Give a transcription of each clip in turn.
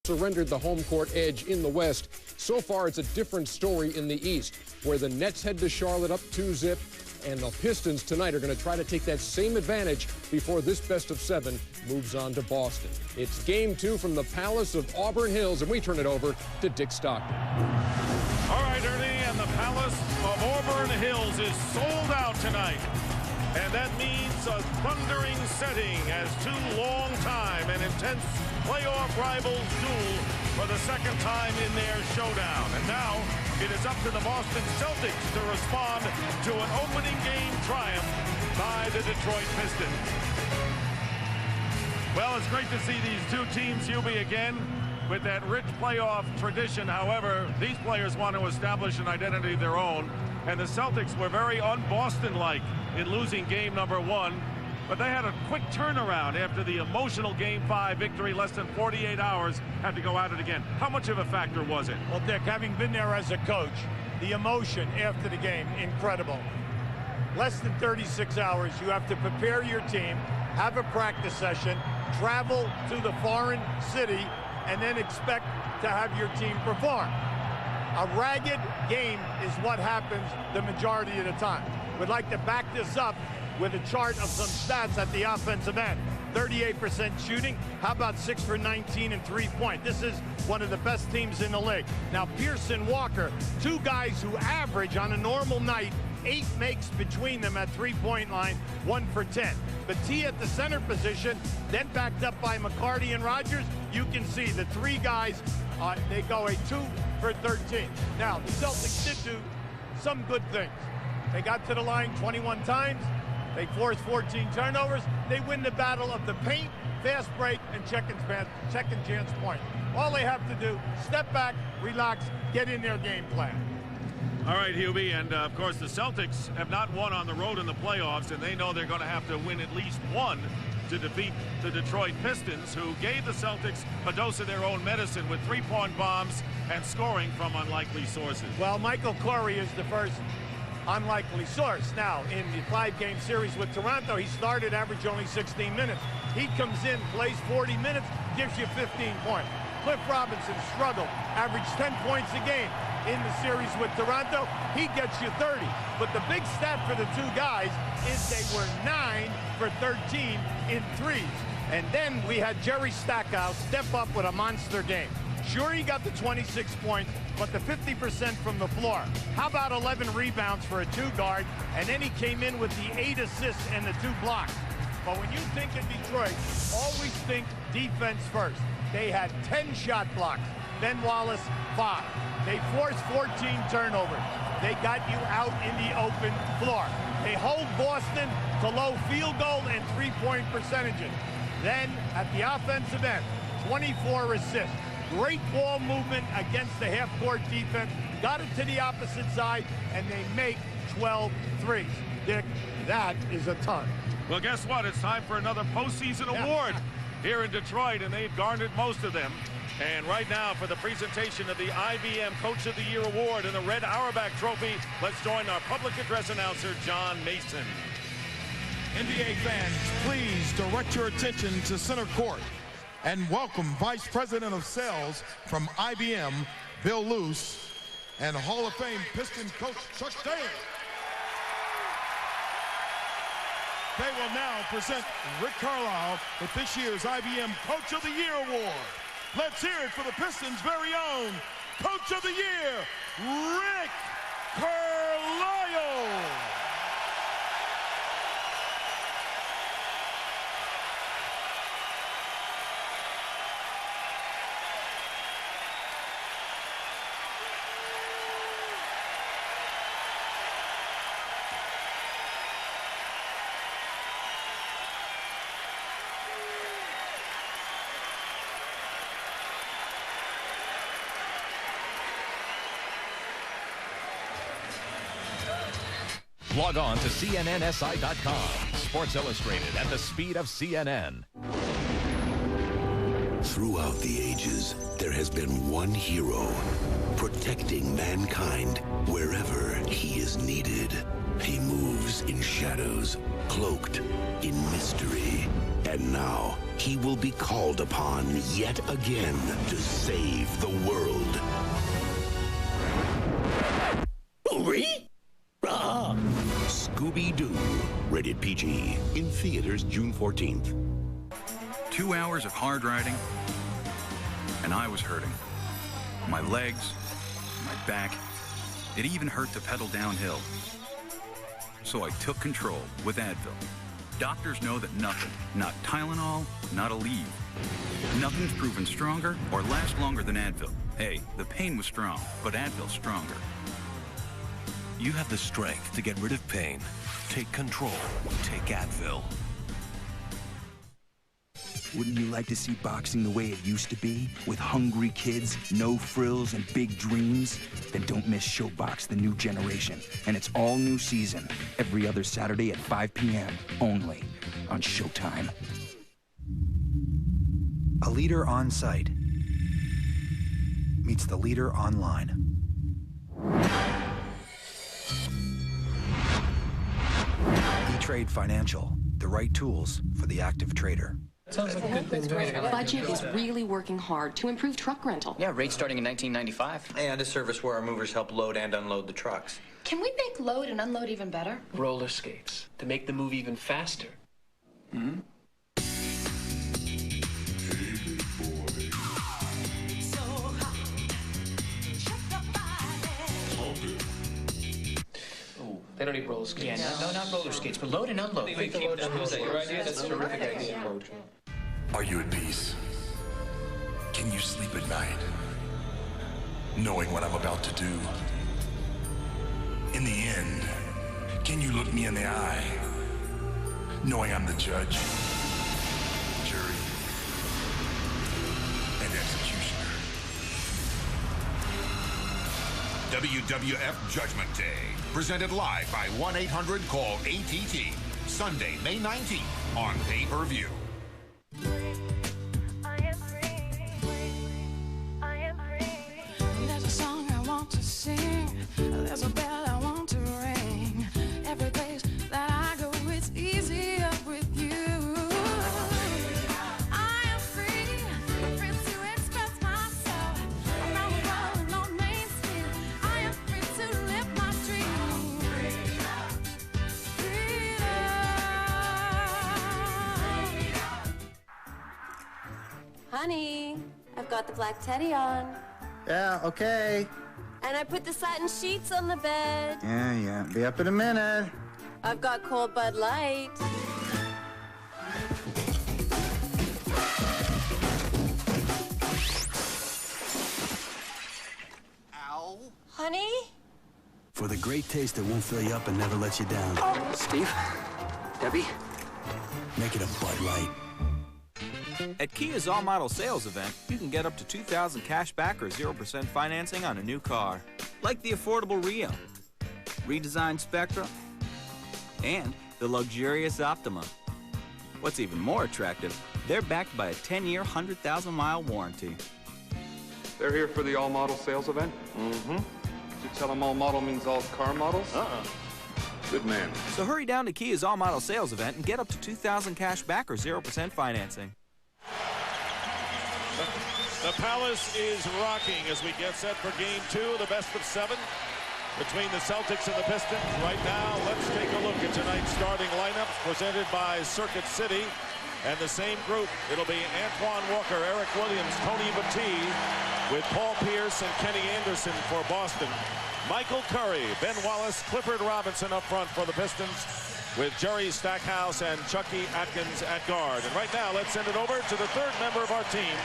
surrendered the home court edge in the West. So far, it's a different story in the East, where the Nets head to Charlotte up 2-0, and the Pistons tonight are going to try to take that same advantage before this best-of-7 moves on to Boston. It's Game 2 from the Palace of Auburn Hills, and we turn it over to Dick Stockton. All right, Ernie, and the Palace of Auburn Hills is sold out tonight. And that means a thundering setting as two long-time and intense playoff rivals duel for the second time in their showdown. And now it is up to the Boston Celtics to respond to an opening game triumph by the Detroit Pistons. Well, it's great to see these two teams, Hubie, again with that rich playoff tradition. However, these players want to establish an identity of their own. And the Celtics were very un-Boston-like in losing game number 1. But they had a quick turnaround after the emotional Game 5 victory. Less than 48 hours, had to go at it again. How much of a factor was it? Well, Dick, having been there as a coach, the emotion after the game, incredible. Less than 36 hours, you have to prepare your team, have a practice session, travel to the foreign city, and then expect to have your team perform. A ragged game is what happens the majority of the time. We'd like to back this up with a chart of some stats at the offensive end. 38% shooting. How about 6 for 19 and 3-point? This is one of the best teams in the league. Now, Pierce and Walker, two guys who average on a normal night 8 makes between them at 3-point line, 1 for 10. But T at the center position, then backed up by McCarty and Rogers. You can see the three guys, they go a 2 for 13. Now, the Celtics did do some good things. They got to the line 21 times. They forced 14 turnovers. They win the battle of the paint, fast break, and second chance point. All they have to do, step back, relax, get in their game plan. All right, Hubie, and of course the Celtics have not won on the road in the playoffs, and they know they're going to have to win at least one to defeat the Detroit Pistons, who gave the Celtics a dose of their own medicine with 3-point bombs and scoring from unlikely sources. Well, Michael Corey is the first unlikely source. Now, in the 5-game series with Toronto, he started, averaged only 16 minutes. He comes in, plays 40 minutes, gives you 15 points. Cliff Robinson struggled, averaged 10 points a game in the series with Toronto. He gets you 30. But the big stat for the two guys is they were 9 for 13 in threes. And then we had Jerry Stackhouse step up with a monster game. Sure, he got the 26 points, but the 50% from the floor. How about 11 rebounds for a 2-guard? And then he came in with the 8 assists and the 2 blocks. But when you think in Detroit, always think defense first. They had 10 shot blocks. Ben Wallace, 5. They forced 14 turnovers. They got you out in the open floor. They hold Boston to low field goal and 3-point percentages. Then, at the offensive end, 24 assists. Great ball movement against the half-court defense. Got it to the opposite side, and they make 12 threes. Dick, that is a ton. Well, guess what? It's time for another postseason award here in Detroit, and they've garnered most of them. And right now, for the presentation of the IBM Coach of the Year Award and the Red Auerbach Trophy, let's join our public address announcer, John Mason. NBA fans, please direct your attention to center court and welcome Vice President of Sales from IBM, Bill Luce, and Hall of Fame Pistons coach Chuck Daly. They will now present Rick Carlisle with this year's IBM Coach of the Year Award. Let's hear it for the Pistons' very own Coach of the Year, Rick Carlisle. Log on to CNNSI.com. Sports Illustrated at the speed of CNN. Throughout the ages, there has been one hero protecting mankind wherever he is needed. He moves in shadows, cloaked in mystery, And now, he will be called upon yet again to save the world. Scooby-Doo, rated PG, in theaters June 14th. 2 hours of hard riding, and I was hurting. My legs, my back, it even hurt to pedal downhill. So I took control with Advil. Doctors know that nothing, not Tylenol, not Aleve, nothing's proven stronger or last longer than Advil. Hey, the pain was strong, but Advil's stronger. You have the strength to get rid of pain. Take control. Take Advil. Wouldn't you like to see boxing the way it used to be? With hungry kids, no frills, and big dreams? Then don't miss ShowBox, the new generation. And its all new season, every other Saturday at 5 p.m. only on Showtime. A leader on site meets the leader online. E-Trade Financial, the right tools for the active trader. Sounds like a good thing. Budget is really working hard to improve truck rental. Yeah, rates starting in 1995. And a service where our movers help load and unload the trucks. Can we make load and unload even better? Roller skates to make the move even faster. Hmm? They don't need roller skates. Yeah, no, not roller skates, but load and unload. Is that your idea? That's a terrific idea. Are you at peace? Can you sleep at night, knowing what I'm about to do? In the end, can you look me in the eye, knowing I'm the judge, jury, and executioner? WWF Judgment Day, presented live by 1-800-CALL-ATT, Sunday, May 19th on pay-per-view. There's a song I want to sing, there's a bell I want to ring. Every place that I go, it's easier with you. I am free, free to express myself around the world and on Main Street. I am free to live my dream. Honey, I've got the black teddy on. Yeah, okay. And I put the satin sheets on the bed. Yeah. Be up in a minute. I've got cold Bud Light. Ow. Honey? For the great taste that won't fill you up and never let you down. Steve? Debbie? Make it a Bud Light. At Kia's all-model sales event, you can get up to $2,000 cash back or 0% financing on a new car. Like the affordable Rio, redesigned Spectra, and the luxurious Optima. What's even more attractive, they're backed by a 10-year, 100,000-mile warranty. They're here for the all-model sales event? Mm-hmm. Did you tell them all-model means all car models? Good man. So hurry down to Kia's all-model sales event and get up to $2,000 cash back or 0% financing. The Palace is rocking as we get set for Game 2, the best of 7 between the Celtics and the Pistons. Right now, let's take a look at tonight's starting lineups presented by Circuit City. And the same group, it'll be Antoine Walker, Eric Williams, Tony Battie, with Paul Pierce and Kenny Anderson for Boston. Michael Curry, Ben Wallace, Clifford Robinson up front for the Pistons, with Jerry Stackhouse and Chucky Atkins at guard. And right now, let's send it over to the third member of our team,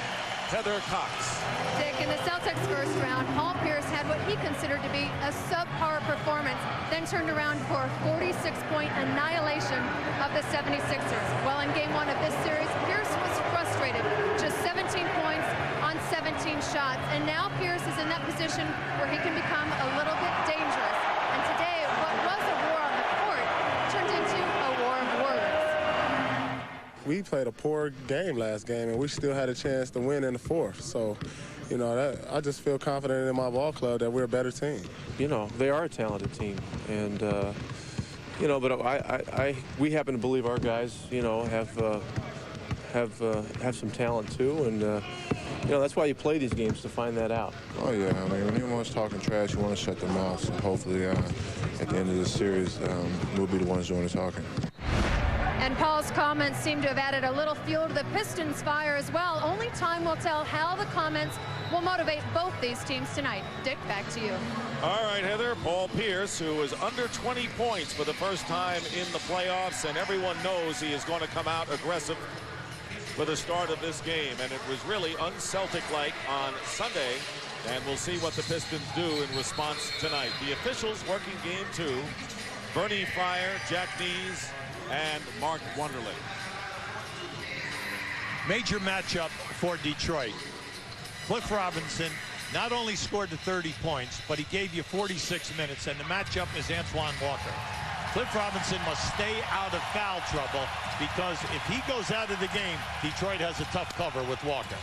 Heather Cox. Dick, in the Celtics' first round, Paul Pierce had what he considered to be a subpar performance, then turned around for a 46-point annihilation of the 76ers. Well, in Game 1 of this series, Pierce was frustrated. Just 17 points on 17 shots. And now Pierce is in that position where he can become a little bit dangerous. And today, what was a war on the court turned into a war of words. We played a poor game last game, and we still had a chance to win in the fourth. So, you know, I just feel confident in my ball club that we're a better team. You know, they are a talented team, and you know, but we happen to believe our guys, you know, have have some talent too, and you know, that's why you play these games, to find that out. Oh yeah, I mean, when anyone's talking trash, you want to shut them mouth. So hopefully, at the end of this series, we'll be the ones doing the talking. And Paul's comments seem to have added a little fuel to the Pistons' fire as well. Only time will tell how the comments will motivate both these teams tonight. Dick, back to you. All right, Heather. Paul Pierce, who is under 20 points for the first time in the playoffs, and everyone knows he is going to come out aggressive for the start of this game. And it was really un-Celtic-like on Sunday, and we'll see what the Pistons do in response tonight. The officials working game 2, Bernie Fryer, Jack Nees, and Mark Wonderly. Major matchup for Detroit. Cliff Robinson not only scored the 30 points, but he gave you 46 minutes, and the matchup is Antoine Walker. Cliff Robinson must stay out of foul trouble, because if he goes out of the game, Detroit has a tough cover with Walker.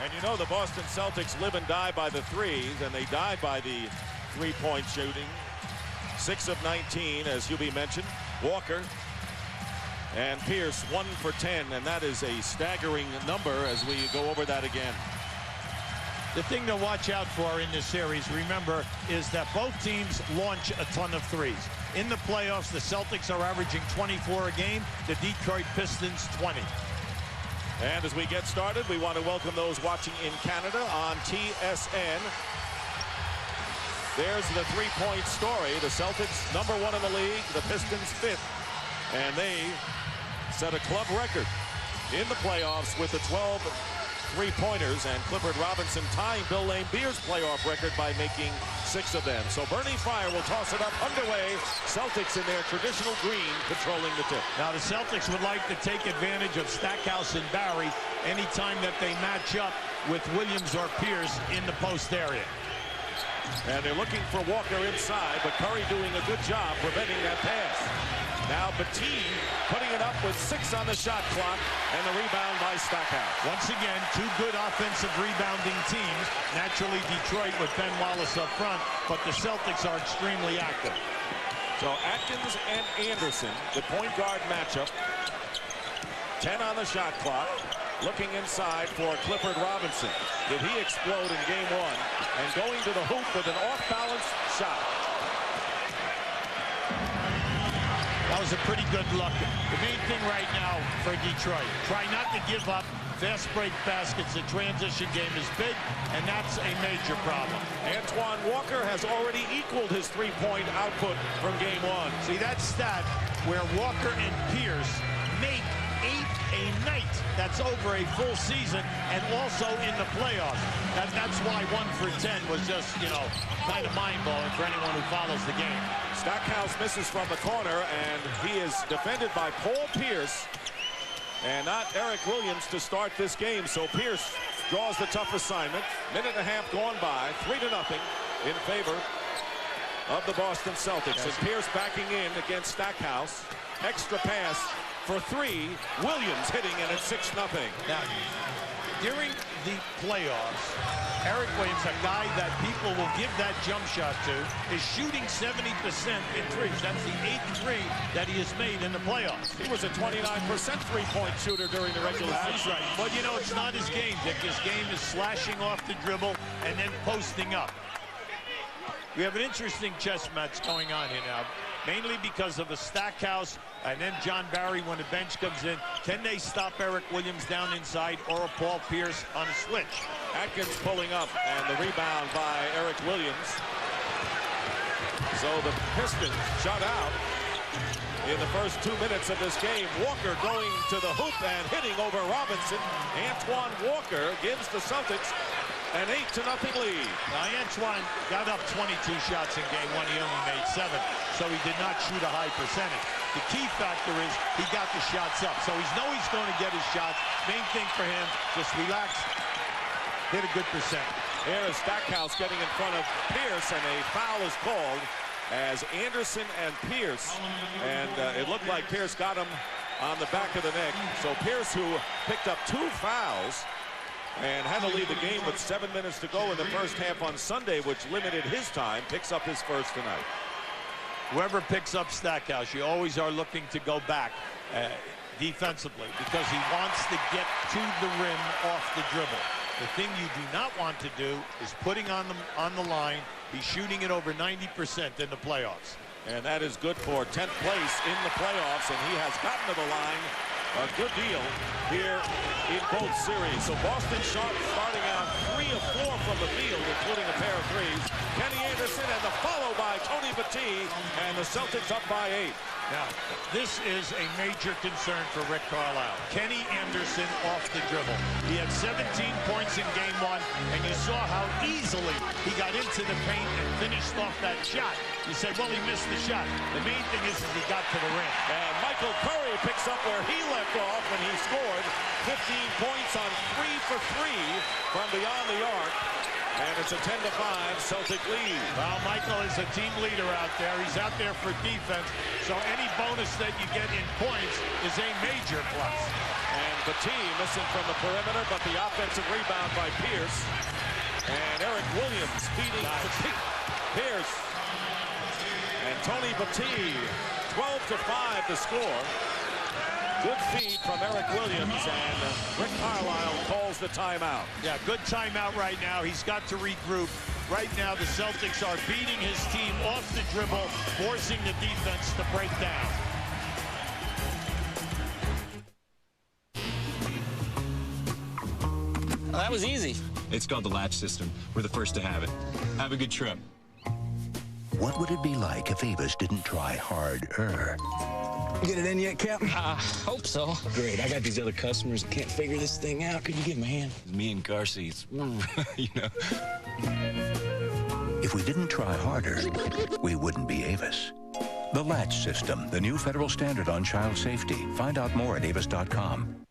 And you know the Boston Celtics live and die by the threes, and they died by the three-point shooting. 6 of 19, as Hubie mentioned. Walker and Pierce 1 for 10, and that is a staggering number as we go over that again. The thing to watch out for in this series, remember, is that both teams launch a ton of threes. In the playoffs, the Celtics are averaging 24 a game, the Detroit Pistons 20. And as we get started, we want to welcome those watching in Canada on TSN. There's the three-point story. The Celtics #1 in the league, the Pistons 5th. And they set a club record in the playoffs with the 12 three-pointers, and Clifford Robinson tying Bill Laimbeer's playoff record by making 6 of them. So Bernie Fryer will toss it up underway. Celtics in their traditional green controlling the tip. Now the Celtics would like to take advantage of Stackhouse and Barry anytime that they match up with Williams or Pierce in the post area. And they're looking for Walker inside, but Curry doing a good job preventing that pass. Now Bateen putting it up with 6 on the shot clock, and the rebound by Stackhouse. Once again, 2 good offensive rebounding teams. Naturally, Detroit with Ben Wallace up front, but the Celtics are extremely active. So Atkins and Anderson, the point guard matchup. 10 on the shot clock. Looking inside for Clifford Robinson. Did he explode in game 1? And going to the hoop with an off-balance shot. That was a pretty good look. The main thing right now for Detroit, try not to give up fast break baskets. The transition game is big, and that's a major problem. Antoine Walker has already equaled his three-point output from game 1. See that stat where Walker and Pierce make 8 a night. That's over a full season, and also in the playoffs. That's why 1 for 10 was just, you know, kind of mind-blowing for anyone who follows the game. Stackhouse misses from the corner, and he is defended by Paul Pierce, and not Eric Williams to start this game. So Pierce draws the tough assignment. Minute and a half gone by, 3-0 in favor of the Boston Celtics. And Pierce backing in against Stackhouse. Extra pass for 3. Williams hitting, and it's 6-0. Now, during the playoffs, Eric Williams, a guy that people will give that jump shot to, is shooting 70% in threes. That's the 8th three that he has made in the playoffs. He was a 29% three-point shooter during the regular season. That's right. But, you know, it's not his game, Dick. His game is slashing off the dribble and then posting up. We have an interesting chess match going on here now, mainly because of a Stackhouse and then John Barry when the bench comes in. Can they stop Eric Williams down inside, or a Paul Pierce on a switch? Atkins pulling up, and the rebound by Eric Williams. So the Pistons shut out in the first 2 minutes of this game. Walker going to the hoop and hitting over Robinson. Antoine Walker gives the Celtics an 8-0 lead. Now Antoine got up 22 shots in game 1. He only made 7, so he did not shoot a high percentage. The key factor is he got the shots up, so he knows he's going to get his shots. Main thing for him, just relax, hit a good percentage. Here is Stackhouse getting in front of Pierce, and a foul is called as Anderson and Pierce, and it looked like Pierce got him on the back of the neck. So Pierce, who picked up 2 fouls and had to leave the game with 7 minutes to go in the first half on Sunday, which limited his time, picks up his first tonight. Whoever picks up Stackhouse, you always are looking to go back. defensively because he wants to get to the rim off the dribble. The thing you do not want to do is putting on the line. He's shooting it over 90% in the playoffs. And that is good for 10th place in the playoffs, and he has gotten to the line a good deal here in both series. So Boston Sharp starting out 3 of 4 from the field, including a pair of threes. Kenny Anderson and the follow by Tony Battie, and the Celtics up by 8. Now, this is a major concern for Rick Carlisle. Kenny Anderson off the dribble. He had 17 points in game 1, and you saw how easily he got into the paint and finished off that shot. You say, well, he missed the shot. The main thing is he got to the rim. And Michael Curry picks up where he left off when he scored 15 points on 3 for 3 from beyond the arc. And it's a 10-5 Celtic lead. Well, Michael is a team leader out there. He's out there for defense. So any bonus that you get in points is a major plus. And Battie missing from the perimeter, but the offensive rebound by Pierce. And Eric Williams feeding Pierce. And Tony Battie, 12-5 to score. Good feed from Eric Williams, and Rick Carlisle calls the timeout. Yeah, good timeout right now. He's got to regroup. Right now, the Celtics are beating his team off the dribble, forcing the defense to break down. Well, that was easy. It's called the latch system. We're the first to have it. Have a good trip. What would it be like if Avis didn't try harder? Get it in yet, Captain? Hope so. Great. I got these other customers who can't figure this thing out. Could you give them a hand? Me and car seats. You know. If we didn't try harder, we wouldn't be Avis. The Latch System, the new federal standard on child safety. Find out more at avis.com.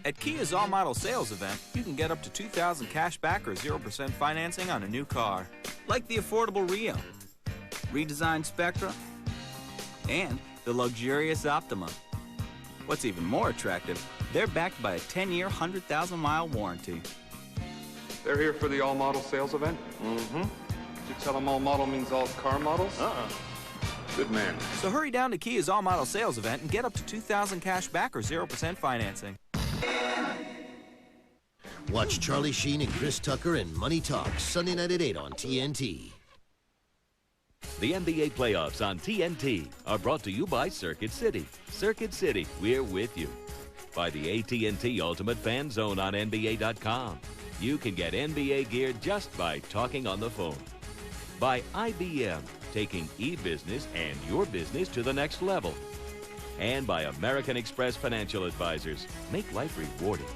At Kia's all-model sales event, you can get up to $2,000 cash back or 0% financing on a new car. Like the affordable Rio, redesigned Spectra, and the luxurious Optima. What's even more attractive, they're backed by a 10-year, 100,000-mile warranty. They're here for the all-model sales event? Mm-hmm. Did you tell them all model means all car models? Good man. So hurry down to Kia's all-model sales event and get up to $2,000 cash back or 0% financing. Watch Charlie Sheen and Chris Tucker in Money Talks Sunday night at 8 on TNT. The NBA playoffs on TNT are brought to you by Circuit City. Circuit City, we're with you. By the AT&T Ultimate Fan Zone on NBA.com. You can get NBA gear just by talking on the phone. By IBM, taking e-business and your business to the next level. And by American Express Financial Advisors. Make life rewarding.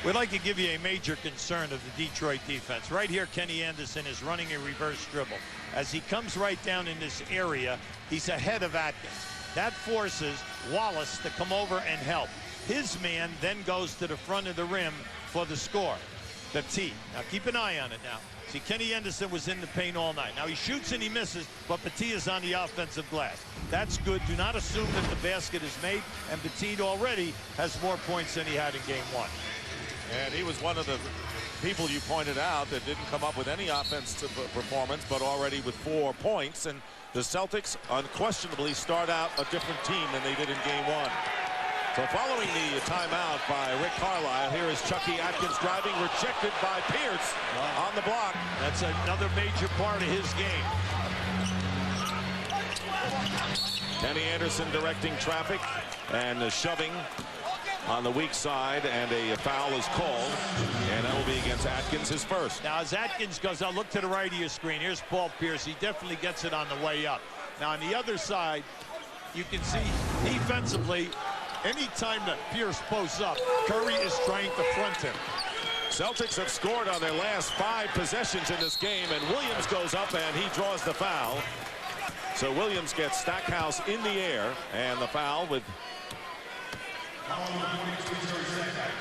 We'd like to give you a major concern of the Detroit defense. Right here, Kenny Anderson is running a reverse dribble. As he comes right down in this area, he's ahead of Atkins. That forces Wallace to come over and help. His man then goes to the front of the rim for the score, the T. Now keep an eye on it now. See, Kenny Anderson was in the paint all night. Now he shoots and he misses, but Battie is on the offensive glass. That's good. Do not assume that the basket is made, and Battie already has more points than he had in game 1. And he was one of the people you pointed out that didn't come up with any offensive performance, but already with 4 points. And the Celtics unquestionably start out a different team than they did in game 1. So following the timeout by Rick Carlisle, here is Chucky Atkins driving, rejected by Pierce on the block. That's another major part of his game. Kenny Anderson directing traffic and shoving on the weak side, and a foul is called, and that will be against Atkins, his first. Now as Atkins goes out, look to the right of your screen. Here's Paul Pierce. He definitely gets it on the way up. Now on the other side, you can see defensively, anytime that Pierce posts up, Curry is trying to front him. Celtics have scored on their last 5 possessions in this game, and Williams goes up and he draws the foul. So Williams gets Stackhouse in the air, and the foul with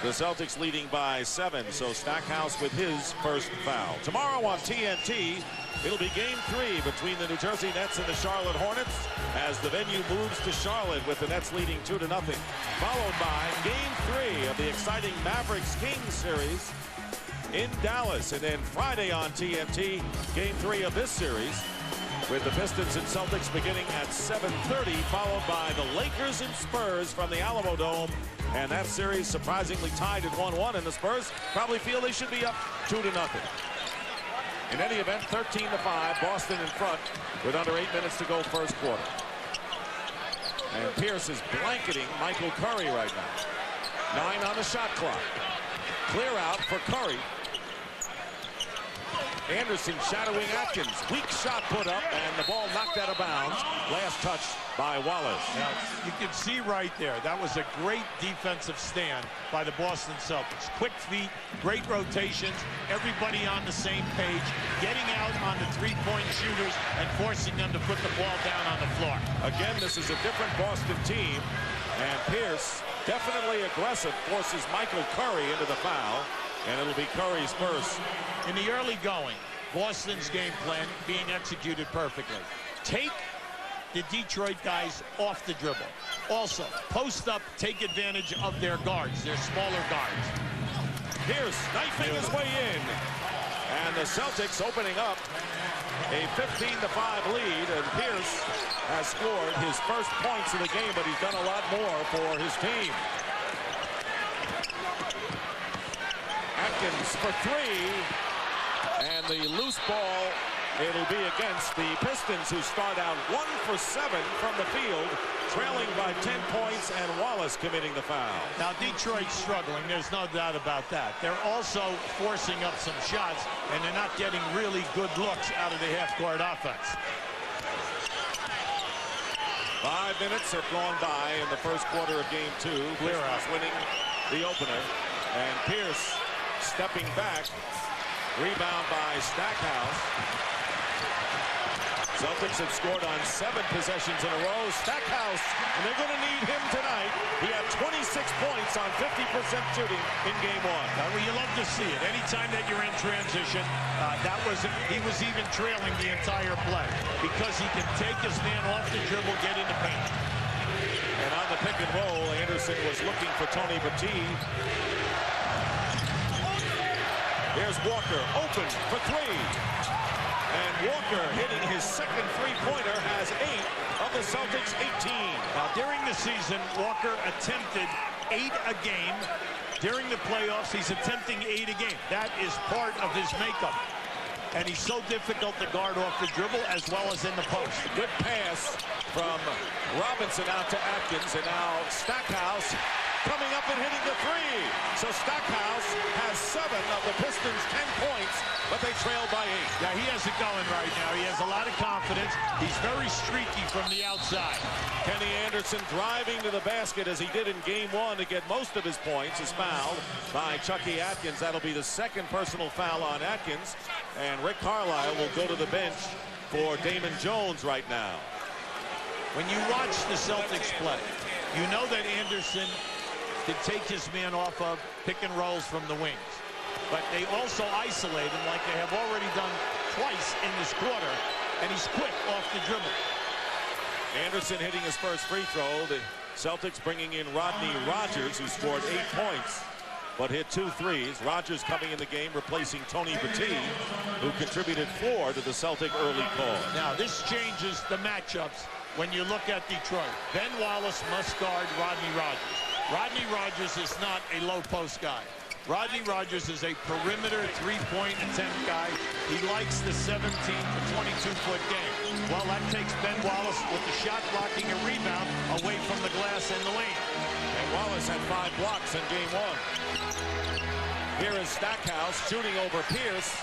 the Celtics leading by 7. So Stackhouse with his first foul. Tomorrow on TNT, it'll be game 3 between the New Jersey Nets and the Charlotte Hornets as the venue moves to Charlotte with the Nets leading 2-0. Followed by game 3 of the exciting Mavericks-Kings series in Dallas. And then Friday on TNT, game 3 of this series with the Pistons and Celtics beginning at 7:30, followed by the Lakers and Spurs from the Alamo Dome. And that series surprisingly tied at 1-1, and the Spurs probably feel they should be up 2-0. In any event, 13-5, Boston in front with under 8 minutes to go first quarter. And Pierce is blanketing Michael Curry right now. 9 on the shot clock. Clear out for Curry. Anderson shadowing Atkins. Weak shot put up, and the ball knocked out of bounds. Last touch by Wallace. Now, you can see right there, that was a great defensive stand by the Boston Celtics. Quick feet, great rotations, everybody on the same page, getting out on the three-point shooters and forcing them to put the ball down on the floor. Again, this is a different Boston team, and Pierce, definitely aggressive, forces Michael Curry into the foul, and it'll be Curry's first. In the early going, Boston's game plan being executed perfectly. Take the Detroit guys off the dribble. Also, post up, take advantage of their guards, their smaller guards. Pierce knifing his way in. And the Celtics opening up a 15-5 lead, and Pierce has scored his first points of the game, but he's done a lot more for his team. Atkins for three, and the loose ball, it'll be against the Pistons, who start out 1 for 7 from the field, trailing by 10 points, and Wallace committing the foul. Now, Detroit's struggling, there's no doubt about that. They're also forcing up some shots, and they're not getting really good looks out of the half-court offense. 5 minutes have gone by in the first quarter of game 2. Pistons winning the opener, and Pierce stepping back. Rebound by Stackhouse. Celtics have scored on 7 possessions in a row. Stackhouse, and they're going to need him tonight. He had 26 points on 50% shooting in game 1. Well, you love to see it. Anytime that you're in transition, he was even trailing the entire play because he can take his man off the dribble, get in the paint. And on the pick and roll, Anderson was looking for Tony Battie. Here's Walker, open for 3. And Walker, hitting his second three-pointer, has 8 of the Celtics' 18. Now, during the season, Walker attempted 8 a game. During the playoffs, he's attempting 8 a game. That is part of his makeup. And he's so difficult to guard off the dribble as well as in the post. Good pass from Robinson out to Atkins, and now Stackhouse coming up and hitting the 3. So Stackhouse has 7 of the Pistons' 10 points, but they trail by 8. Yeah, he has it going right now. He has a lot of confidence. He's very streaky from the outside. Kenny Anderson driving to the basket as he did in game 1 to get most of his points is fouled by Chucky Atkins. That'll be the second personal foul on Atkins, and Rick Carlisle will go to the bench for Damon Jones right now. When you watch the Celtics play, you know that Anderson can take his man off of pick and rolls from the wings. But they also isolate him like they have already done twice in this quarter, and he's quick off the dribble. Anderson hitting his first free throw. The Celtics bringing in Rodney Rogers, who scored 8 points, but hit 2 threes. Rogers coming in the game, replacing Tony Battie, who contributed 4 to the Celtic early call. Now, this changes the matchups when you look at Detroit. Ben Wallace must guard Rodney Rogers. Rodney Rogers is not a low post guy. Rodney Rogers is a perimeter three-point attempt guy. He likes the 17 to 22-foot game. Well, that takes Ben Wallace with the shot blocking a rebound away from the glass in the lane. And Wallace had 5 blocks in game 1. Here is Stackhouse shooting over Pierce.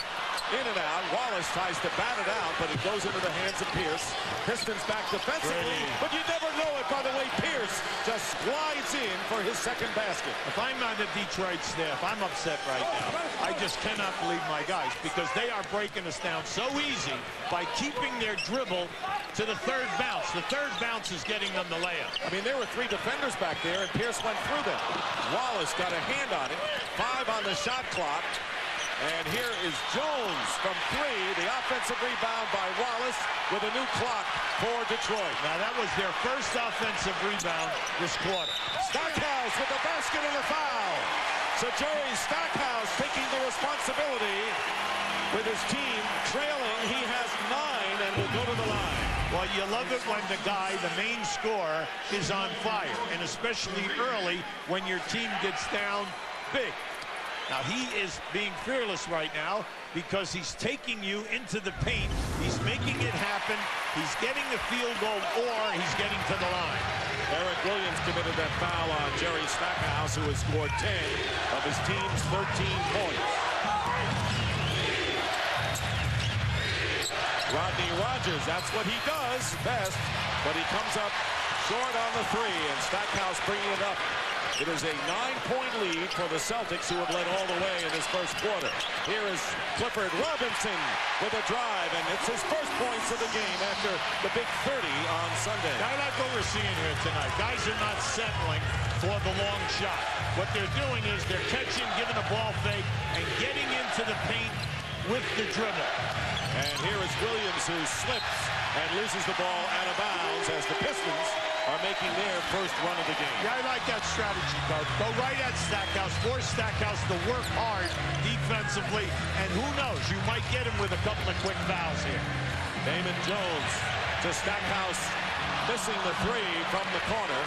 In and out. Wallace tries to bat it out, but it goes into the hands of Pierce. Pistons back defensively, but you never know it by the way Pierce just glides in for his second basket. If I'm on the Detroit staff, I'm upset right now. I just cannot believe my guys, because they are breaking us down so easy by keeping their dribble to the third bounce. The third bounce is getting them the layup. I mean, there were 3 defenders back there, and Pierce went through them. Wallace got a hand on it. 5 on the shot clock. And here is Jones from 3. The offensive rebound by Wallace with a new clock for Detroit. Now, that was their first offensive rebound this quarter. Stackhouse with the basket and the foul. So Jerry Stackhouse taking the responsibility with his team trailing. He has 9 and will go to the line. Well, you love it when the guy, the main scorer, is on fire, and especially early when your team gets down big. Now, he is being fearless right now because he's taking you into the paint. He's making it happen. He's getting the field goal, or he's getting to the line. Eric Williams committed that foul on Jerry Stackhouse, who has scored 10 of his team's 13 points. Rodney Rogers, that's what he does best, but he comes up short on the 3, and Stackhouse bringing it up. It is a 9-point lead for the Celtics, who have led all the way in this first quarter. Here is Clifford Robinson with a drive, and it's his first points of the game after the big 30 on Sunday. I like what we're seeing here tonight. Guys are not settling for the long shot. What they're doing is they're catching, giving a ball fake, and getting into the paint with the dribble. And here is Williams, who slips and loses the ball out of bounds as the Pistons are making their first run of the game. Yeah, I like that strategy, Coach. Go right at Stackhouse, force Stackhouse to work hard defensively, and who knows, you might get him with a couple of quick fouls here. Damon Jones to Stackhouse, missing the 3 from the corner,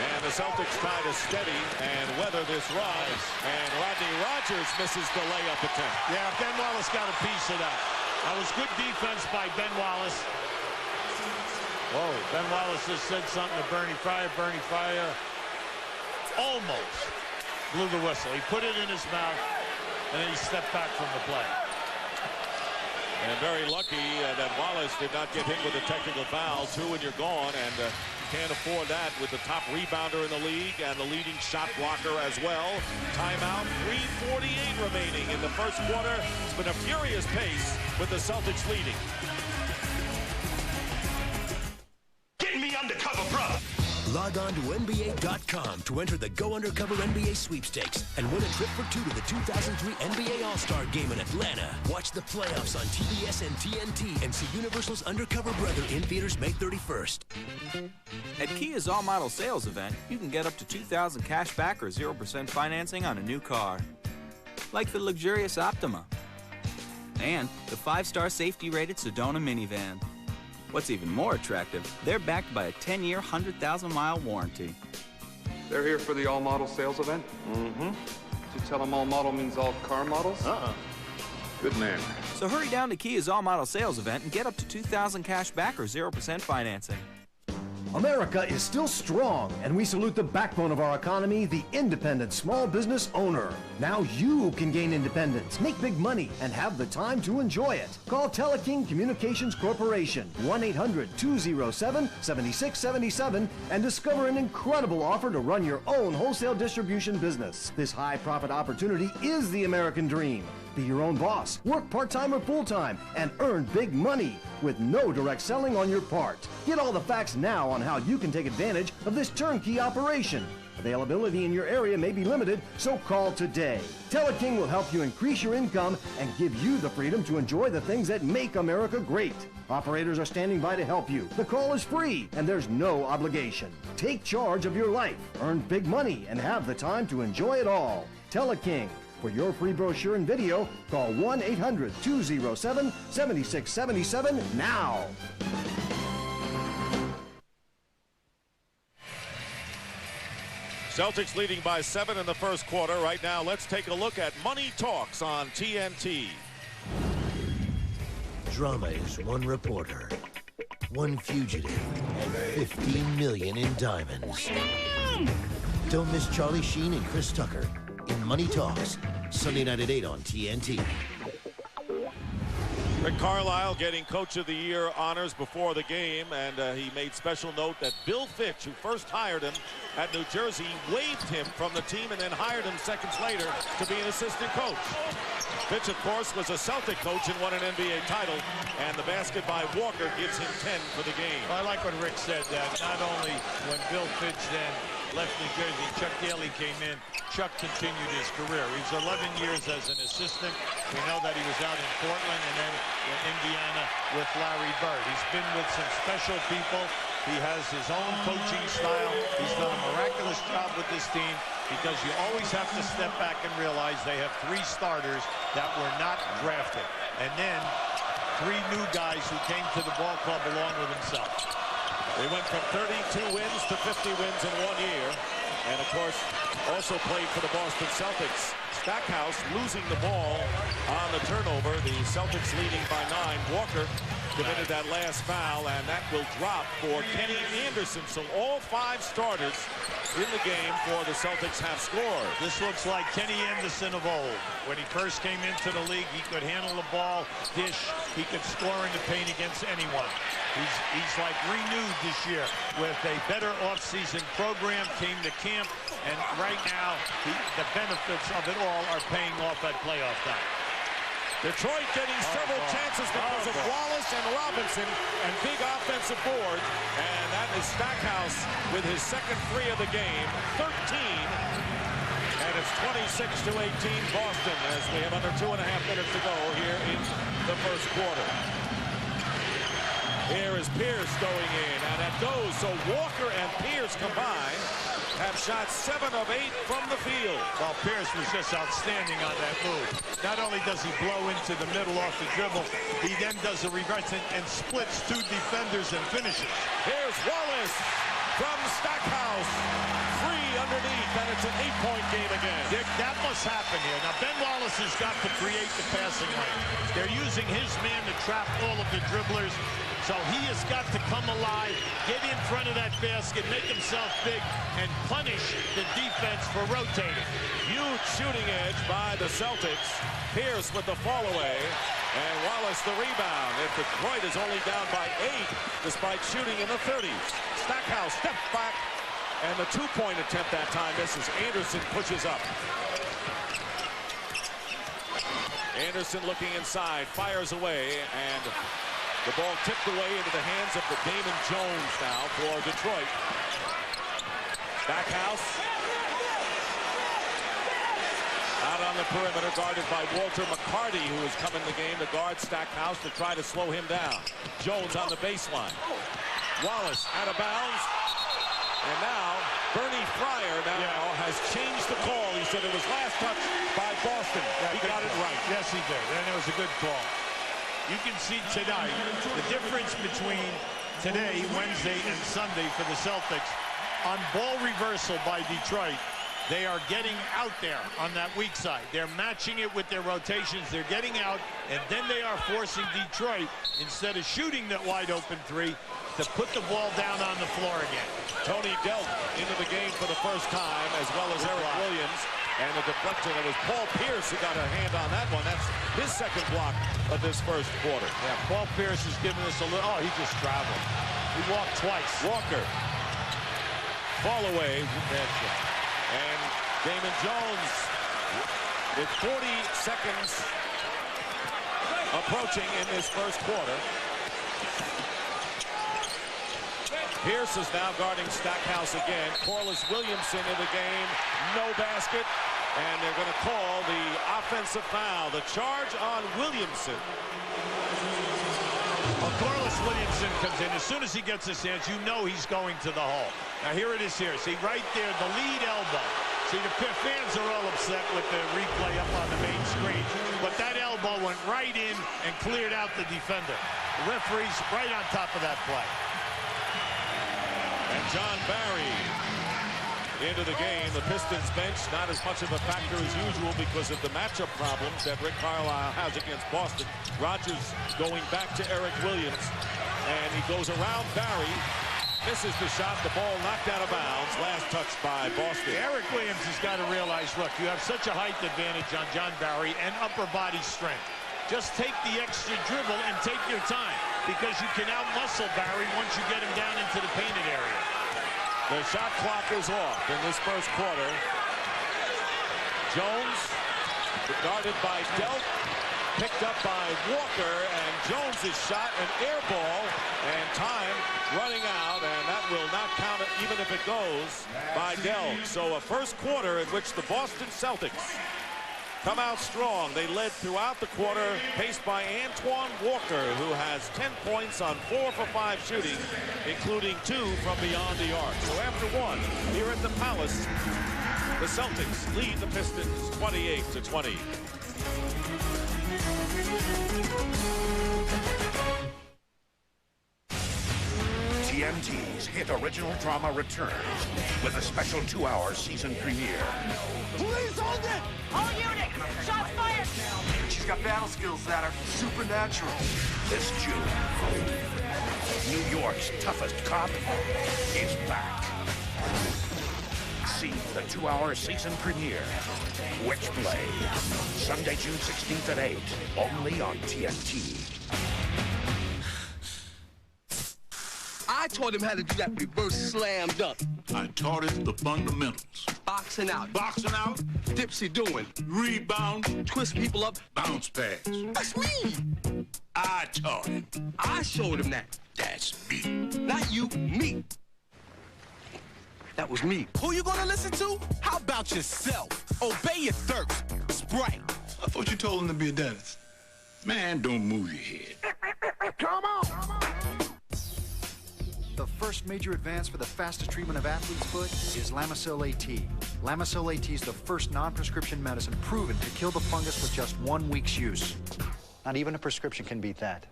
and the Celtics try to steady and weather this rise, and Rodney Rogers misses the layup attempt. Yeah, Ben Wallace got a piece of that. That was good defense by Ben Wallace. Whoa, Ben Wallace just said something to Bernie Fryer. Bernie Fryer almost blew the whistle. He put it in his mouth, and then he stepped back from the play. And very lucky that Wallace did not get hit with a technical foul. 2 and you're gone, and can't afford that with the top rebounder in the league and the leading shot blocker as well. Timeout, 3:48 remaining in the first quarter. It's been a furious pace with the Celtics leading. Get me undercover, brother. Log on to NBA.com to enter the Go Undercover NBA sweepstakes and win a trip for 2 to the 2003 NBA All-Star Game in Atlanta. Watch the playoffs on TBS and TNT and see Universal's Undercover Brother in theaters May 31st. At Kia's all-model sales event, you can get up to $2,000 cash back or 0% financing on a new car. Like the luxurious Optima. And the 5-star safety-rated Sedona minivan. What's even more attractive, they're backed by a 10-year, 100,000-mile warranty. They're here for the all-model sales event? Mm-hmm. Did you tell them all model means all car models? Good man. So hurry down to Kia's all-model sales event and get up to $2,000 cash back or 0% financing. America is still strong, and we salute the backbone of our economy, the independent small business owner. Now you can gain independence, make big money, and have the time to enjoy it. Call Teleking Communications Corporation, 1-800-207-7677, and discover an incredible offer to run your own wholesale distribution business. This high-profit opportunity is the American dream. Be your own boss, work part-time or full-time, and earn big money with no direct selling on your part. Get all the facts now on how you can take advantage of this turnkey operation. Availability in your area may be limited, so call today. Teleking will help you increase your income and give you the freedom to enjoy the things that make America great. Operators are standing by to help you. The call is free, and there's no obligation. Take charge of your life, earn big money, and have the time to enjoy it all. Teleking. For your free brochure and video, call 1-800-207-7677 now. Celtics leading by 7 in the first quarter. Right now, let's take a look at Money Talks on TNT. Drama is one reporter, one fugitive, and 15 million in diamonds. Don't miss Charlie Sheen and Chris Tucker in Money Talks, Sunday night at 8 on TNT. Rick Carlisle getting Coach of the Year honors before the game, and he made special note that Bill Fitch, who first hired him at New Jersey, waived him from the team and then hired him seconds later to be an assistant coach. Fitch, of course, was a Celtic coach and won an NBA title, and the basket by Walker gives him 10 for the game. Well, I like what Rick said, that not only when Bill Fitch then left New Jersey, Chuck Daly came in, Chuck continued his career. He was 11 years as an assistant. We know that he was out in Portland and then in Indiana with Larry Bird. He's been with some special people. He has his own coaching style. He's done a miraculous hardest job with this team because you always have to step back and realize they have 3 starters that were not drafted. And then 3 new guys who came to the ball club along with himself. They went from 32 wins to 50 wins in 1 year. And, of course, also played for the Boston Celtics. Stackhouse losing the ball on the turnover. The Celtics leading by 9. Walker committed that last foul, and that will drop for Kenny Anderson. So all 5 starters in the game for the Celtics have scored. This looks like Kenny Anderson of old. When he first came into the league, he could handle the ball, dish. He could score in the paint against anyone. He's like renewed this year with a better offseason program, came to camp, and right now the benefits of it all are paying off at playoff time. Detroit getting several chances because of Wallace and Robinson and big offensive board. And that is Stackhouse with his second 3 of the game, 13. And it's 26-18 Boston as we have under 2.5 minutes to go here in the first quarter. Here is Pierce going in, and that goes. So Walker and Pierce combined have shot 7 of 8 from the field. Well, Pierce was just outstanding on that move. Not only does he blow into the middle off the dribble, he then does a reverse and splits 2 defenders and finishes. Here's Wallace from Stackhouse. 3 underneath, and it's an 8-point game again. Dick, that must happen here. Now, Ben Wallace has got to create the passing lane. They're using his man to trap all of the dribblers. So he has got to come alive, get in front of that basket, make himself big, and punish the defense for rotating. Huge shooting edge by the Celtics. Pierce with the fall away, and Wallace the rebound. If Detroit is only down by 8, despite shooting in the 30s. Stackhouse steps back, and the 2-point attempt that time misses. Anderson pushes up. Anderson looking inside, fires away, and the ball tipped away into the hands of the Damon Jones now for Detroit. Stackhouse out on the perimeter, guarded by Walter McCarty, who has come in the game to guard Stackhouse to try to slow him down. Jones on the baseline. Wallace out of bounds. And now Bernie Fryer has changed the call. He said it was last touch by Boston. He got it right. Yes, he did. And it was a good call. You can see tonight the difference between today, Wednesday, and Sunday for the Celtics. On ball reversal by Detroit, they are getting out there on that weak side. They're matching it with their rotations. They're getting out, and then they are forcing Detroit, instead of shooting that wide open 3, to put the ball down on the floor again. Tony Delk into the game for the first time, as well as Eric Williams. And the deflection, it was Paul Pierce who got a hand on that one. That's his second block of this first quarter. Yeah, Paul Pierce is giving us a little, oh, he just traveled. He walked twice. Walker. Fall away. And Damon Jones with 40 seconds approaching in this first quarter. Pierce is now guarding Stackhouse again. Corliss Williamson in the game. No basket. And they're going to call the offensive foul. The charge on Williamson. Well, Corliss Williamson comes in. As soon as he gets his hands, you know he's going to the hole. Now, here it is here. See, right there, the lead elbow. See, the fans are all upset with the replay up on the main screen. But that elbow went right in and cleared out the defender. The referee's right on top of that play. And John Barry into the game. The Pistons bench not as much of a factor as usual because of the matchup problems that Rick Carlisle has against Boston. Rodgers going back to Eric Williams, and he goes around Barry, misses the shot, the ball knocked out of bounds, last touch by Boston. Eric Williams has got to realize, look, you have such a height advantage on John Barry and upper body strength. Just take the extra dribble and take your time, because you can out-muscle Barry once you get him down into the painted area. The shot clock is off in this first quarter. Jones, guarded by Delk, picked up by Walker, and Jones' shot, an air ball, and time running out, and that will not count it even if it goes by Delk. So a first quarter in which the Boston Celtics come out strong. They led throughout the quarter, paced by Antoine Walker, who has 10 points on 4 for 5 shooting, including 2 from beyond the arc. So after 1, here at the Palace, the Celtics lead the Pistons 28-20. TNT's hit original drama returns with a special 2-hour season premiere. Police, hold it! All units, shots fired! She's got battle skills that are supernatural. This June, New York's toughest cop is back. See the 2-hour season premiere, Witchblade, Sunday, June 16th at 8, only on TNT. I taught him how to do that reverse slam dunk. I taught him the fundamentals. Boxing out. Boxing out. Dipsy doing. Rebound. Twist people up. Bounce pass. That's me. I taught him. I showed him that. That's me. Not you, me. That was me. Who you gonna listen to? How about yourself? Obey your thirst. Sprite. I thought you told him to be a dentist. Man, don't move your head. Come on. The first major advance for the fastest treatment of athlete's foot is Lamisil AT. Lamisil AT is the first non-prescription medicine proven to kill the fungus with just 1 week's use. Not even a prescription can beat that.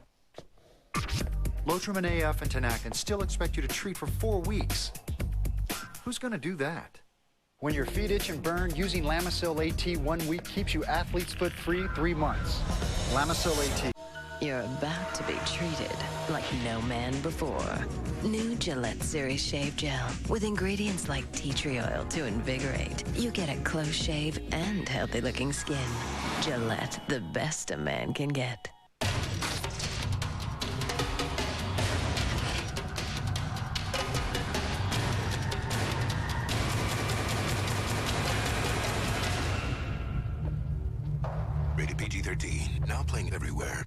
Lotrimin AF and Tinactin still expect you to treat for 4 weeks. Who's gonna do that? When your feet itch and burn, using Lamisil AT 1 week keeps you athlete's foot free 3 months. Lamisil AT. You're about to be treated like no man before. New Gillette Series Shave Gel with ingredients like tea tree oil to invigorate. You get a close shave and healthy-looking skin. Gillette, the best a man can get. Rated PG-13, now playing everywhere.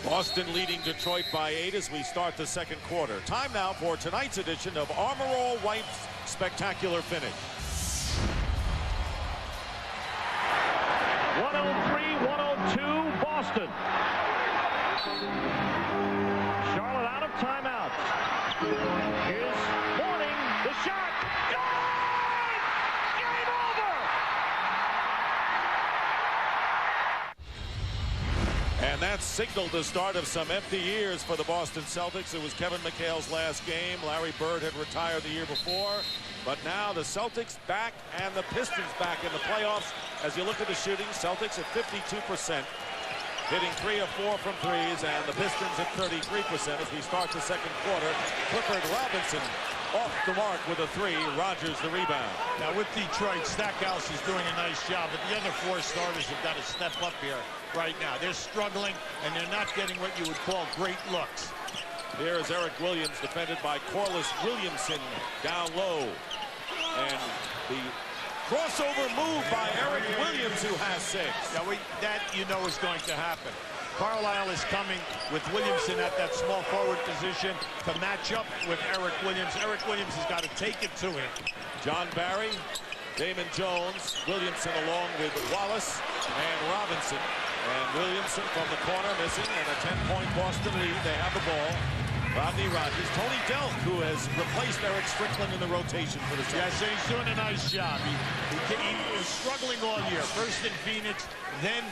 Boston leading Detroit by 8 as we start the second quarter. Time now for tonight's edition of Armor All White's Spectacular Finish. 103-102 Boston. Charlotte out of timeouts. Here's Morning, the shot. Good! Game over! And that signaled the start of some empty years for the Boston Celtics. It was Kevin McHale's last game. Larry Bird had retired the year before. But now the Celtics back and the Pistons back in the playoffs. As you look at the shooting, Celtics at 52%, hitting 3 of 4 from threes, and the Pistons at 33% as we start the second quarter. Clifford Robinson off the mark with a 3. Rogers the rebound. Now with Detroit, Stackhouse is doing a nice job, but the other 4 starters have got to step up here right now. They're struggling, and they're not getting what you would call great looks. Here is Eric Williams, defended by Corliss Williamson down low. And the crossover move by Eric Williams, who has 6. Now that you know is going to happen. Carlisle is coming with Williamson at that small forward position to match up with Eric Williams. Eric Williams has got to take it to him. John Barry, Damon Jones, Williamson along with Wallace and Robinson. And Williamson from the corner missing, and a 10-point Boston lead. They have the ball. Rodney Rogers, Tony Delk, who has replaced Eric Strickland in the rotation for the Celtics. Yes, he's doing a nice job. He was struggling all year. First in Phoenix, then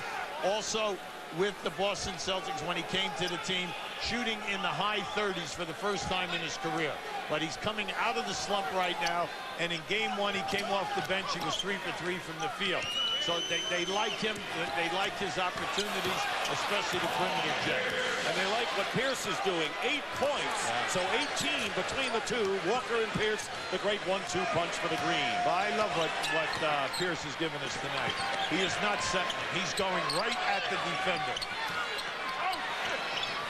also with the Boston Celtics when he came to the team, shooting in the high 30s for the first time in his career. But he's coming out of the slump right now, and in game 1, he came off the bench. He was 3 for 3 from the field. So they like him. They like his opportunities, especially the perimeter jet. And they like what Pierce is doing. 8 points. Yeah. So 18 between the two. Walker and Pierce, the great 1-2 punch for the Green. Well, I love what Pierce has given us tonight. He is not setting. He's going right at the defender.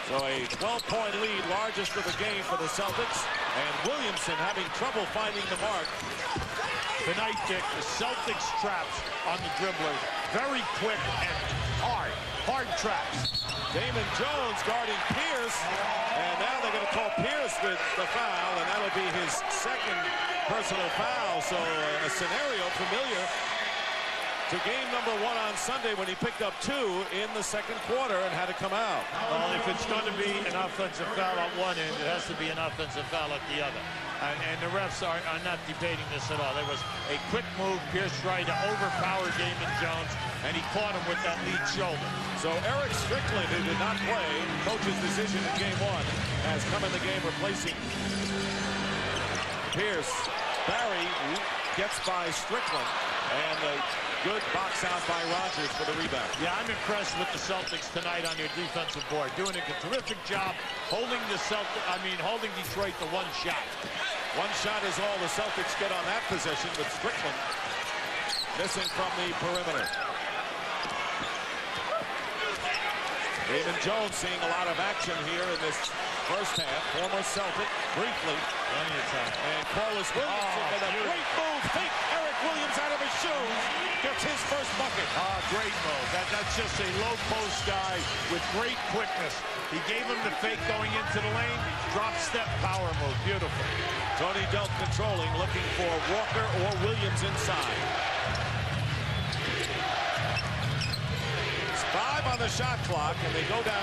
So a 12-point lead, largest of the game for the Celtics. And Williamson having trouble finding the mark. Tonight, Dick, the Celtics traps on the dribblers. Very quick and hard traps. Damon Jones guarding Pierce. And now they're going to call Pierce with the foul, and that'll be his 2nd personal foul. So a scenario familiar to game number 1 on Sunday when he picked up 2 in the second quarter and had to come out. Well, if it's going to be an offensive foul at one end, it has to be an offensive foul at the other. And the refs are not debating this at all. There was a quick move. Pierce tried to overpower Damon Jones, and he caught him with that lead shoulder. So Eric Strickland, who did not play, coach's decision in game 1, has come in the game replacing Pierce. Barry gets by Strickland, and a good box out by Rogers for the rebound. Yeah, I'm impressed with the Celtics tonight on their defensive board. Doing a terrific job holding holding Detroit to 1 shot. 1 shot is all the Celtics get on that possession, with Strickland missing from the perimeter. Damon Jones seeing a lot of action here in this first half. Former Celtic, briefly. And Carlos Williams with a great move. Fake Eric Williams out of his shoes. Gets his first bucket. Great move. That's just a low post guy with great quickness. He gave him the fake going into the lane. Drop step power move. Beautiful. Tony Delk controlling, looking for Walker or Williams inside. It's 5 on the shot clock, and they go down.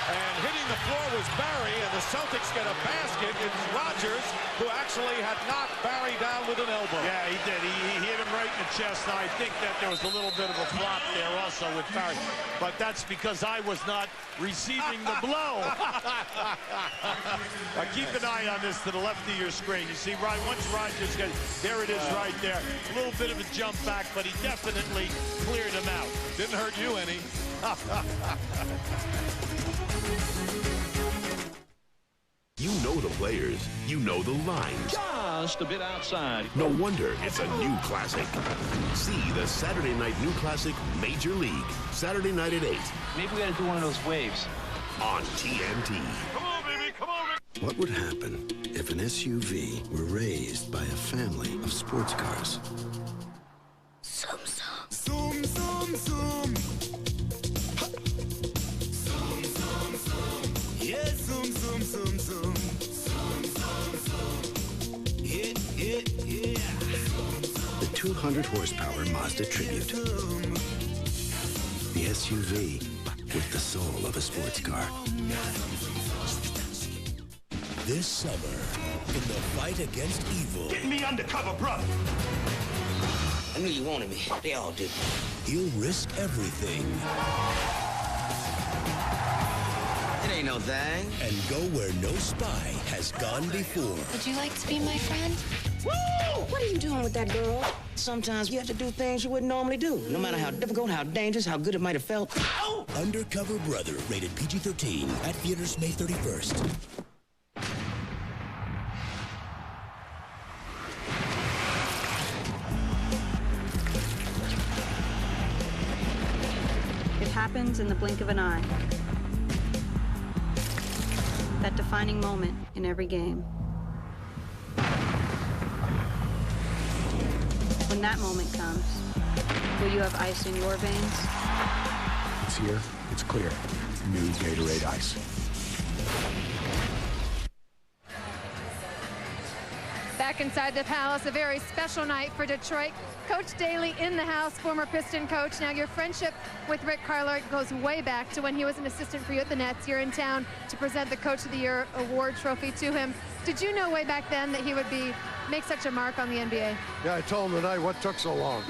And hitting the floor was Barry, and the Celtics get a basket. It's Rogers, who actually had knocked Barry down with an elbow. Yeah, he did. He hit him right in the chest. Now, I think that there was a little bit of a flop there also with Barry. But that's because I was not receiving the blow. Keep an eye on this to the left of your screen. You see, right, once Rogers gets, there it is right there. A little bit of a jump back, but he definitely cleared him out. Didn't hurt you any. You know the players. You know the lines. Just a bit outside. No wonder it's a new classic. See the Saturday night new classic, Major League. Saturday night at 8. Maybe we gotta do one of those waves. On TNT. Come on, baby, come on, baby. What would happen if an SUV were raised by a family of sports cars? Zoom, zoom. Zoom, zoom, zoom. Zoom, zoom, zoom. Yeah, zoom, zoom, zoom, zoom. Zoom, zoom, zoom. Yeah, yeah, yeah. The 200 horsepower Mazda Tribute. The SUV with the soul of a sports car. This summer, in the fight against evil, Get me undercover, brother. I knew you wanted me. They all did. he'll risk everything It ain't no thing. and go where no spy has gone before. Would you like to be my friend? Woo! What are you doing with that girl? Sometimes you have to do things you wouldn't normally do, no matter how difficult, how dangerous, how good it might have felt. Ow! Undercover Brother, rated PG-13, at theaters May 31st. It happens in the blink of an eye. That defining moment in every game. When that moment comes, will you have ice in your veins? It's here. It's clear. New Gatorade Ice. Back inside the Palace, a very special night for Detroit. Coach Daly in the house, former Piston coach. Now, your friendship with Rick Carlisle goes way back to when he was an assistant for you at the Nets. You're in town to present the Coach of the Year award trophy to him. Did you know way back then that he would make such a mark on the NBA? Yeah, I told him tonight what took so long.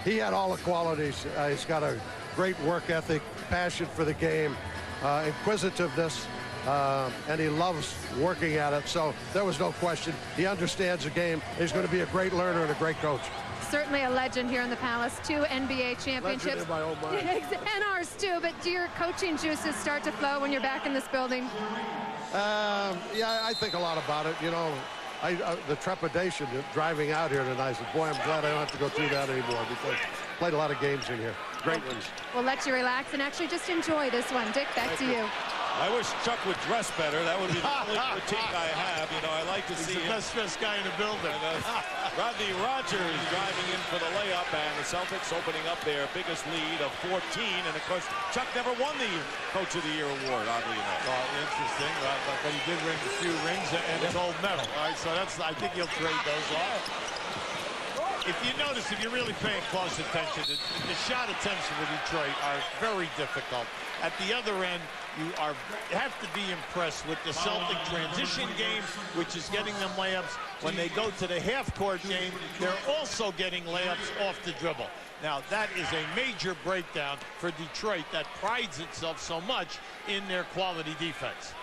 He had all the qualities. He's got a great work ethic, passion for the game, inquisitiveness, and he loves working at it. So there was no question. He understands the game. He's going to be a great learner and a great coach. Certainly a legend here in the Palace. 2 NBA championships. Legend in my own mind. And ours too, but do your coaching juices start to flow when you're back in this building? Yeah, I think a lot about it. You know, the trepidation of driving out here tonight. I said, boy, I'm glad I don't have to go through that anymore because I played a lot of games in here. Great ones. We'll let you relax and actually just enjoy this one. Dick, back to you. I wish Chuck would dress better. That would be the only critique I have. You know, I like to see He's the best dressed guy in the building. Rodney Rogers driving in for the layup, and the Celtics opening up their biggest lead of 14. And, of course, Chuck never won the Coach of the Year award, oddly enough. Interesting, but he did ring a few rings and a gold medal. All right, so I think he'll trade those off. if you notice, if you're really paying close attention, the shot attempts for Detroit are very difficult. At the other end, you have to be impressed with the Celtic transition game, which is getting them layups. When they go to the half-court game, they're also getting layups off the dribble. Now, that is a major breakdown for Detroit that prides itself so much in their quality defense.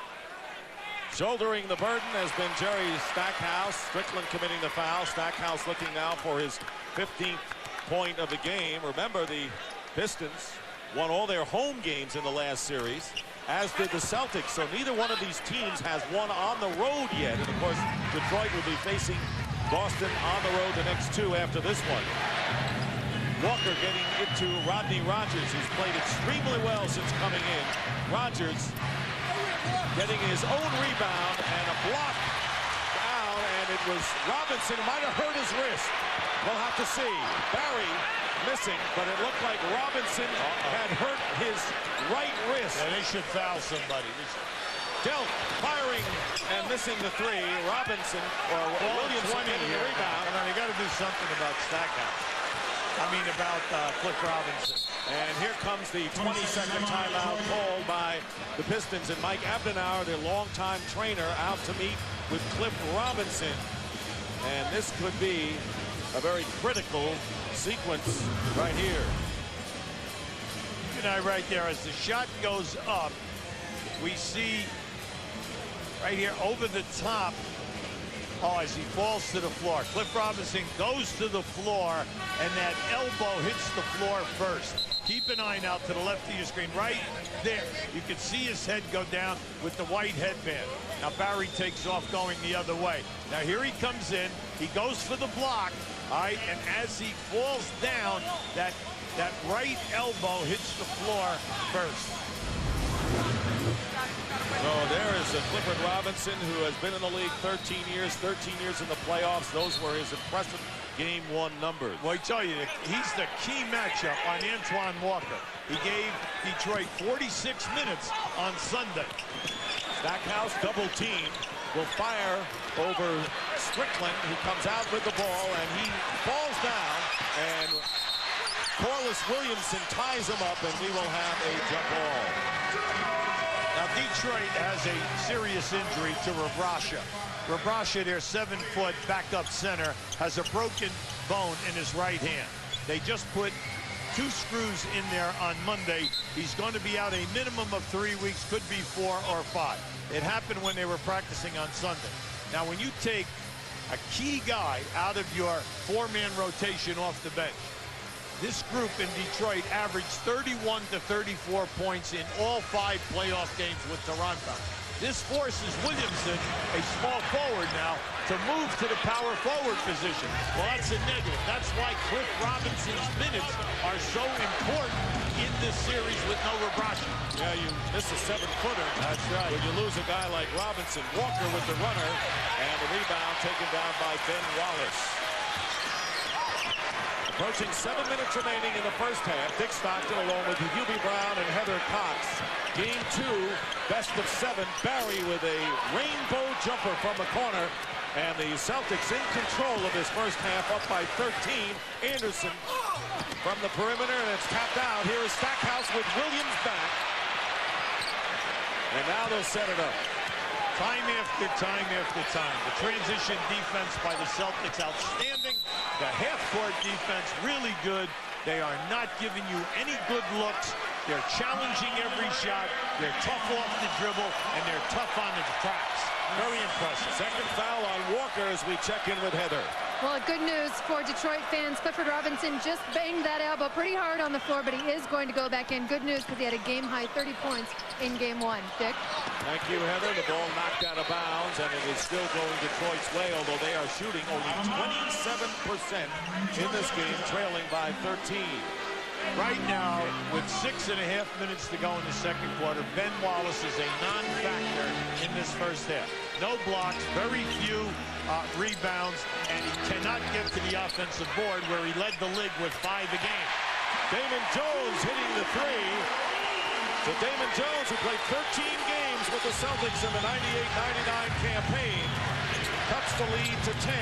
Shouldering the burden has been Jerry Stackhouse. Strickland committing the foul. Stackhouse looking now for his 15th point of the game. Remember, the Pistons won all their home games in the last series, as did the Celtics. So neither one of these teams has won on the road yet. And, of course, Detroit will be facing Boston on the road the next two after this one. Walker getting into Rodney Rogers, who's played extremely well since coming in. Rogers getting his own rebound and a block down, and it was Robinson, might have hurt his wrist. We'll have to see. Barry missing, but it looked like Robinson had hurt his right wrist. Yeah, they should foul somebody. Delk firing and missing the three. Robinson, or Williams getting the rebound. Come on, you got to do something about Stackhouse. I mean, about Cliff Robinson. And here comes the 22nd timeout called by the Pistons, and Mike Abdenauer, their longtime trainer, out to meet with Cliff Robinson. And this could be a very critical sequence right here. You know, right there, as the shot goes up, we see right here over the top. Oh, as he falls to the floor. Cliff Robinson goes to the floor, and that elbow hits the floor first. Keep an eye now to the left of your screen. Right there, you can see his head go down with the white headband. Now Barry takes off going the other way. Now here he comes in. He goes for the block. All right, and as he falls down, that right elbow hits the floor first. So there is Clifford Robinson, who has been in the league 13 years in the playoffs. Those were his impressive Game 1 numbers. Well, I tell you, he's the key matchup on Antoine Walker. He gave Detroit 46 minutes on Sunday. Stackhouse double team will fire over Strickland, who comes out with the ball, and he falls down, and Corliss Williamson ties him up, and we will have a jump ball. Now, Detroit has a serious injury to Rebrasha. Rebrasha, their 7-foot backup center, has a broken bone in his right hand. They just put 2 screws in there on Monday. He's going to be out a minimum of 3 weeks, could be 4 or 5. It happened when they were practicing on Sunday. Now, when you take a key guy out of your 4-man rotation off the bench, this group in Detroit averaged 31 to 34 points in all 5 playoff games with Toronto. This forces Williamson, a small forward now, to move to the power forward position. Well, that's a negative. That's why Cliff Robinson's minutes are so important in this series with no Rebrasha. Yeah, you miss a 7-footer. That's right. When you lose a guy like Robinson. Walker with the runner, and the rebound taken down by Ben Wallace. Approaching 7 minutes remaining in the first half. Dick Stockton along with Hubie Brown and Heather Cox. Game 2, best of 7. Barry with a rainbow jumper from the corner. And the Celtics in control of this first half, up by 13. Anderson from the perimeter, and it's tapped out. Here is Stackhouse with Williams back. And now they'll set it up. Time after time after time. The transition defense by the Celtics, outstanding. The half-court defense, really good. They are not giving you any good looks. They're challenging every shot. They're tough off the dribble, and they're tough on the tracks. Very impressive. Second foul on Walker as we check in with Heather. Well, good news for Detroit fans. Clifford Robinson just banged that elbow pretty hard on the floor, but he is going to go back in. Good news, because he had a game-high 30 points in Game 1. Dick? Thank you, Heather. The ball knocked out of bounds, and it is still going Detroit's way, although they are shooting only 27% in this game, trailing by 13. Right now, with 6.5 minutes to go in the second quarter, Ben Wallace is a non-factor in this first half. No blocks, very few rebounds, and he cannot get to the offensive board where he led the league with 5 a game. Damon Jones hitting the 3. So Damon Jones, who played 13 games with the Celtics in the 98-99 campaign. cuts the lead to 10,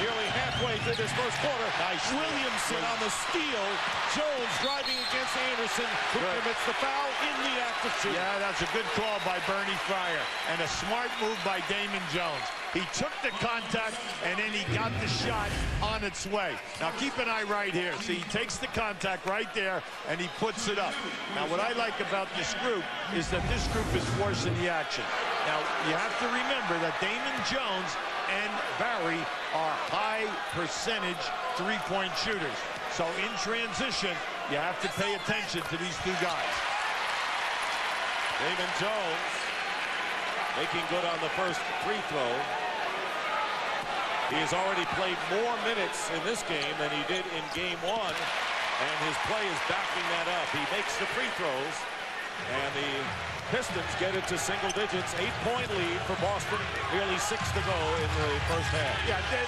nearly halfway through this first quarter. Nice. Williamson on the steal. Jones driving against Anderson, who commits the foul in the act of shooting. Yeah, that's a good call by Bernie Fryer, and a smart move by Damon Jones. He took the contact, and then he got the shot on its way. Now, keep an eye right here. See, he takes the contact right there, and he puts it up. Now, what I like about this group is that this group is forcing the action. Now, you have to remember that Damon Jones and Barry are high percentage three-point shooters. So, in transition, you have to pay attention to these two guys. Damon Jones making good on the first free throw. He has already played more minutes in this game than he did in game 1, and his play is backing that up. He makes the free throws, and the Pistons get it to single digits. 8-point lead for Boston, nearly 6 to go in the first half. Yeah, the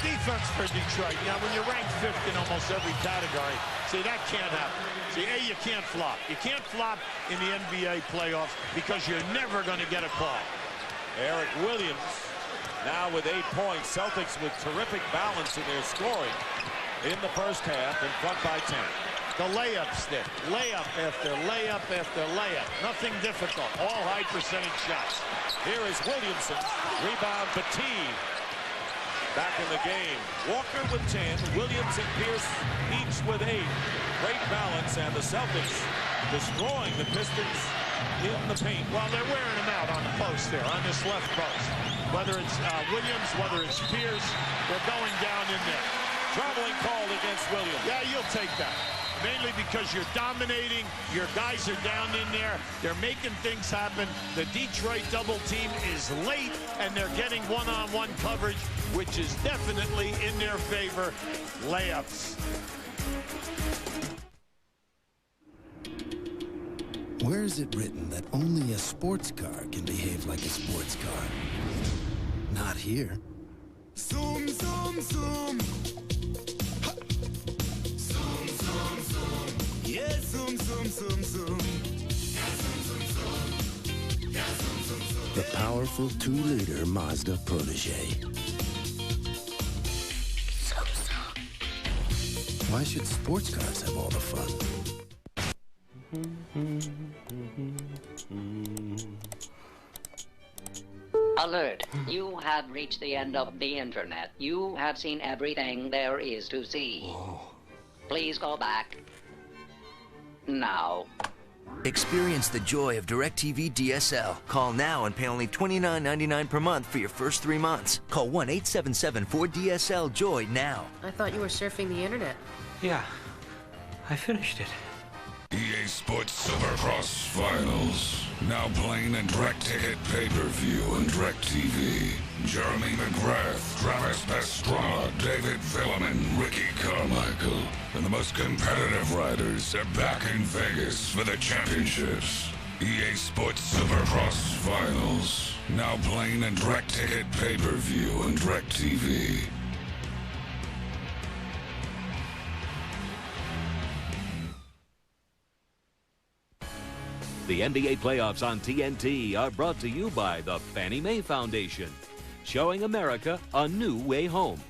defense for Detroit. Now, when you're ranked 5th in almost every category, see, that can't happen. See, you can't flop. You can't flop in the NBA playoffs because you're never going to get a call. Eric Williams now with 8 points. Celtics with terrific balance in their scoring in the first half, in front by 10. The layup stick. Layup after layup after layup. Nothing difficult. All high percentage shots. Here is Williamson. Rebound Batiste. Back in the game. Walker with 10. Williams and Pierce each with 8. Great balance, and the Celtics destroying the Pistons in the paint. Well, they're wearing them out on the post there, on this left post. Whether it's Williams, whether it's Pierce, they're going down in there. Traveling called against Williams. Yeah, you'll take that. Mainly because you're dominating, your guys are down in there, they're making things happen. The Detroit double team is late, and they're getting one-on-one coverage, which is definitely in their favor. Layups. Where is it written that only a sports car can behave like a sports car? Not here. Zoom, zoom, zoom. Ha. Zoom, zoom, zoom. Yeah, zoom, zoom, zoom, zoom. Yeah, zoom, zoom, zoom. Yeah, zoom, zoom, zoom. The powerful 2-liter Mazda Protege. Zoom, zoom. Why should sports cars have all the fun? Alert. You have reached the end of the internet. You have seen everything there is to see. Please go back. Now. Experience the joy of DirecTV DSL. Call now and pay only $29.99 per month for your first 3 months. Call 1-877-4DSL-JOY now. I thought you were surfing the internet. Yeah, I finished it. EA Sports Supercross Finals. Now playing in direct ticket pay-per-view and DirecTV. Jeremy McGrath, Travis Pastrana, David Villeman, Ricky Carmichael, and the most competitive riders are back in Vegas for the championships. EA Sports Supercross Finals. Now playing in direct ticket pay-per-view and DirecTV. The NBA playoffs on TNT are brought to you by the Fannie Mae Foundation, showing America a new way home.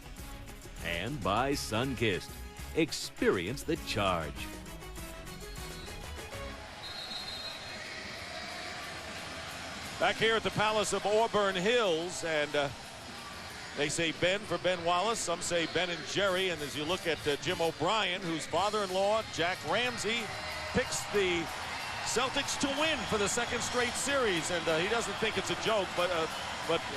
And by Sunkist. Experience the charge. Back here at the Palace of Auburn Hills, and they say Ben for Ben Wallace. Some say Ben and Jerry. And as you look at Jim O'Brien, whose father-in-law, Jack Ramsey, picks the Celtics to win for the second straight series, and he doesn't think it's a joke,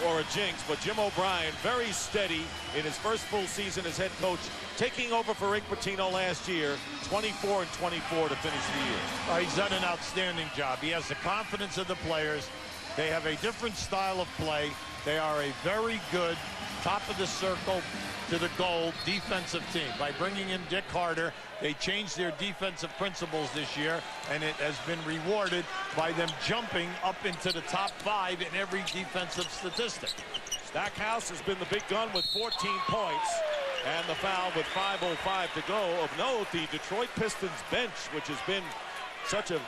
or a jinx. But Jim O'Brien, very steady in his first full season as head coach, taking over for Rick Pitino last year, 24-24 to finish the year. He's done an outstanding job. He has the confidence of the players. They have a different style of play. They are a very good top of the circle to the goal defensive team. By bringing in Dick Harder, they changed their defensive principles this year, and it has been rewarded by them jumping up into the top 5 in every defensive statistic. Stackhouse has been the big gun with 14 points, and the foul with 5:05 to go. Of note, the Detroit Pistons bench, which has been such a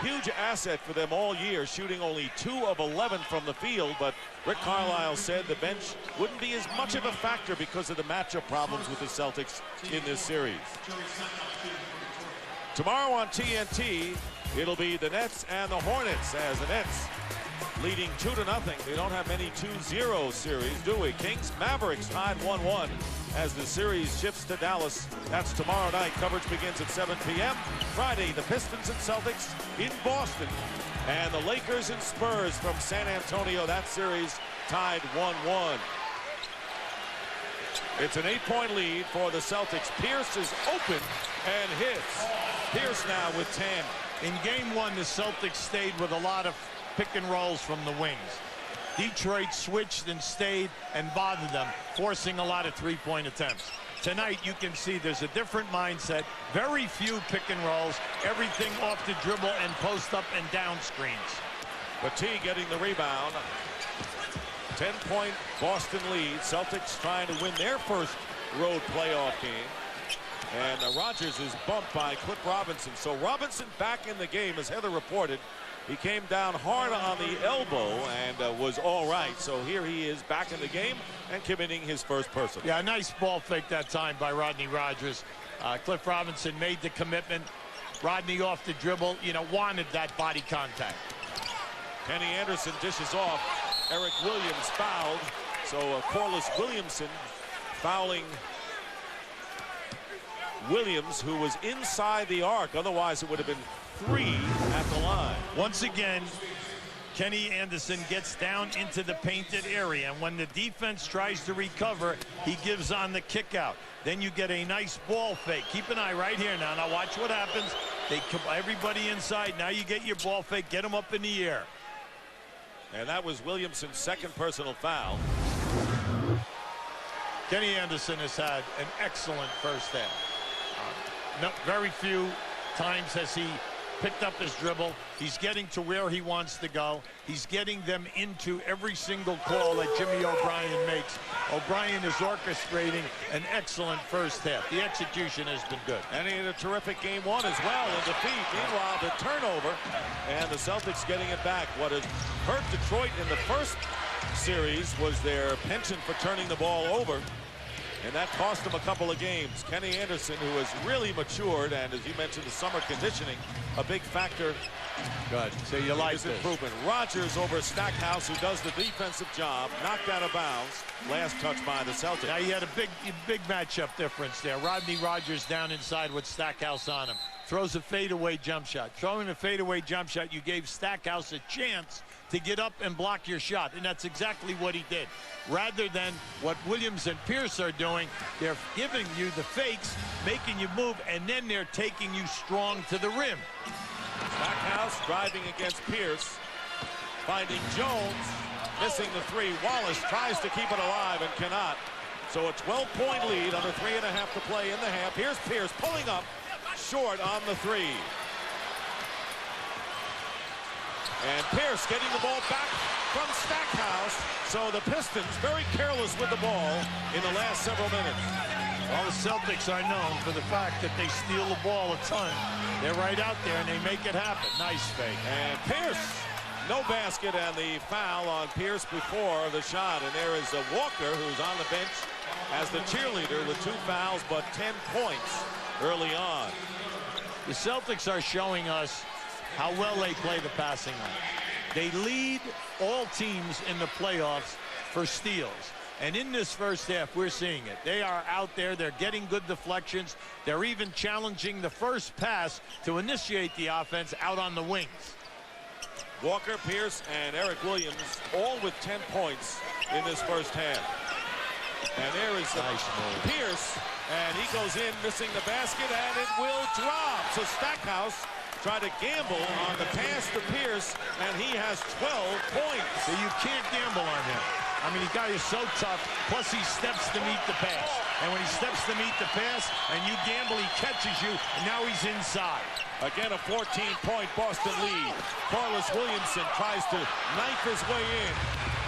huge asset for them all year, shooting only 2 of 11 from the field. But Rick Carlisle said the bench wouldn't be as much of a factor because of the matchup problems with the Celtics in this series. Tomorrow on TNT, it'll be the Nets and the Hornets, as the Nets leading 2-0. We don't have many 2-0 series, do we? Kings Mavericks tied 1-1 as the series shifts to Dallas. That's tomorrow night. Coverage begins at 7 p.m. Friday, the Pistons and Celtics in Boston, and the Lakers and Spurs from San Antonio. That series tied 1-1. It's an 8-point lead for the Celtics. Pierce is open and hits. Pierce now with 10. In game 1, the Celtics stayed with a lot of pick and rolls from the wings. Detroit switched and stayed and bothered them, forcing a lot of three-point attempts. Tonight, you can see there's a different mindset. Very few pick and rolls, everything off the dribble and post up and down screens. Petit getting the rebound. 10-point Boston lead. Celtics trying to win their first road playoff game. And Rogers is bumped by Cliff Robinson. So Robinson back in the game, as Heather reported. He came down hard on the elbow and was all right. So here he is back in the game and committing his first personal. Yeah, a nice ball fake that time by Rodney Rogers. Cliff Robinson made the commitment. Rodney off the dribble, wanted that body contact. Kenny Anderson dishes off. Eric Williams fouled. So Corliss Williamson fouling Williams, who was inside the arc. Otherwise, it would have been 3 at the line. Once again, Kenny Anderson gets down into the painted area, and when the defense tries to recover, he gives on the kick out. Then you get a nice ball fake. Keep an eye right here now. Now watch what happens. They everybody inside. Now you get your ball fake. Get him up in the air. And that was Williamson's second personal foul. Kenny Anderson has had an excellent first half. Very few times has he picked up his dribble. He's getting to where he wants to go. He's getting them into every single call that Jimmy O'Brien makes. O'Brien is orchestrating an excellent first half. The execution has been good. And he had a terrific game 1 as well in defeat. Meanwhile, the turnover and the Celtics getting it back. What has hurt Detroit in the first series was their penchant for turning the ball over. And that cost him a couple of games. Kenny Anderson, who has really matured, and as you mentioned, the summer conditioning, a big factor. Good. So you like his improvement. Rogers over Stackhouse, who does the defensive job, knocked out of bounds. Last touch by the Celtics. Now you had a big matchup difference there. Rodney Rogers down inside with Stackhouse on him. Throws a fadeaway jump shot. Throwing a fadeaway jump shot, you gave Stackhouse a chance to get up and block your shot, and that's exactly what he did. Rather than what Williams and Pierce are doing, they're giving you the fakes, making you move, and then they're taking you strong to the rim. Stackhouse driving against Pierce, finding Jones, missing the 3. Wallace tries to keep it alive and cannot. So a 12-point lead, under 3.5 to play in the half. Here's Pierce pulling up, short on the 3. And Pierce getting the ball back from Stackhouse. So the Pistons very careless with the ball in the last several minutes. Well, the Celtics are known for the fact that they steal the ball a ton. They're right out there and they make it happen. Nice fake. And Pierce, no basket, and the foul on Pierce before the shot. And there is a Walker, who's on the bench as the cheerleader with 2 fouls, but 10 points early on. The Celtics are showing us how well they play the passing line. They lead all teams in the playoffs for steals. And in this first half, we're seeing it. They are out there. They're getting good deflections. They're even challenging the first pass to initiate the offense out on the wings. Walker, Pierce, and Eric Williams all with 10 points in this first half. And there is nice Pierce, and he goes in, missing the basket, and it will drop. So Stackhouse tried to gamble on the pass to Pierce, and he has 12 points. So you can't gamble on him. I mean, the guy is so tough, plus he steps to meet the pass. And when he steps to meet the pass, and you gamble, he catches you, and now he's inside. Again, a 14-point Boston lead. Corliss Williamson tries to knife his way in,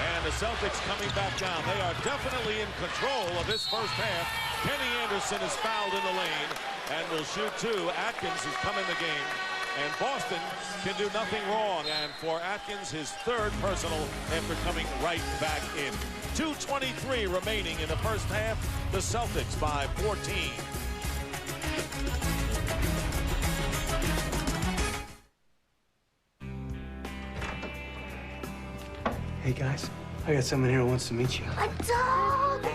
and the Celtics coming back down. They are definitely in control of this first half. Kenny Anderson is fouled in the lane, and will shoot 2. Atkins has come in the game and Boston can do nothing wrong. And for Atkins, his third personal after coming right back in. 2:23 remaining in the first half. The Celtics by 14. Hey guys, I got someone here who wants to meet you. A dog!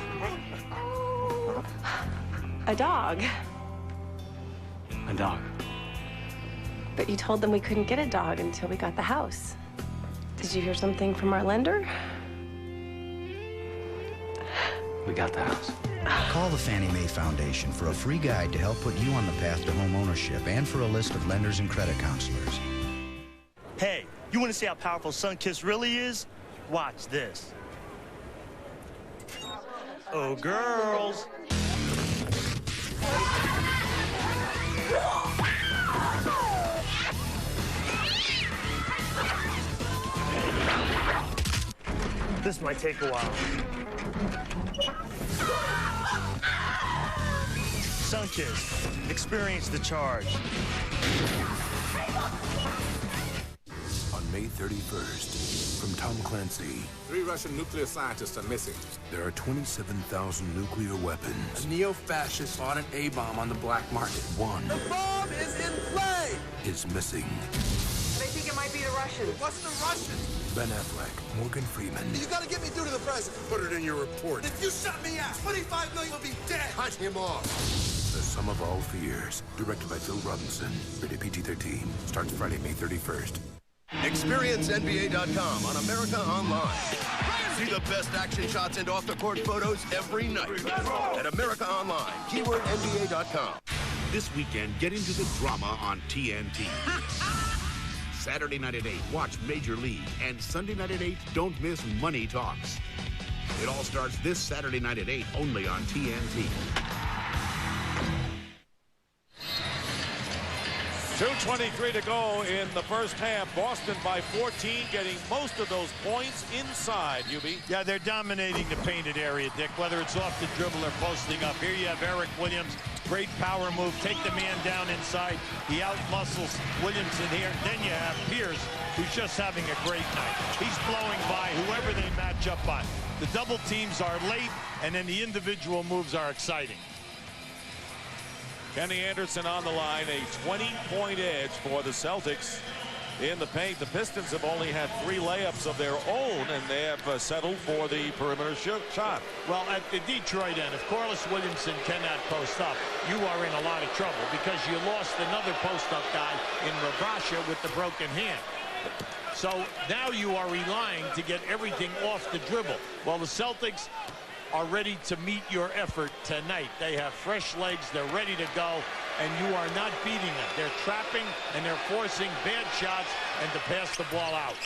A dog? A dog. But you told them we couldn't get a dog until we got the house. Did you hear something from our lender? We got the house. Call the Fannie Mae Foundation for a free guide to help put you on the path to home ownership and for a list of lenders and credit counselors. Hey, you want to see how powerful Sunkiss really is? Watch this. Oh, girls. This might take a while. Sunkiss, experience the charge. On May 31st, from Tom Clancy. 3 Russian nuclear scientists are missing. There are 27,000 nuclear weapons. A neo-fascist bought an A-bomb on the black market. One The bomb is in play! is missing. They think it might be the Russians. What's the Russians? Ben Affleck, Morgan Freeman. You gotta get me through to the president. Put it in your report. If you shut me out, 25 million will be dead. Cut him off. The Sum of All Fears, directed by Phil Robinson. Rated PG-13. Starts Friday, May 31st. Experience NBA.com on America Online. See the best action shots and off-the-court photos every night. At America Online, keyword NBA.com. This weekend, get into the drama on TNT. Saturday night at 8, watch Major League. And Sunday night at 8, don't miss Money Talks. It all starts this Saturday night at 8, only on TNT. 2:23 to go in the first half. Boston by 14, getting most of those points inside, Hubie. Yeah, they're dominating the painted area, Dick, whether it's off the dribble or posting up. Here you have Eric Williams. Great power move. Take the man down inside. He out-muscles Williamson here. Then you have Pierce, who's just having a great night. He's blowing by whoever they match up on. The double teams are late, and then the individual moves are exciting. Kenny Anderson on the line, a 20-point edge for the Celtics in the paint. The Pistons have only had 3 layups of their own, and they have settled for the perimeter shot. Well, at the Detroit end, if Corliss Williamson cannot post up, you are in a lot of trouble because you lost another post-up guy in Rabasha with the broken hand. So now you are relying to get everything off the dribble. Well, the Celtics are ready to meet your effort tonight. They have fresh legs, they're ready to go, and you are not beating them. They're trapping and they're forcing bad shots and to pass the ball out.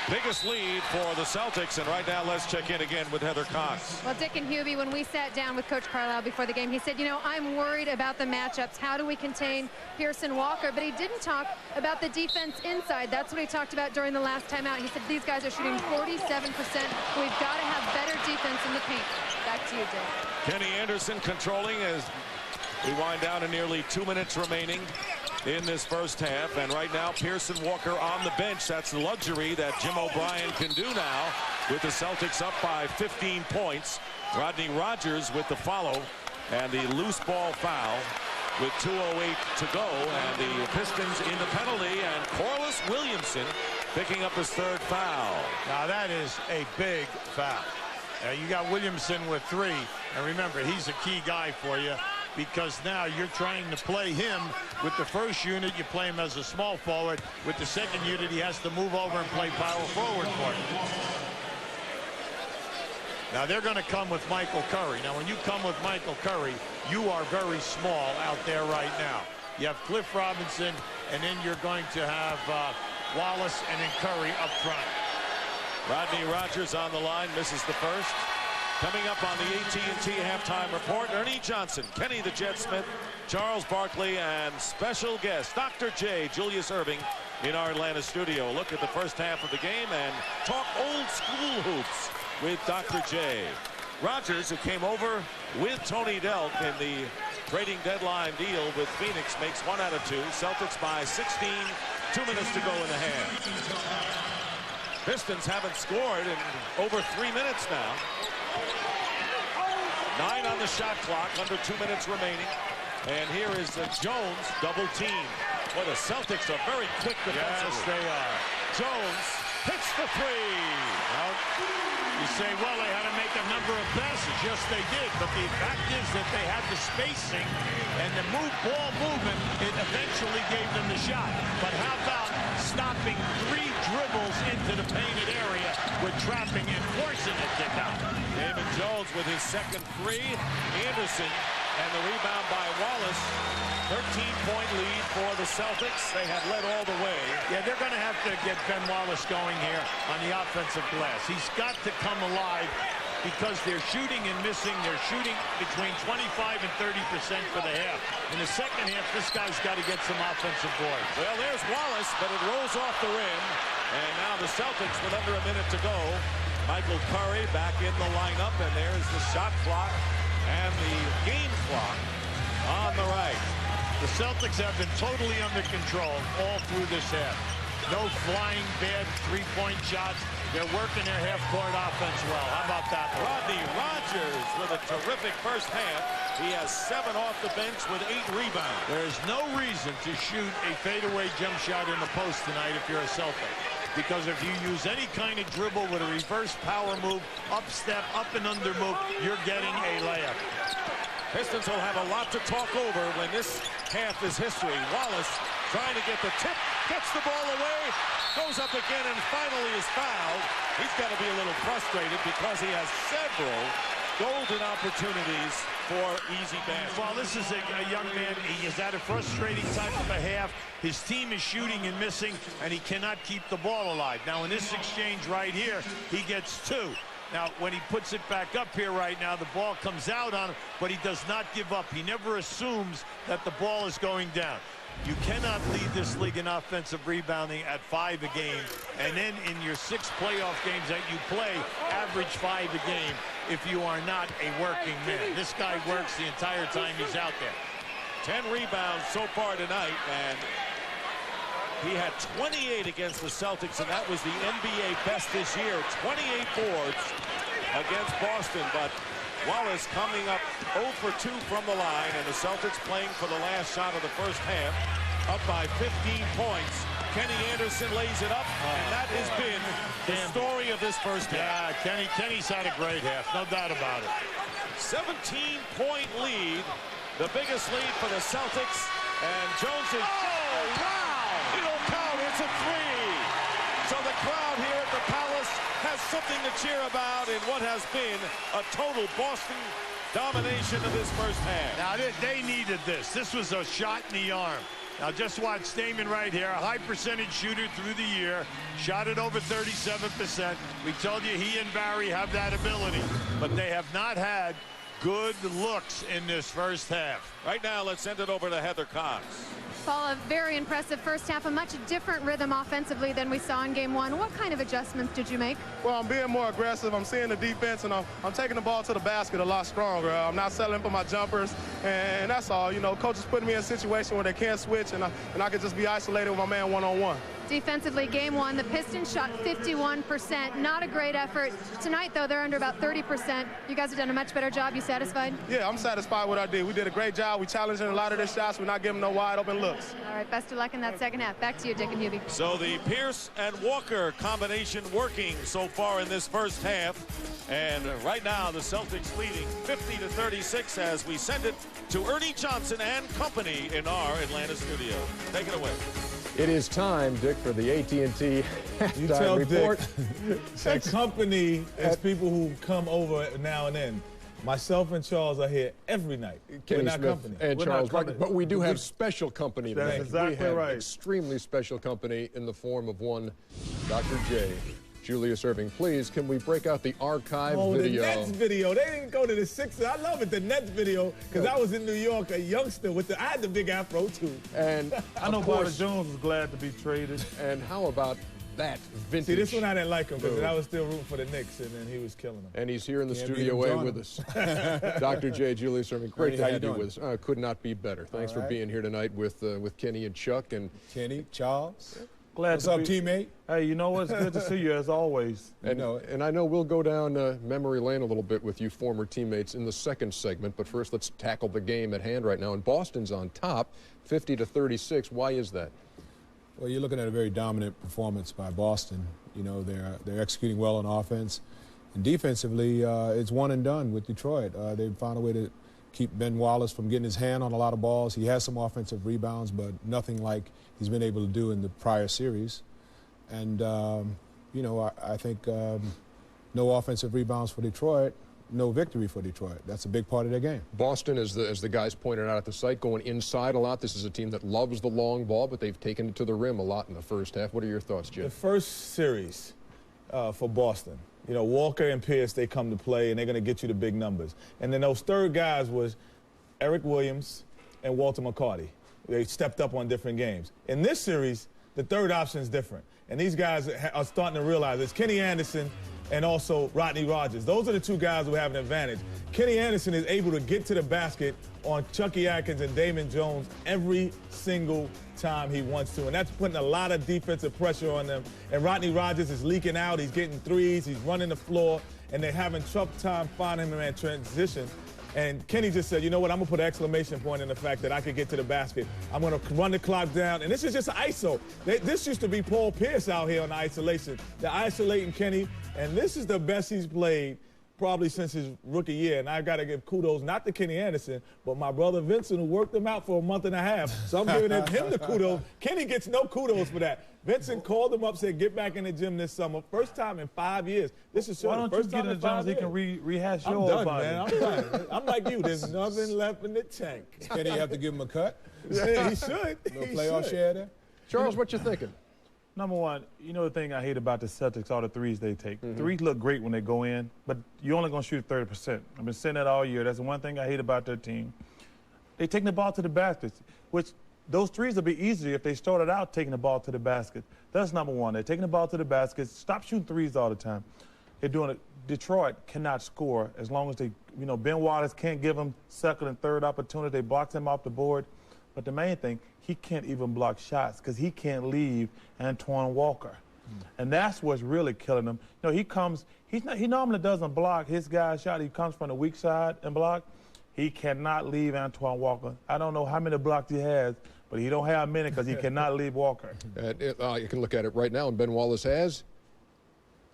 Biggest lead for the Celtics, and right now let's check in again with Heather Cox. Well, Dick and Hubie, when we sat down with Coach Carlisle before the game, he said, you know, I'm worried about the matchups. How do we contain Pearson Walker? But he didn't talk about the defense inside. That's what he talked about during the last time out. He said these guys are shooting 47%. We've got to have better defense in the paint. Back to you, Dick. Kenny Anderson controlling as we wind down to nearly 2 minutes remaining in this first half, and right now Pearson Walker on the bench. That's the luxury that Jim O'Brien can do now with the Celtics up by 15 points. Rodney Rogers with the follow and the loose ball foul with 2:08 to go, and the Pistons in the penalty, and Corliss Williamson picking up his 3rd foul. Now that is a big foul. You got Williamson with 3, and remember, he's a key guy for you, because now you're trying to play him with the first unit. You play him as a small forward. With the second unit, he has to move over and play power forward for you. Now they're going to come with Michael Curry. Now when you come with Michael Curry, you are very small out there right now. You have Cliff Robinson, and then you're going to have Wallace and then Curry up front. Rodney Rogers on the line, misses the first. Coming up on the AT&T halftime report, Ernie Johnson, Kenny the Jet Smith, Charles Barkley, and special guest Dr. J, Julius Irving, in our Atlanta studio. Look at the first half of the game and talk old school hoops with Dr. J. Rogers, who came over with Tony Delk in the trading deadline deal with Phoenix makes 1 out of 2. Celtics by 16, 2 minutes to go in the half. Pistons haven't scored in over 3 minutes now. 9 on the shot clock, under 2 minutes remaining. And here is Jones, double team. Well, the Celtics are very quick defensively. Yes, they are. Jones hits the three. Well, you say, well, they had to make a number of passes. Yes, they did. But the fact is that they had the spacing and the ball movement. It eventually gave them the shot. But how about stopping 3 dribbles into the painted area with trapping and forcing a kick out? David Jones with his second three. Anderson and the rebound by Wallace. 13-point lead for the Celtics. They have led all the way. Yeah, they're going to have to get Ben Wallace going here on the offensive glass. He's got to come alive because they're shooting and missing. They're shooting between 25 and 30% for the half. In the second half, this guy's got to get some offensive boards. Well, there's Wallace, but it rolls off the rim. And now the Celtics with under a minute to go. Michael Curry back in the lineup, and there's the shot clock and the game clock on the right. The Celtics have been totally under control all through this half. No flying bad three-point shots. They're working their half-court offense well. How about that? Rodney Rogers with a terrific first half. He has 7 off the bench with 8 rebounds. There's no reason to shoot a fadeaway jump shot in the post tonight if you're a Celtic. Because if you use any kind of dribble with a reverse power move, up step, up and under move, you're getting a layup. Pistons will have a lot to talk over when this half is history. Wallace trying to get the tip, gets the ball away, goes up again, and finally is fouled. He's got to be a little frustrated because he has several golden opportunities for easy baskets. Well, this is a young man. He is at a frustrating type of a half. His team is shooting and missing, and he cannot keep the ball alive. Now, in this exchange right here, he gets 2. Now, when he puts it back up here right now, the ball comes out on him, but he does not give up. He never assumes that the ball is going down. You cannot lead this league in offensive rebounding at 5 a game, and then in your 6 playoff games that you play, average 5 a game if you are not a working man. This guy works the entire time he's out there. 10 rebounds so far tonight, and he had 28 against the Celtics, and that was the NBA best this year. 28 boards against Boston, but Wallace coming up 0 for 2 from the line, and the Celtics playing for the last shot of the first half, up by 15 points. Kenny Anderson lays it up, and that has been the story of this first half. Yeah, Kenny's had a great half, no doubt about it. 17-point lead, the biggest lead for the Celtics, and Jones is... Oh, wow! It'll count, it's a 3. So the crowd here at the Palace has something to cheer about in what has been a total Boston domination of this first half. Now, they needed this. This was a shot in the arm. Now, just watch Stamen right here, a high percentage shooter through the year, shot at over 37%. We told you he and Barry have that ability, but they have not had good looks in this first half. Right now, let's send it over to Heather Cox. Paul, a very impressive first half, a much different rhythm offensively than we saw in game 1. What kind of adjustments did you make? Well, I'm being more aggressive. I'm seeing the defense, and I'm taking the ball to the basket a lot stronger. I'm not settling for my jumpers, and that's all. You know, coach is putting me in a situation where they can't switch, and I can just be isolated with my man one-on-one. Defensively, game 1, the Pistons shot 51%. Not a great effort. Tonight, though, they're under about 30%. You guys have done a much better job. You satisfied? Yeah, I'm satisfied with what I did. We did a great job. We challenged in a lot of their shots. We're not giving no wide-open looks. All right, best of luck in that second half. Back to you, Dick and Hubie. So the Pierce and Walker combination working so far in this first half. And right now, the Celtics leading 50-36 as we send it to Ernie Johnson and company in our Atlanta studio. Take it away. It is time, Dick, for the AT&T You tell report. Dick, that company is people who come over now and then. Myself and Charles are here every night. Kenny We're not Smith company. and We're Charles, not company. but we do have special company That's today. exactly we have right. extremely special company in the form of one Dr. J. Julius Irving, please, can we break out the archive video? The Nets video. They didn't go to the Sixers. I love it, the Nets video, because I was in New York, a youngster I had the big afro, too. And I know Porter Jones was glad to be traded. And how about that vintage. See, this one I didn't like him because I was still rooting for the Knicks, and then he was killing them. And he's here in the Studio A with us. Dr. J. Julius Erving, great to have you with us. Could not be better. Thanks for being here tonight with Kenny and Chuck. And Kenny, Charles. What's up, teammate? Hey, you know what? It's good to see you as always. And I know we'll go down memory lane a little bit with you former teammates in the second segment, but first let's tackle the game at hand right now. And Boston's on top, 50-36. Why is that? Well, you're looking at a very dominant performance by Boston. You know, they're executing well on offense. And defensively, it's one and done with Detroit. They've found a way to keep Ben Wallace from getting his hand on a lot of balls. He has some offensive rebounds, but nothing like he's been able to do in the prior series. And, you know, I think no offensive rebounds for Detroit, no victory for Detroit. That's a big part of their game. Boston, as the guys pointed out at the site, going inside a lot. This is a team that loves the long ball, but they've taken it to the rim a lot in the first half. What are your thoughts, Jim? The first series for Boston, you know, Walker and Pierce, they come to play, and they're going to get you the big numbers. And then those third guys was Eric Williams and Walter McCarty. They stepped up on different games. In this series, the third option is different. And these guys are starting to realize it's Kenny Anderson and also Rodney Rogers. Those are the two guys who have an advantage. Kenny Anderson is able to get to the basket on Chucky Atkins and Damon Jones every single time he wants to, and that's putting a lot of defensive pressure on them. And Rodney Rogers is leaking out. He's getting threes. He's running the floor, and they're having tough time finding him in transition. And Kenny just said, you know what, I'm going to put an exclamation point in the fact that I could get to the basket. I'm going to run the clock down. And this is just ISO. This used to be Paul Pierce out here on the isolation. They're isolating Kenny, and this is the best he's played probably since his rookie year. And I got to give kudos not to Kenny Anderson, but my brother Vincent, who worked him out for a month and a half. So I'm giving him the kudos. Kenny gets no kudos for that. Vincent called him up, said, get back in the gym this summer. First time in 5 years. This is why don't first you get in Jones? He can rehash your I'm done, body. man. I'm done. I'm like you. There's nothing left in the tank. Kenny have to give him a cut? Yeah, he should. No playoff share there? Charles, what you thinking? Number one, you know the thing I hate about the Celtics, all the threes they take. Threes look great when they go in, but you're only going to shoot 30%. I've been saying that all year. That's the one thing I hate about their team. They take the ball to the basket, which those threes would be easier if they started out taking the ball to the basket. That's number one. They're taking the ball to the basket. Stop shooting threes all the time. They're doing it. Detroit cannot score as long as they, you know, Ben Wallace can't give them second and third opportunity. They blocked him off the board. But the main thing, he can't even block shots because he can't leave Antoine Walker. And that's what's really killing him. You know, he normally doesn't block his guy's shot. He comes from the weak side and block. He cannot leave Antoine Walker. I don't know how many blocks he has, but he don't have many because he cannot leave Walker. You can look at it right now, and Ben Wallace has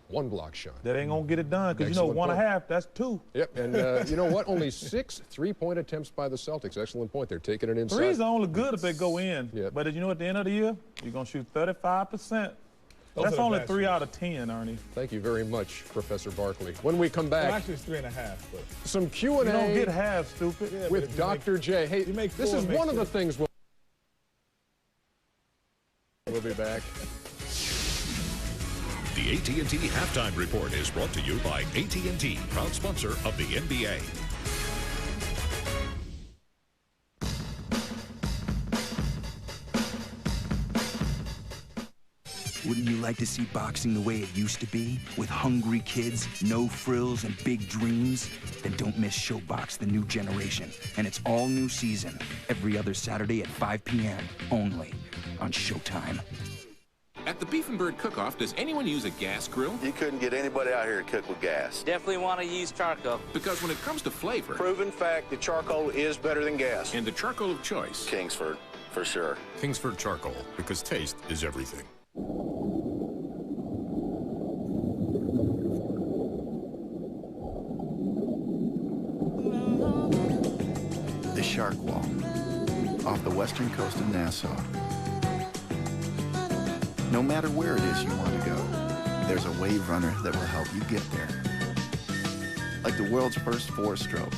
one block shot. That ain't going to get it done because, you know, 1.5, that's 2. Yep, and you know what? Only 6 three-point attempts by the Celtics. Excellent point. They're taking it inside. Threes are only good if they go in. Yep. But you know, at the end of the year, you're going to shoot 35%. That's only 3 out of 10, Ernie. Thank you very much, Professor Barkley. When we come back, well, actually it's 3.5. But some Q&A. You don't get half, stupid. Yeah, with Dr. J. Hey, this is one of the things we'll be back. The AT&T Halftime Report is brought to you by AT&T, proud sponsor of the NBA. Wouldn't you like to see boxing the way it used to be? With hungry kids, no frills, and big dreams? Then don't miss ShowBox, the new generation. And its all-new season, every other Saturday at 5 p.m. only on Showtime. At the Beef and Bird Cook-Off, does anyone use a gas grill? You couldn't get anybody out here to cook with gas. Definitely want to use charcoal. Because when it comes to flavor... Proven fact that charcoal is better than gas. And the charcoal of choice. Kingsford, for sure. Kingsford Charcoal, because taste is everything. The Shark Wall, off the western coast of Nassau. No matter where it is you want to go, there's a wave runner that will help you get there. Like the world's first 4-stroke,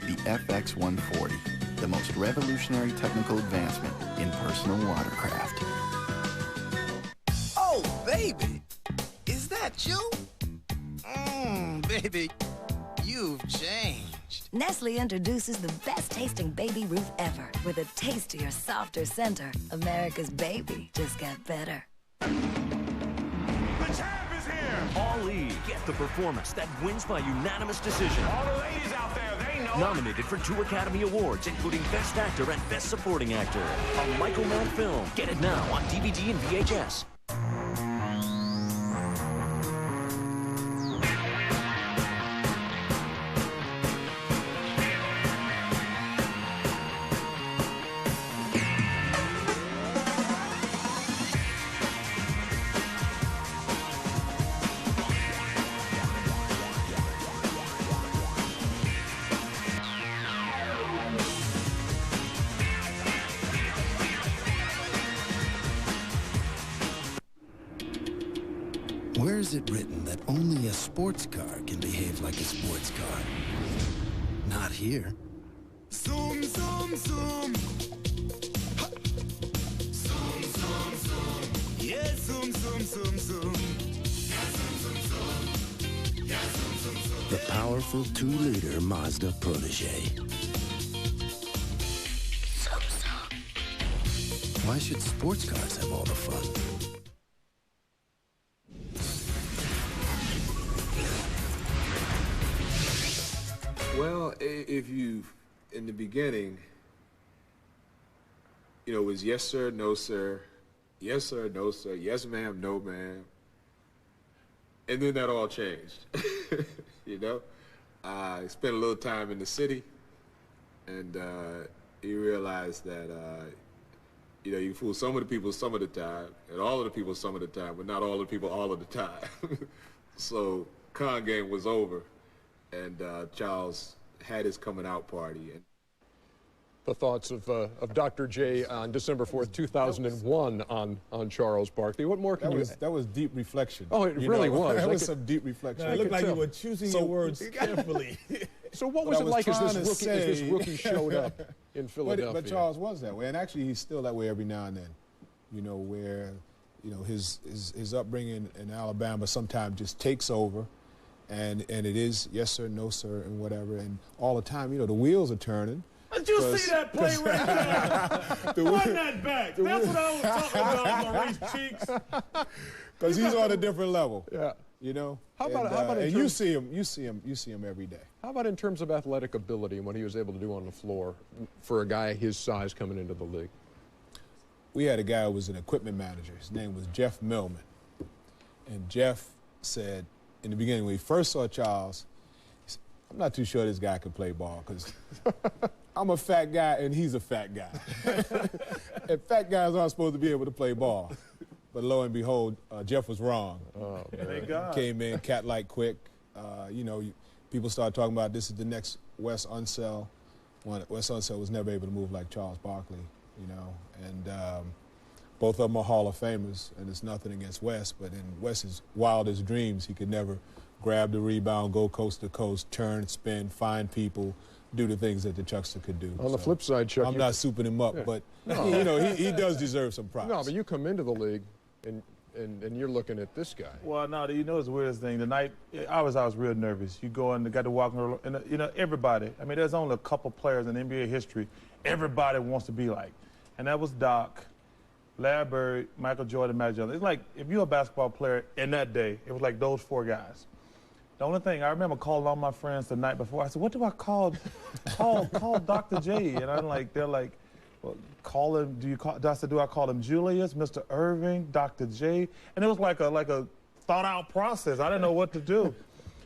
the FX-140, the most revolutionary technical advancement in personal watercraft. Oh, baby, is that you? Baby, you've changed. Nestle introduces the best-tasting baby Ruth ever with a tastier, softer center. America's baby just got better. Ali. Get the performance that wins by unanimous decision. All the ladies out there, they know. Nominated for 2 Academy Awards, including Best Actor and Best Supporting Actor. A Michael Mann film. Get it now on DVD and VHS. Where is it written that only a sports car can behave like a sports car? Not here. Zoom, zoom, zoom. Ha. Zoom, zoom, zoom. Yeah, zoom, zoom, zoom, zoom. Yeah, zoom, zoom, zoom. Yeah, zoom, zoom, zoom. The powerful 2-liter Mazda Protege. Zoom, zoom. Why should sports cars have all the fun? Well, if you, in the beginning, you know, it was yes sir, no sir, yes sir, no sir, yes ma'am, no ma'am, and then that all changed. You know, I spent a little time in the city, and you realize that you know, you fool some of the people some of the time, and all of the people some of the time, but not all of the people all of the time. So con game was over. And Charles had his coming out party. And the thoughts of Dr. J on December 4th, 2001 on Charles Barkley. What more can That was deep reflection. Oh, it really was. That was some deep reflection. It looked like you were choosing your words carefully. So what was it like as this rookie showed up in Philadelphia? But Charles was that way, and actually he's still that way every now and then. You know, where, you know, his upbringing in Alabama sometimes just takes over. And it is yes sir, no sir, and whatever, and all the time, you know, the wheels are turning. Did you see that play right there? Run that back. That's what I was talking about, Maurice Cheeks. Because he's on a different level. Yeah. You know. How about and you see him every day. How about in terms of athletic ability and what he was able to do on the floor for a guy his size coming into the league? We had a guy who was an equipment manager. His name was Jeff Millman, and Jeff said, in the beginning, when he first saw Charles, he said, I'm not too sure this guy can play ball because I'm a fat guy and he's a fat guy. And fat guys aren't supposed to be able to play ball. But lo and behold, Jeff was wrong. Oh, thank God. Came in cat-like quick. You know, people started talking about this is the next Wes Unseld. Wes Unseld was never able to move like Charles Barkley, you know. And both of them are Hall of Famers, and it's nothing against Wes, but in Wes's wildest dreams, he could never grab the rebound, go coast to coast, turn, spin, find people, do the things that the Chuckster could do. On the flip side, Chuck, I'm not souping him up, but you know, he does deserve some props. No, but you come into the league, and you're looking at this guy. Well, no, you know it's the weirdest thing. The night, I was real nervous. You go in, got to walk in, and you know, everybody. I mean, there's only a couple players in NBA history everybody wants to be like, and that was Doc, Larry Bird, Michael Jordan, Magic Johnson. It's like, if you're a basketball player in that day, it was like those 4 guys. The only thing, I remember calling all my friends the night before. I said, what do I call Dr. J? And I'm like, they're like, well, call him, I said, do I call him Julius, Mr. Irving, Dr. J? And it was like a thought-out process. I didn't know what to do.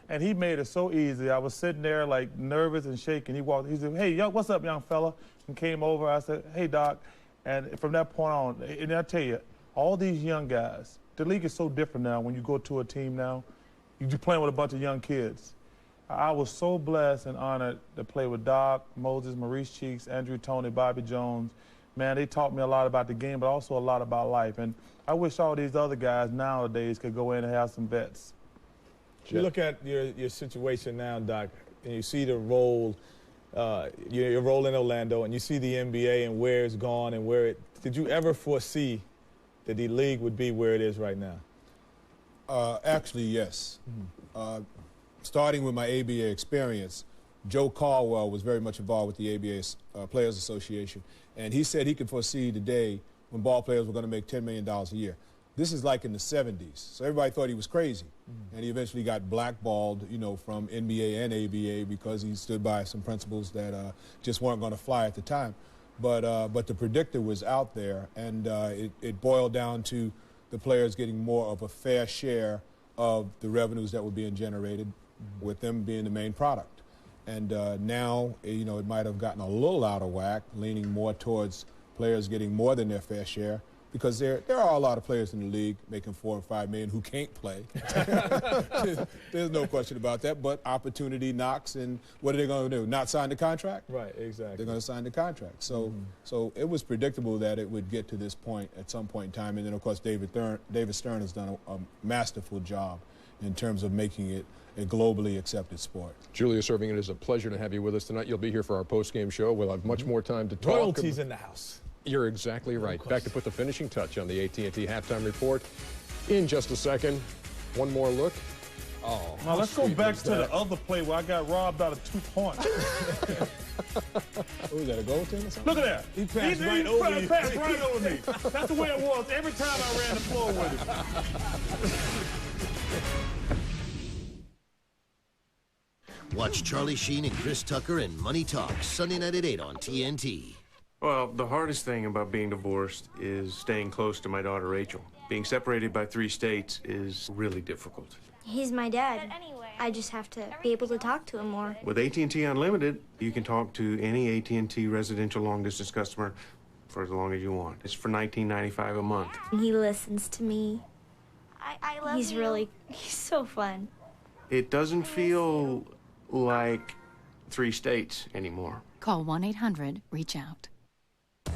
And he made it so easy. I was sitting there, like, nervous and shaking. He said, hey, what's up, young fella? And came over. I said, hey, Doc. And from that point on, and I tell you, all these young guys, the league is so different now. When you go to a team now, you're playing with a bunch of young kids. I was so blessed and honored to play with Doc, Moses, Maurice Cheeks, Andrew Toney, Bobby Jones. Man, they taught me a lot about the game, but also a lot about life. And I wish all these other guys nowadays could go in and have some vets. You look at your situation now, Doc, and you see the role, your role in Orlando, and you see the NBA and where it's gone and where it. Did you ever foresee that the league would be where it is right now? Actually, yes. Mm-hmm. Starting with my ABA experience, Joe Caldwell was very much involved with the ABA Players Association, and he said he could foresee the day when ball players were going to make $10 million a year. This is like in the 70s. So everybody thought he was crazy. And he eventually got blackballed, you know, from NBA and ABA because he stood by some principles that just weren't going to fly at the time. But the predictor was out there, and it boiled down to the players getting more of a fair share of the revenues that were being generated, with them being the main product. And now, you know, it might have gotten a little out of whack, leaning more towards players getting more than their fair share, because there are a lot of players in the league making $4 and $5 million who can't play. There's no question about that. But opportunity knocks, and what are they going to do? Not sign the contract? Right, exactly. They're going to sign the contract. So, so it was predictable that it would get to this point at some point in time. And then, of course, David Stern has done a masterful job in terms of making it a globally accepted sport. Julius Irving, it is a pleasure to have you with us tonight. You'll be here for our post-game show. We'll have much more time to talk. Royalties in the house. You're exactly right. Back to put the finishing touch on the AT&T halftime report in just a second. One more look. Oh, now let's go back to the other play where I got robbed out of 2 points. Was that a goaltender or something? Look at that. He passed right over you. Passed right over me. That's the way it was every time I ran the floor with it. Watch Charlie Sheen and Chris Tucker in Money Talks Sunday night at 8 on TNT. Well, the hardest thing about being divorced is staying close to my daughter, Rachel. Being separated by 3 states is really difficult. He's my dad. I just have to be able to talk to him more. With AT&T Unlimited, you can talk to any AT&T residential long-distance customer for as long as you want. It's for $19.95 a month. He listens to me. I love him. He's so fun. It doesn't feel like 3 states anymore. Call 1-800-REACH-OUT.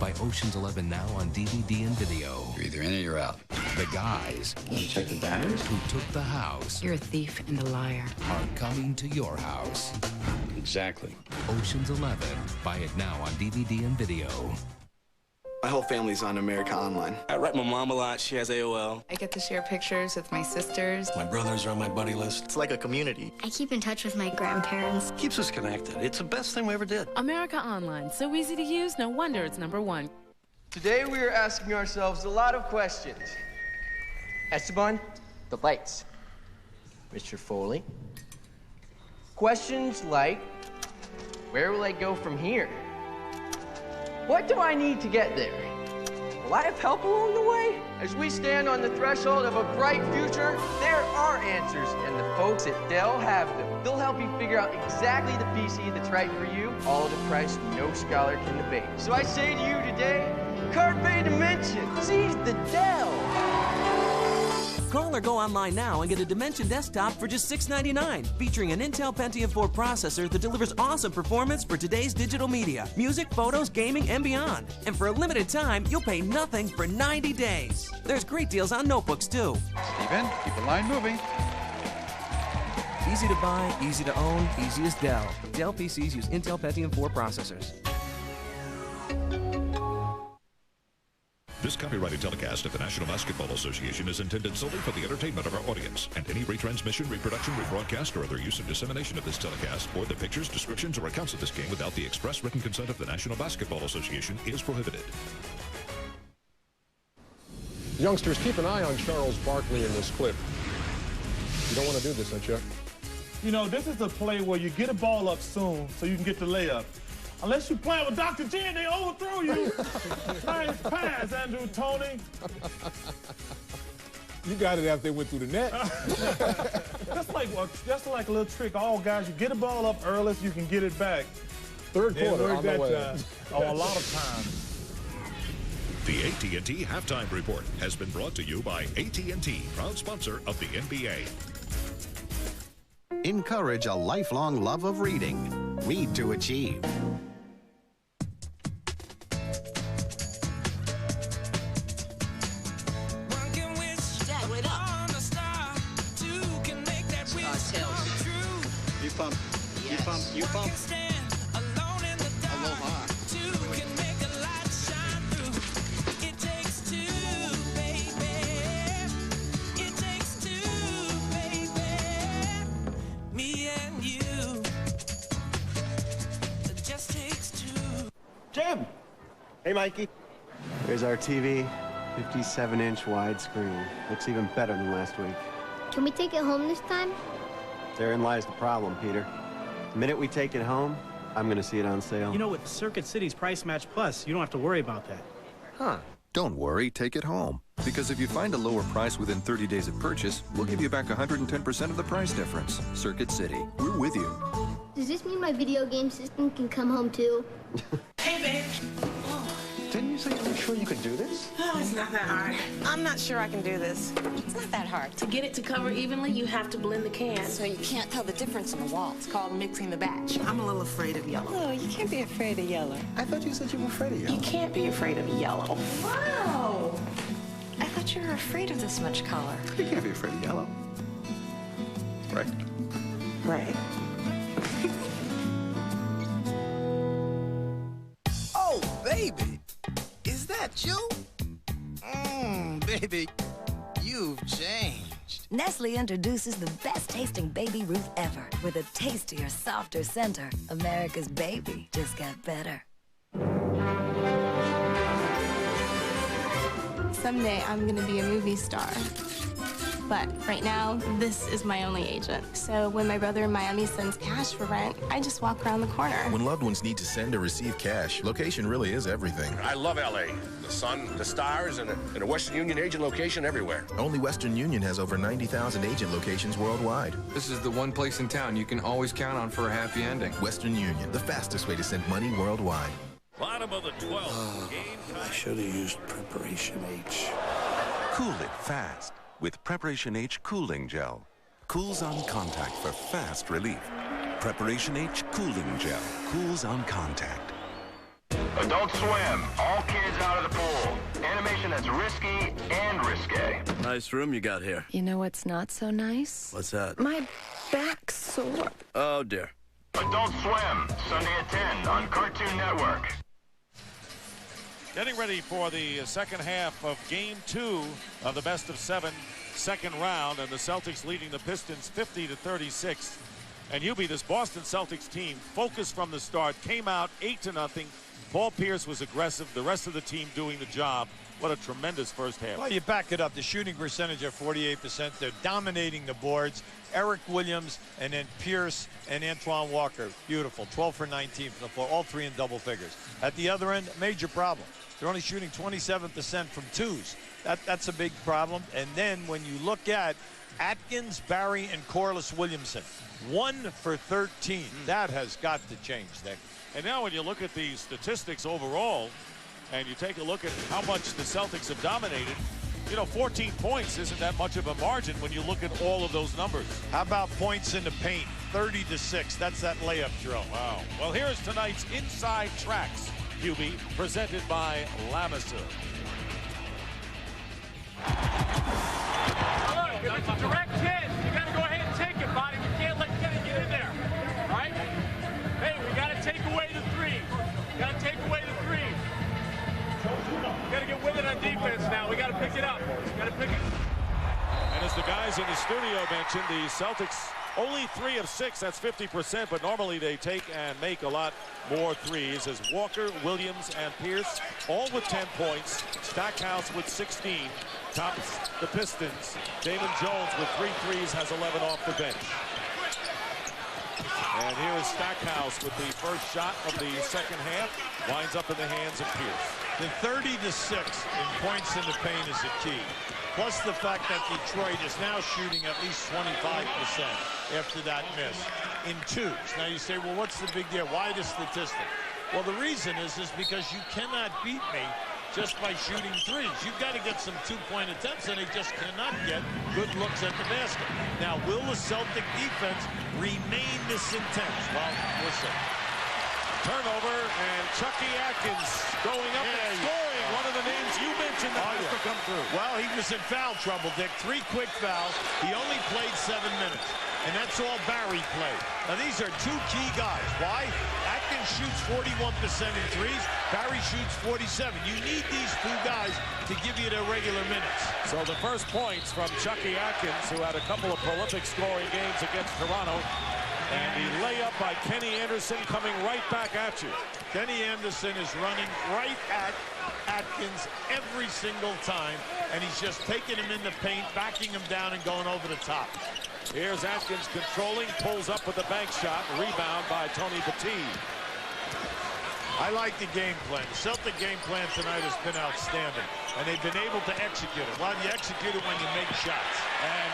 By Ocean's 11 now on DVD and video. You're either in or you're out. The guys you check the batteries? who took the house You're a thief and a liar. are coming to your house. Exactly. Ocean's 11. Buy it now on DVD and video. My whole family's on America Online. I write my mom a lot. She has AOL. I get to share pictures with my sisters. My brothers are on my buddy list. It's like a community. I keep in touch with my grandparents. Keeps us connected. It's the best thing we ever did. America Online. So easy to use, no wonder it's #1. Today we are asking ourselves a lot of questions. Esteban, the lights. Mr. Foley. Questions like, where will I go from here? What do I need to get there? Will I have help along the way? As we stand on the threshold of a bright future, there are answers, and the folks at Dell have them. They'll help you figure out exactly the PC that's right for you, all at a price no scholar can debate. So I say to you today, Carpe Dimension, seize the Dell! Call or go online now and get a Dimension desktop for just $6.99, featuring an Intel Pentium 4 processor that delivers awesome performance for today's digital media, music, photos, gaming, and beyond. And for a limited time, you'll pay nothing for 90 days. There's great deals on notebooks, too. Steven, keep the line moving. Easy to buy, easy to own, easy as Dell. Dell PCs use Intel Pentium 4 processors. This copyrighted telecast of the National Basketball Association is intended solely for the entertainment of our audience, and any retransmission, reproduction, rebroadcast, or other use or dissemination of this telecast, or the pictures, descriptions, or accounts of this game without the express written consent of the National Basketball Association is prohibited. Youngsters, keep an eye on Charles Barkley in this clip. You don't want to do this, don't you? You know, this is a play where you get a ball up soon so you can get the layup. Unless you play with Dr. G and they overthrow you. Nice pass, Andrew Toney. You got it after they went through the net. That's like a little trick. All guys, you get a ball up early so you can get it back. Third quarter on the way. Oh, a lot of times. The AT&T Halftime Report has been brought to you by AT&T, proud sponsor of the NBA. Encourage a lifelong love of reading. Read to achieve. You pump. Yes. You pump. You pump. Aloha. Jim! Hey, Mikey. Here's our TV. 57-inch widescreen. Looks even better than last week. Can we take it home this time? Therein lies the problem, Peter. The minute we take it home, I'm going to see it on sale. You know, with Circuit City's Price Match Plus, you don't have to worry about that. Huh. Don't worry, take it home. Because if you find a lower price within 30 days of purchase, we'll give you back 110% of the price difference. Circuit City, we're with you. Does this mean my video game system can come home too? Hey, babe. Didn't you say you were sure you could do this? Oh, it's not that hard. I'm not sure I can do this. It's not that hard. To get it to cover evenly, you have to blend the can. So you can't tell the difference in the wall. It's called mixing the batch. I'm a little afraid of yellow. Oh, you can't be afraid of yellow. I thought you said you were afraid of yellow. You can't be afraid of yellow. Wow! I thought you were afraid of this much color. You can't be afraid of yellow. Right? Right. Oh, baby! Is that you? Baby, you've changed. Nestle introduces the best tasting Baby Ruth ever with a tastier, softer center. America's baby just got better. Someday I'm gonna be a movie star. But right now, this is my only agent. So when my brother in Miami sends cash for rent, I just walk around the corner. When loved ones need to send or receive cash, location really is everything. I love L.A. The sun, the stars, and a Western Union agent location everywhere. Only Western Union has over 90,000 agent locations worldwide. This is the one place in town you can always count on for a happy ending. Western Union, the fastest way to send money worldwide. Bottom of the 12th. I should have used Preparation H. Cool it fast with Preparation H Cooling Gel. Cools on contact for fast relief. Preparation H Cooling Gel. Cools on contact. Adult Swim. All kids out of the pool. Animation that's risky and risque. Nice room you got here. You know what's not so nice? What's that? My back's sore. Oh, dear. Adult Swim. Sunday at 10 on Cartoon Network. Getting ready for the second half of Game 2 of the best-of-7 second round, and the Celtics leading the Pistons 50-36. And Hubie, this Boston Celtics team, focused from the start, came out 8-0. Paul Pierce was aggressive. The rest of the team doing the job. What a tremendous first half. Well, you back it up. The shooting percentage at 48%. They're dominating the boards. Eric Williams and then Pierce and Antoine Walker. Beautiful. 12 for 19 from the floor. All three in double figures. At the other end, major problem. They're only shooting 27% from twos. That's a big problem. And then when you look at Atkins, Barry, and Corliss Williamson, 1 for 13. That has got to change, Nick. And now when you look at the statistics overall, and you take a look at how much the Celtics have dominated, you know, 14 points isn't that much of a margin when you look at all of those numbers. How about points in the paint? 30-6. That's that layup drill. Wow. Well, here's tonight's Inside Tracks, Hubie, presented by Lamisa. That's a direct hit. You got to go ahead and take it, buddy. We can't let Kenny get in there. All right? Hey, we got to take away the three. We got to take away the three. We got to get with it on defense now. We got to pick it up. We got to pick it. And as the guys in the studio mentioned, the Celtics only 3 of 6. That's 50%, but normally they take and make a lot more threes, as Walker, Williams, and Pierce all with 10 points. Stackhouse with 16 tops the Pistons. Damon Jones with 3 threes has 11 off the bench. And here is Stackhouse with the first shot of the second half. Winds up in the hands of Pierce. The 30-6 in points in the paint is the key. Plus the fact that Detroit is now shooting at least 25% after that miss in twos. Now you say, well, what's the big deal? Why the statistic? Well, the reason is because you cannot beat me just by shooting threes. You've got to get some two-point attempts, and they just cannot get good looks at the basket. Now, will the Celtic defense remain this intense? Well, we'll see. Turnover, and Chucky Atkins going up and scoring. One of the names you mentioned that has to come through. Well, he was in foul trouble, Dick. 3 quick fouls. He only played 7 minutes, and that's all Barry played. Now, these are 2 key guys. Why? Atkins shoots 41% in threes. Barry shoots 47. You need these 2 guys to give you their regular minutes. So the first points from Chucky Atkins, who had a couple of prolific scoring games against Toronto. And the layup by Kenny Anderson coming right back at you. Kenny Anderson is running right at Atkins every single time, and he's just taking him in the paint, backing him down, and going over the top. Here's Atkins controlling, pulls up with a bank shot, rebound by Tony Petit. I like the game plan. The Celtic game plan tonight has been outstanding, and they've been able to execute it. Well, you execute it when you make shots. And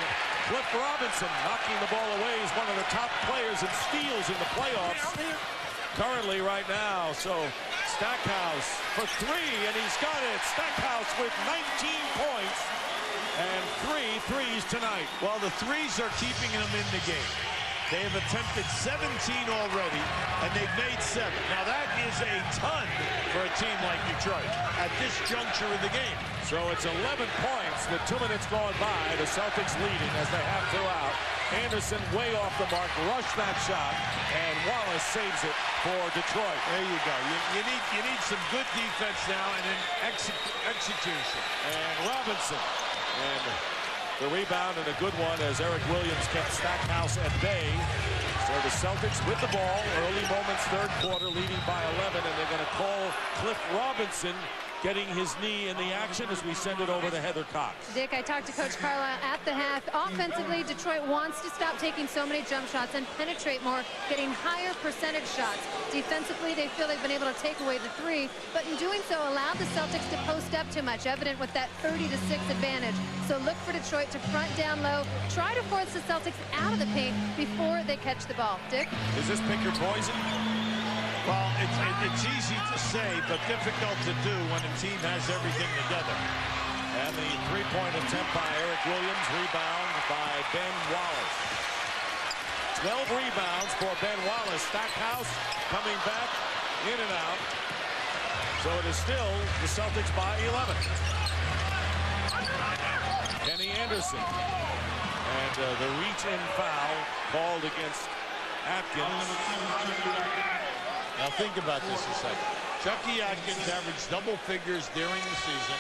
Cliff Robinson knocking the ball away. He's one of the top players in steals in the playoffs currently right now. So Stackhouse for three, and he's got it. Stackhouse with 19 points and 3 threes tonight. Well, the threes are keeping them in the game. They have attempted 17 already, and they've made 7. Now, that is a ton for a team like Detroit at this juncture of the game. So it's 11 points with 2 minutes going by. The Celtics leading as they have throughout. Anderson way off the mark, rushed that shot, and Wallace saves it for Detroit. There you go. You need some good defense now and then execution. And Robinson. And the rebound, and a good one as Eric Williams kept Stackhouse at bay. So the Celtics with the ball, early moments, third quarter, leading by 11, and they're going to call Cliff Robinson getting his knee in the action as we send it over to Heather Cox. Dick, I talked to Coach Carlisle at the half. Offensively, Detroit wants to stop taking so many jump shots and penetrate more, getting higher percentage shots. Defensively, they feel they've been able to take away the 3, but in doing so, allowed the Celtics to post up too much, evident with that 30-6 advantage. So look for Detroit to front down low, try to force the Celtics out of the paint before they catch the ball. Dick? Is this pick your poison? Well, it's easy to say, but difficult to do when a team has everything together. And the three-point attempt by Eric Williams, rebound by Ben Wallace. 12 rebounds for Ben Wallace. Stackhouse coming back, in and out. So it is still the Celtics by 11. Kenny Anderson. And the reach-in foul called against Atkins. Now think about this a second. Chucky Atkins averaged double figures during the season,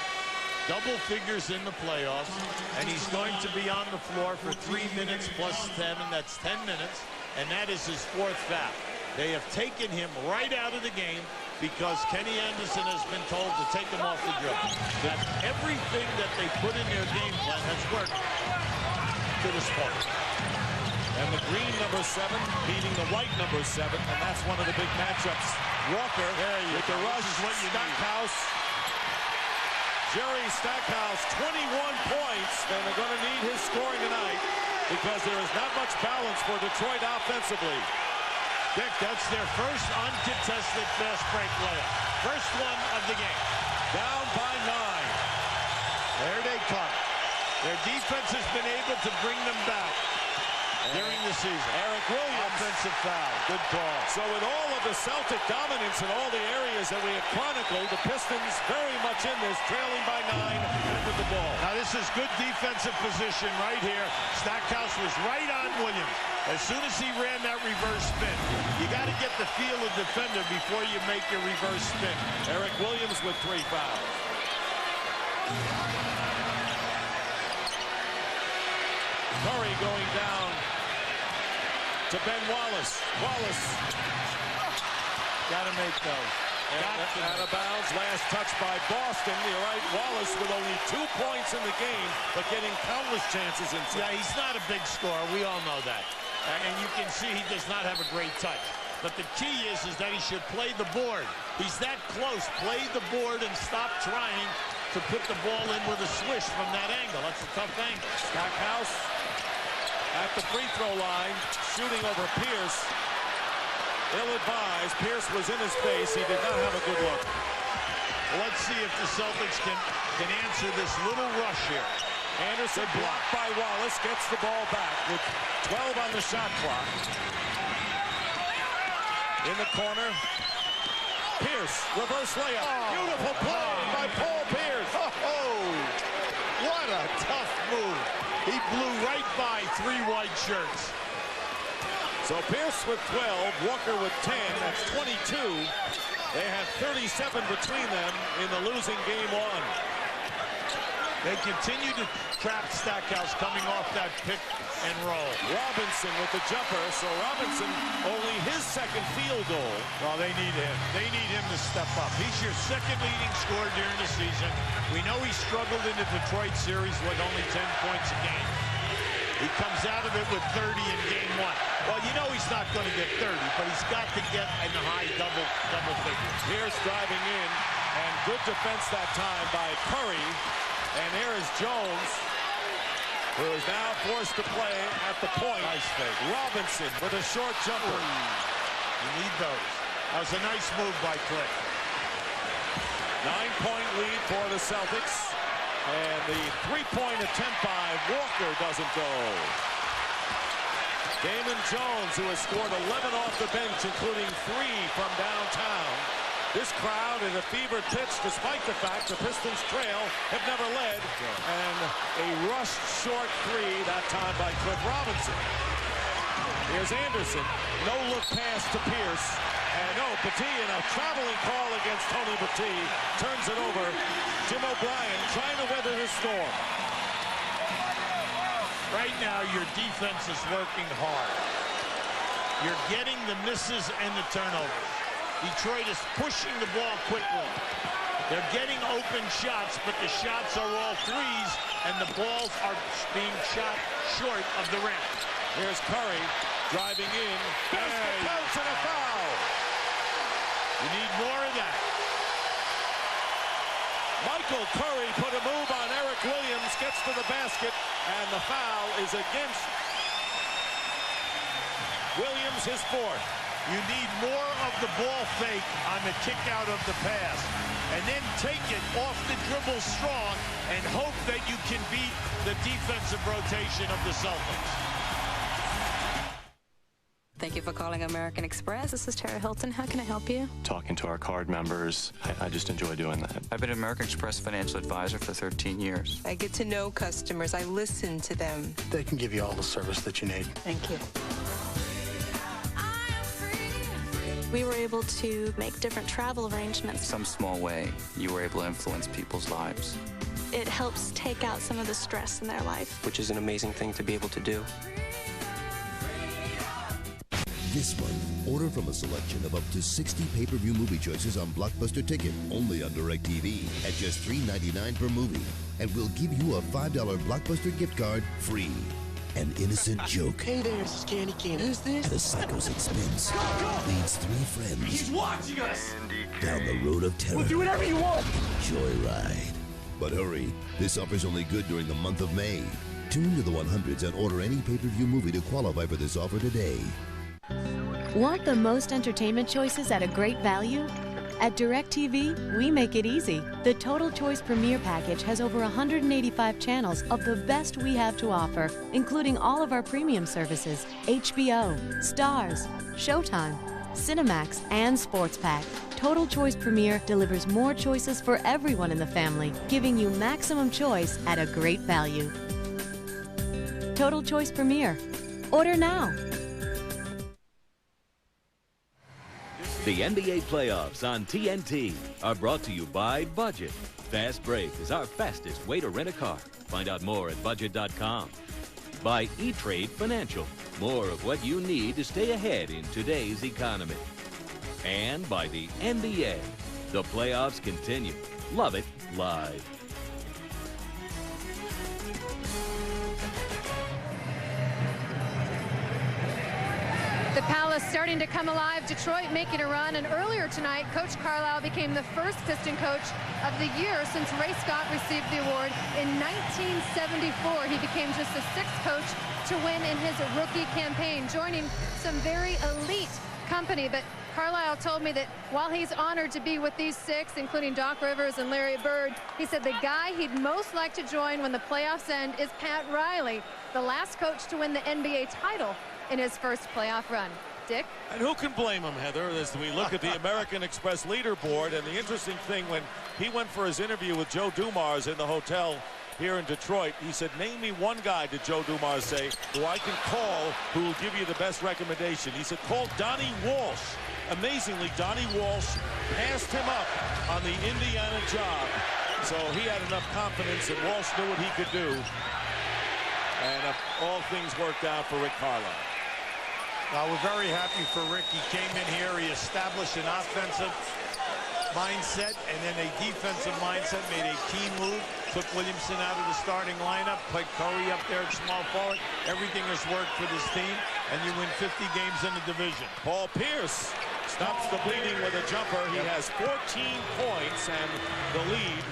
double figures in the playoffs, and he's going to be on the floor for 3 minutes plus 10, and that's 10 minutes, and that is his 4th foul. They have taken him right out of the game because Kenny Anderson has been told to take him off the dribble. That everything that they put in their game plan has worked to this point. And the green number 7 beating the white number 7, and that's one of the big matchups. Walker with the rush. Stackhouse. Jerry Stackhouse, 21 points. And they're going to need his scoring tonight because there is not much balance for Detroit offensively. Dick, that's their first uncontested fast break layup. First one of the game. Down by 9. There they come. Their defense has been able to bring them back during the season. Eric Williams. Offensive foul. Good call. So with all of the Celtic dominance in all the areas that we have chronicled, the Pistons very much in this, trailing by 9 with the ball. Now this is good defensive position right here. Stackhouse was right on Williams. As soon as he ran that reverse spin, you got to get the feel of defender before you make your reverse spin. Eric Williams with 3 fouls. Curry going down to Ben Wallace. Wallace. Got to make those. Out of bounds. Last touch by Boston. You're right. Wallace with only 2 points in the game, but getting countless chances inside. Yeah, he's not a big scorer. We all know that. And you can see he does not have a great touch. But the key is that he should play the board. He's that close. Play the board and stop trying to put the ball in with a swish from that angle. That's a tough angle. Stackhouse at the free throw line, shooting over Pierce. Ill-advised. Pierce was in his face. He did not have a good look. Well, let's see if the Celtics can answer this little rush here. Anderson blocked by Wallace, gets the ball back with 12 on the shot clock. In the corner. Pierce, reverse layup. Beautiful play by Paul Pierce. What a tough move. He blew right by 3 white shirts. So Pierce with 12, Walker with 10, that's 22. They have 37 between them in the losing game 1. They continue to trap Stackhouse coming off that pick and roll. Robinson with the jumper, so Robinson only his second field goal. Well, they need him. They need him to step up. He's your second leading scorer during the season. We know he struggled in the Detroit series with only 10 points a game. He comes out of it with 30 in game 1. Well, you know he's not going to get 30, but he's got to get in the high double figures. Here's driving in, and good defense that time by Curry. And here is Jones, who is now forced to play at the point. Nice fake. Robinson with a short jumper. You need those. That was a nice move by Cliff. 9-point lead for the Celtics. And the three-point attempt by Walker doesn't go. Damon Jones, who has scored 11 off the bench, including 3 from downtown. This crowd is a fevered pitch, despite the fact the Pistons trail, have never led. And a rushed short 3, that time by Cliff Robinson. Here's Anderson. No-look pass to Pierce. And Petit in a traveling call against Tony Petit. Turns it over. Jim O'Brien trying to weather the storm. Right now, your defense is working hard. You're getting the misses and the turnovers. Detroit is pushing the ball quickly. They're getting open shots, but the shots are all threes, and the balls are being shot short of the rim. Here's Curry driving in. There's the coach and a foul. You need more of that. Michael Curry put a move on Eric Williams, gets to the basket, and the foul is against Williams, his 4th. You need more of the ball fake on the kick out of the pass. And then take it off the dribble strong and hope that you can beat the defensive rotation of the Celtics. Thank you for calling American Express. This is Terry Hilton. How can I help you? Talking to our card members, I just enjoy doing that. I've been an American Express financial advisor for 13 years. I get to know customers. I listen to them. They can give you all the service that you need. Thank you. We were able to make different travel arrangements. Some small way, you were able to influence people's lives. It helps take out some of the stress in their life. Which is an amazing thing to be able to do. This month, order from a selection of up to 60 pay-per-view movie choices on Blockbuster Ticket, only on DirecTV, at just $3.99 per movie. And we'll give you a $5 Blockbuster gift card free. An innocent joke. Hey there, Scanny Can. Who's this? At a psycho's expense. Leads 3 friends. He's watching us! Down the road of terror. We'll do whatever you want! Joyride. But hurry, this offer's only good during the month of May. Tune to the 100s and order any pay-per-view movie to qualify for this offer today. Want the most entertainment choices at a great value? At DirecTV, we make it easy. The Total Choice Premier Package has over 185 channels of the best we have to offer, including all of our premium services, HBO, Stars, Showtime, Cinemax, and Sports Pack. Total Choice Premier delivers more choices for everyone in the family, giving you maximum choice at a great value. Total Choice Premier. Order now. The NBA playoffs on TNT are brought to you by Budget. Fast Break is our fastest way to rent a car. Find out more at budget.com. By E-Trade Financial, more of what you need to stay ahead in today's economy. And by the NBA. The playoffs continue. Love it live. The Palace starting to come alive. Detroit making a run. And earlier tonight, Coach Carlisle became the first Piston coach of the year since Ray Scott received the award in 1974. He became just the 6th coach to win in his rookie campaign, joining some very elite company. But Carlisle told me that while he's honored to be with these 6, including Doc Rivers and Larry Bird, he said the guy he'd most like to join when the playoffs end is Pat Riley, the last coach to win the NBA title in his first playoff run. Dick? And who can blame him, Heather, as we look at the American Express leaderboard. And the interesting thing, when he went for his interview with Joe Dumars in the hotel here in Detroit, he said, name me one guy, did Joe Dumars say, who I can call who will give you the best recommendation. He said, call Donnie Walsh. Amazingly, Donnie Walsh passed him up on the Indiana job. So he had enough confidence, and Walsh knew what he could do. And all things worked out for Rick Carlisle. We're very happy for Rick. He came in here, he established an offensive mindset and then a defensive mindset, made a key move, took Williamson out of the starting lineup, played Curry up there at small forward. Everything has worked for this team, and you win 50 games in the division. Paul Pierce stops the bleeding with a jumper. He has 14 points, and the lead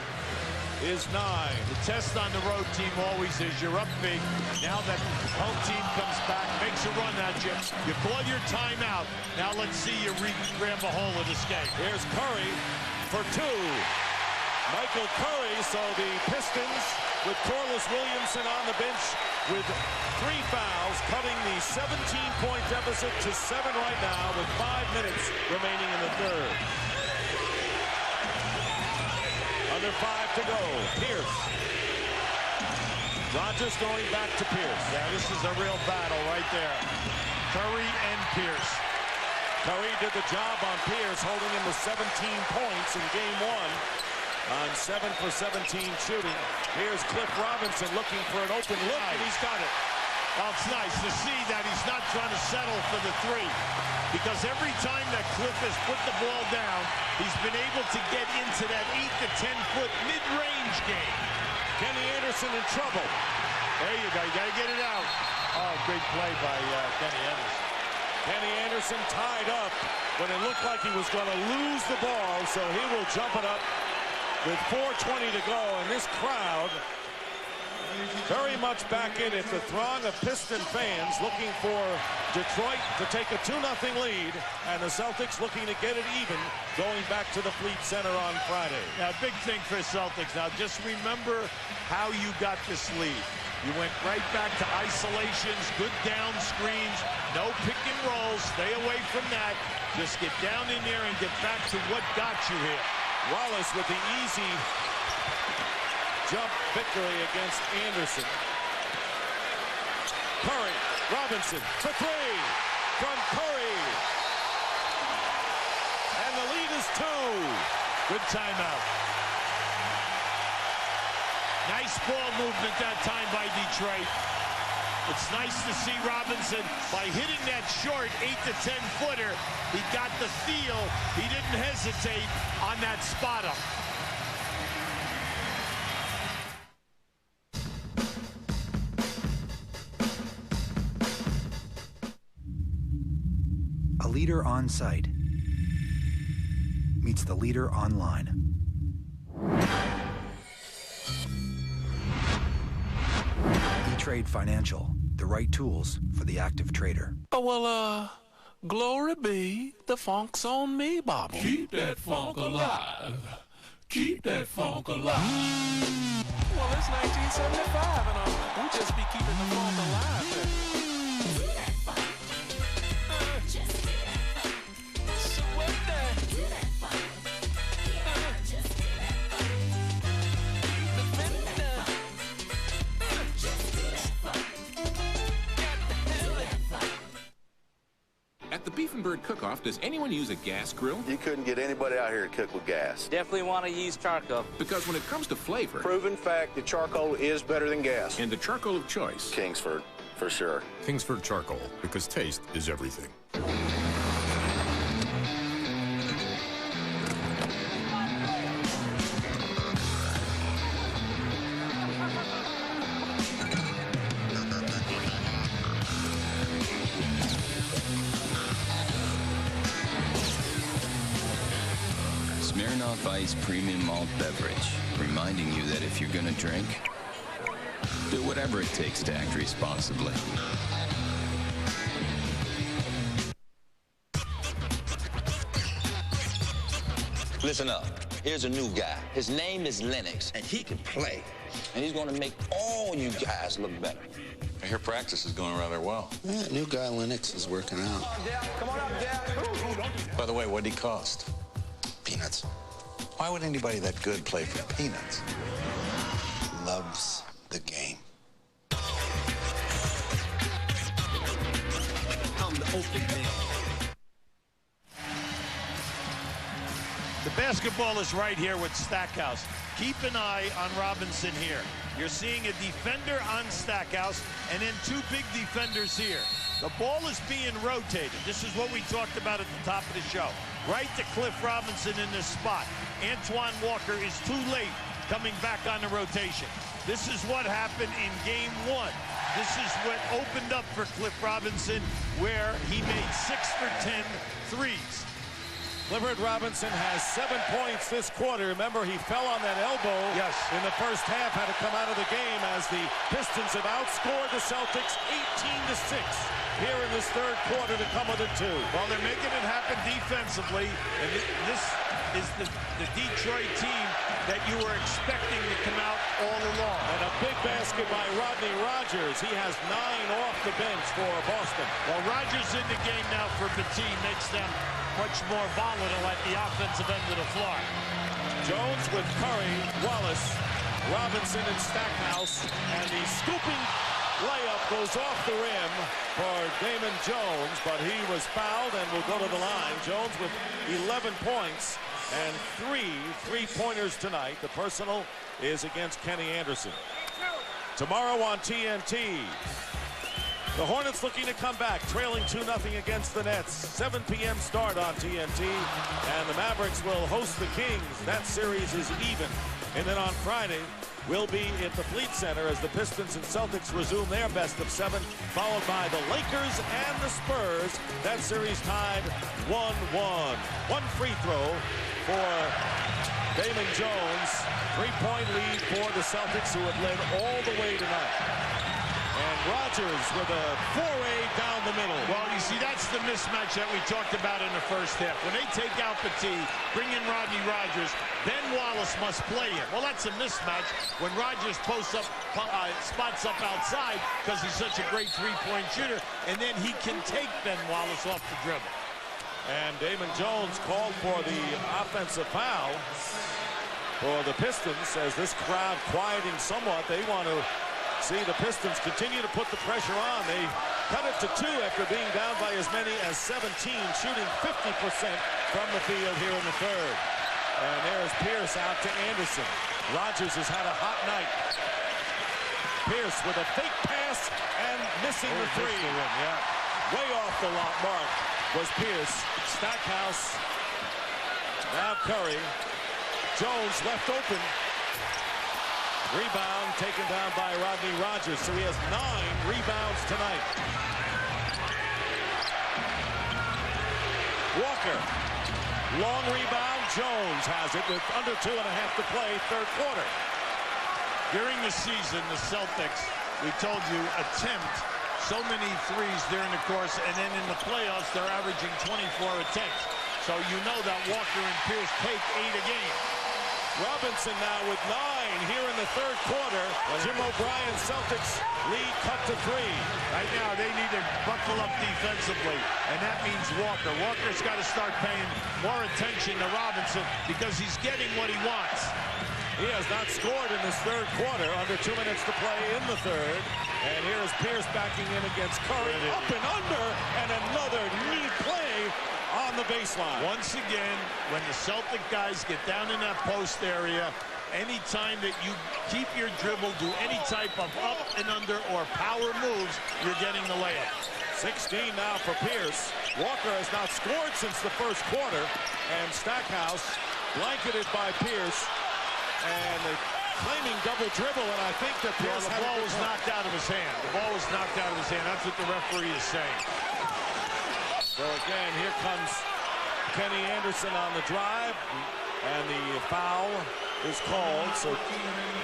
is 9. The test on the road team always is you're up big. Now that home team comes back, makes a run at you. You call your timeout. Now let's see you grab a hole of this game. Here's Curry for 2. Michael Curry, so the Pistons with Corliss Williamson on the bench with 3 fouls, cutting the 17-point deficit to 7 right now with 5 minutes remaining in the third. Under 5 to go. Pierce. Rogers going back to Pierce. Yeah, this is a real battle right there. Curry and Pierce. Curry did the job on Pierce, holding him to 17 points in game 1 on 7 for 17 shooting. Here's Cliff Robinson looking for an open look, and he's got it. Well, it's nice to see that he's not trying to settle for the 3. Because every time that Cliff has put the ball down, he's been able to get into that 8 to 10-foot mid-range game. Kenny Anderson in trouble. There you go. You got to get it out. Oh, great play by Kenny Anderson. Kenny Anderson tied up when it looked like he was going to lose the ball, so he will jump it up with 4:20 to go. And this crowd very much back in it. The throng of Piston fans looking for Detroit to take a 2-0 lead, and the Celtics looking to get it even going back to the Fleet Center on Friday. Now, big thing for Celtics. Now, just remember how you got this lead. You went right back to isolations, good down screens, no pick and rolls. Stay away from that. Just get down in there and get back to what got you here. Wallace with the easy jump victory against Anderson. Curry, Robinson for 3 from Curry. And the lead is 2. Good timeout. Nice ball movement that time by Detroit. It's nice to see Robinson, by hitting that short 8 to 10-footer, he got the feel. He didn't hesitate on that spot up. A leader on site meets the leader online. E-Trade Financial, the right tools for the active trader. Oh, well, glory be, the funk's on me, Bobby. Keep that funk alive. Keep that funk alive. Well, it's 1975, and we'll just be keeping the funk alive then. At the Beef and Bird Cook-Off, does anyone use a gas grill? You couldn't get anybody out here to cook with gas. Definitely want to use charcoal. Because when it comes to flavor... Proven fact that charcoal is better than gas. And the charcoal of choice. Kingsford, for sure. Kingsford Charcoal, because taste is everything. Smirnoff Ice Premium Malt Beverage, reminding you that if you're gonna drink, do whatever it takes to act responsibly. Listen up. Here's a new guy. His name is Lennox, and he can play. And he's gonna make all you guys look better. I hear practice is going rather well. Yeah, new guy Lennox is working out. Come on up, Dad. By the way, what'd he cost? Peanuts. Why would anybody that good play for peanuts? Loves the game. I'm the open man. The The basketball is right here with Stackhouse. Keep an eye on Robinson here. You're seeing a defender on Stackhouse and then two big defenders here. The ball is being rotated. This is what we talked about at the top of the show. Right to Cliff Robinson in this spot. Antoine Walker is too late coming back on the rotation. This is what happened in game 1. This is what opened up for Cliff Robinson, where he made 6 for 10 threes. Clifford Robinson has 7 points this quarter. Remember, he fell on that elbow in the first half, had to come out of the game as the Pistons have outscored the Celtics 18-6 here in this third quarter to come within 2. Well, they're making it happen defensively, and this is the Detroit team that you were expecting to come out all along. And a big basket by Rodney Rogers. He has 9 off the bench for Boston. Well, Rogers in the game now for Petit makes them much more volatile at the offensive end of the floor. Jones with Curry, Wallace, Robinson, and Stackhouse, and the scooping layup goes off the rim for Damon Jones, but he was fouled and will go to the line. Jones with 11 points and 3 3-pointers tonight. The personal is against Kenny Anderson. Tomorrow on TNT, the Hornets looking to come back, trailing 2-0 against the Nets. 7 p.m. start on TNT, and the Mavericks will host the Kings. That series is even. And then on Friday, we'll be at the Fleet Center as the Pistons and Celtics resume their best of 7, followed by the Lakers and the Spurs. That series tied 1-1. 1 free throw for Damon Jones. 3-point lead for the Celtics, who have led all the way tonight. And Rogers with a foray down the middle. Well, you see, that's the mismatch that we talked about in the first half. When they take out Petit, bring in Rodney Rogers, then Wallace must play him. Well, that's a mismatch when Rogers posts up, spots up outside because he's such a great three-point shooter, and then he can take Ben Wallace off the dribble. And Damon Jones called for the offensive foul for the Pistons as this crowd quieting somewhat. They want to see the Pistons continue to put the pressure on. They cut it to 2 after being down by as many as 17, shooting 50% from the field here in the third. And there's Pierce out to Anderson. Rogers has had a hot night. Pierce with a fake pass and missing the 3. Way off the mark was Pierce. Stackhouse. Now Curry. Jones left open. Rebound taken down by Rodney Rogers, so he has 9 rebounds tonight. Walker, long rebound. Jones has it with under 2.5 to play, third quarter. During the season, the Celtics, we told you, attempt so many threes during the course, and then in the playoffs, they're averaging 24 attempts. So you know that Walker and Pierce take 8 a game. Robinson now with 9 here in the third quarter. Jim O'Brien's Celtics lead cut to 3. Right now, they need to buckle up defensively, and that means Walker. Walker's got to start paying more attention to Robinson because he's getting what he wants. He has not scored in this third quarter, under 2 minutes to play in the third. And here is Pierce backing in against Curry, up and under, and another knee play on the baseline. Once again, when the Celtic guys get down in that post area, anytime that you keep your dribble, do any type of up and under or power moves, you're getting the layup. 16 now for Pierce. Walker has not scored since the first quarter, and Stackhouse blanketed by Pierce, and the claiming double dribble, and I think that Pierce the ball was knocked out of his hand. The ball was knocked out of his hand. That's what the referee is saying. So again, here comes Kenny Anderson on the drive, and the foul is called. So,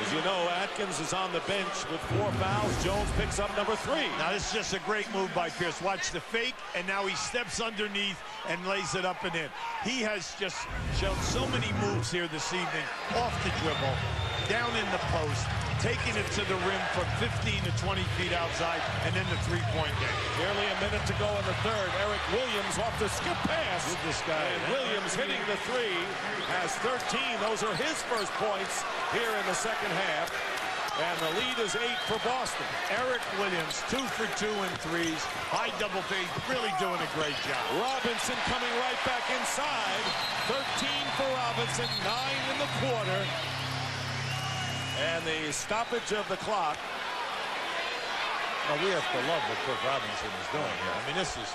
as you know, Atkins is on the bench with 4 fouls. Jones picks up number 3. Now, this is just a great move by Pierce. Watch the fake, and now he steps underneath and lays it up and in. He has just shown so many moves here this evening. Off the dribble, down in the post, taking it to the rim from 15 to 20 feet outside, and then the three-point game. Nearly a minute to go in the third. Eric Williams off the skip pass. With this guy. And Williams hitting the 3, has 13. Those are his first points here in the second half. And the lead is 8 for Boston. Eric Williams, 2 for 2 in threes. High double fade, really doing a great job. Robinson coming right back inside. 13 for Robinson, 9 in the quarter. And the stoppage of the clock. Well, we have to love what Cliff Robinson is doing here. I mean, this is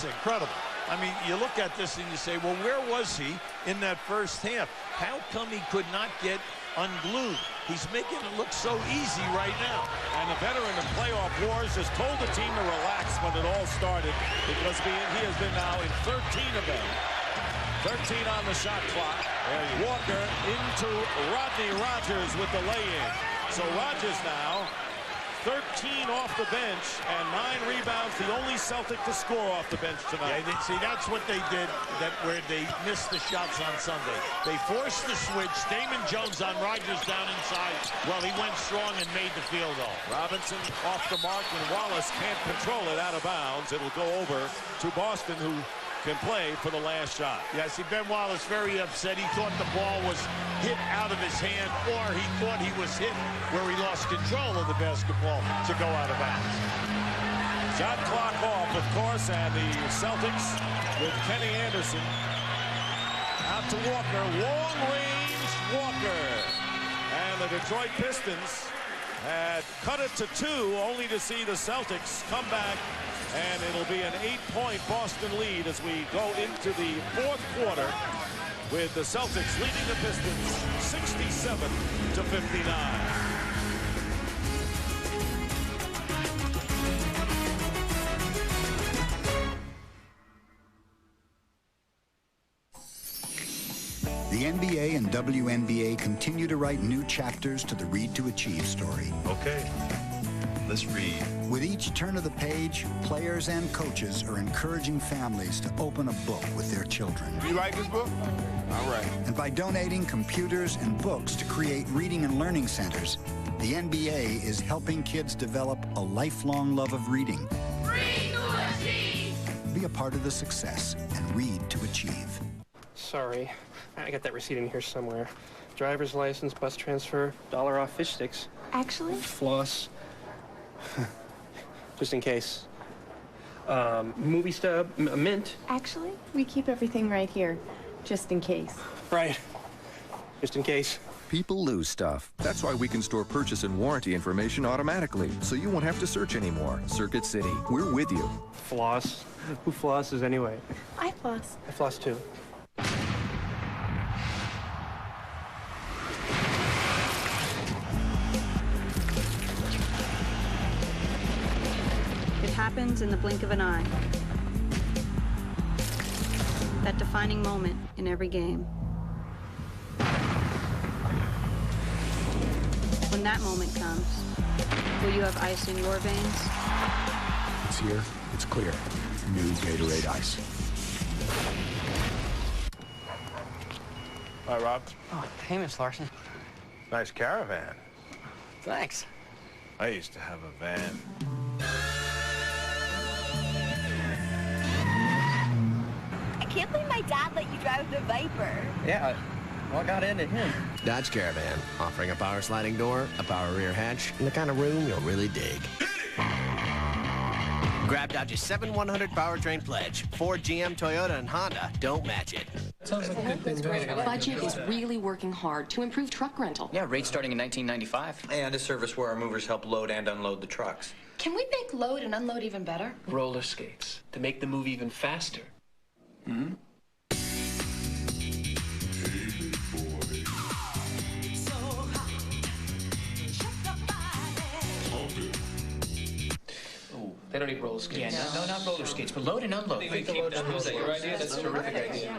incredible. I mean, you look at this and you say, well, where was he in that first half? How come he could not get unglued? He's making it look so easy right now. And the veteran of playoff wars just told the team to relax when it all started, because he has been now in 13 of them. 13 on the shot clock. Walker into Rodney Rogers with the lay-in. So Rogers now 13 off the bench and 9 rebounds, the only Celtic to score off the bench tonight. Yeah, see, that's what they did, where they missed the shots on Sunday. They forced the switch. Damon Jones on Rogers down inside. Well, he went strong and made the field goal. Robinson off the mark, and Wallace can't control it out of bounds. It will go over to Boston, who can play for the last shot. Yeah, see, Ben Wallace very upset. He thought the ball was hit out of his hand, or he thought he was hit where he lost control of the basketball to go out of bounds. Shot clock off, of course, and the Celtics with Kenny Anderson out to Walker. Long-range Walker. And the Detroit Pistons had cut it to 2, only to see the Celtics come back. And it'll be an 8-point Boston lead as we go into the fourth quarter, with the Celtics leading the Pistons 67-59. The NBA and WNBA continue to write new chapters to the Read to Achieve story. Okay. Let's read. With each turn of the page, players and coaches are encouraging families to open a book with their children. You like this book? All right. And by donating computers and books to create reading and learning centers, the NBA is helping kids develop a lifelong love of reading. Read to Achieve! Be a part of the success and Read to Achieve. Sorry, I got that receipt in here somewhere. Driver's license, bus transfer, $1 off fish sticks. Actually? Floss. Just in case. Movie stub, mint. Actually, we keep everything right here, just in case. Right. Just in case. People lose stuff. That's why we can store purchase and warranty information automatically, so you won't have to search anymore. Circuit City, we're with you. Floss? Who flosses anyway? I floss. I floss too. Happens in the blink of an eye. That defining moment in every game. When that moment comes, will you have ice in your veins? It's here. It's clear. New Gatorade Ice. Hi, Rob. Oh, hey, Miss Larson. Nice caravan. Thanks. I used to have a van. I can't believe my dad let you drive the Viper. Yeah, what got into him? Dodge Caravan, offering a power sliding door, a power rear hatch, and the kind of room you'll really dig. Grab Dodge's 7/100 powertrain pledge. Ford, GM, Toyota, and Honda don't match it. Sounds like a good thing. Budget is really working hard to improve truck rental. Yeah, rates starting in 1995. And a service where our movers help load and unload the trucks. Can we make load and unload even better? Roller skates to make the move even faster. Mm-hmm. They don't need roller skates. Yeah, no, not roller skates, but load and unload. I think is that your idea? That's a terrific idea.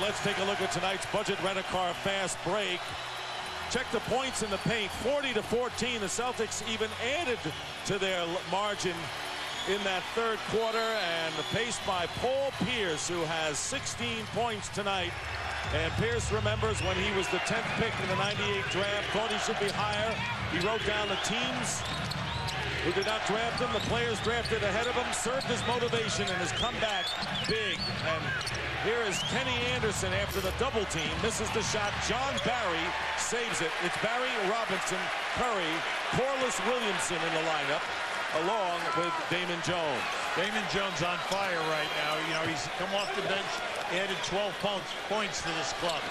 Let's take a look at tonight's Budget Rent-A-Car Fast Break. Check the points in the paint, 40-14. The Celtics even added to their margin in that third quarter, and paced by Paul Pierce, who has 16 points tonight. And Pierce remembers when he was the 10th pick in the '98 draft, thought he should be higher. He wrote down the teams who did not draft him, the players drafted ahead of him, served his motivation, and has come back big. And here is Kenny Anderson after the double team, misses the shot. John Barry saves it. It's Barry, Robinson, Curry, Corliss Williamson in the lineup, along with Damon Jones. Damon Jones on fire right now. You know, he's come off the bench, added 12 points to this club.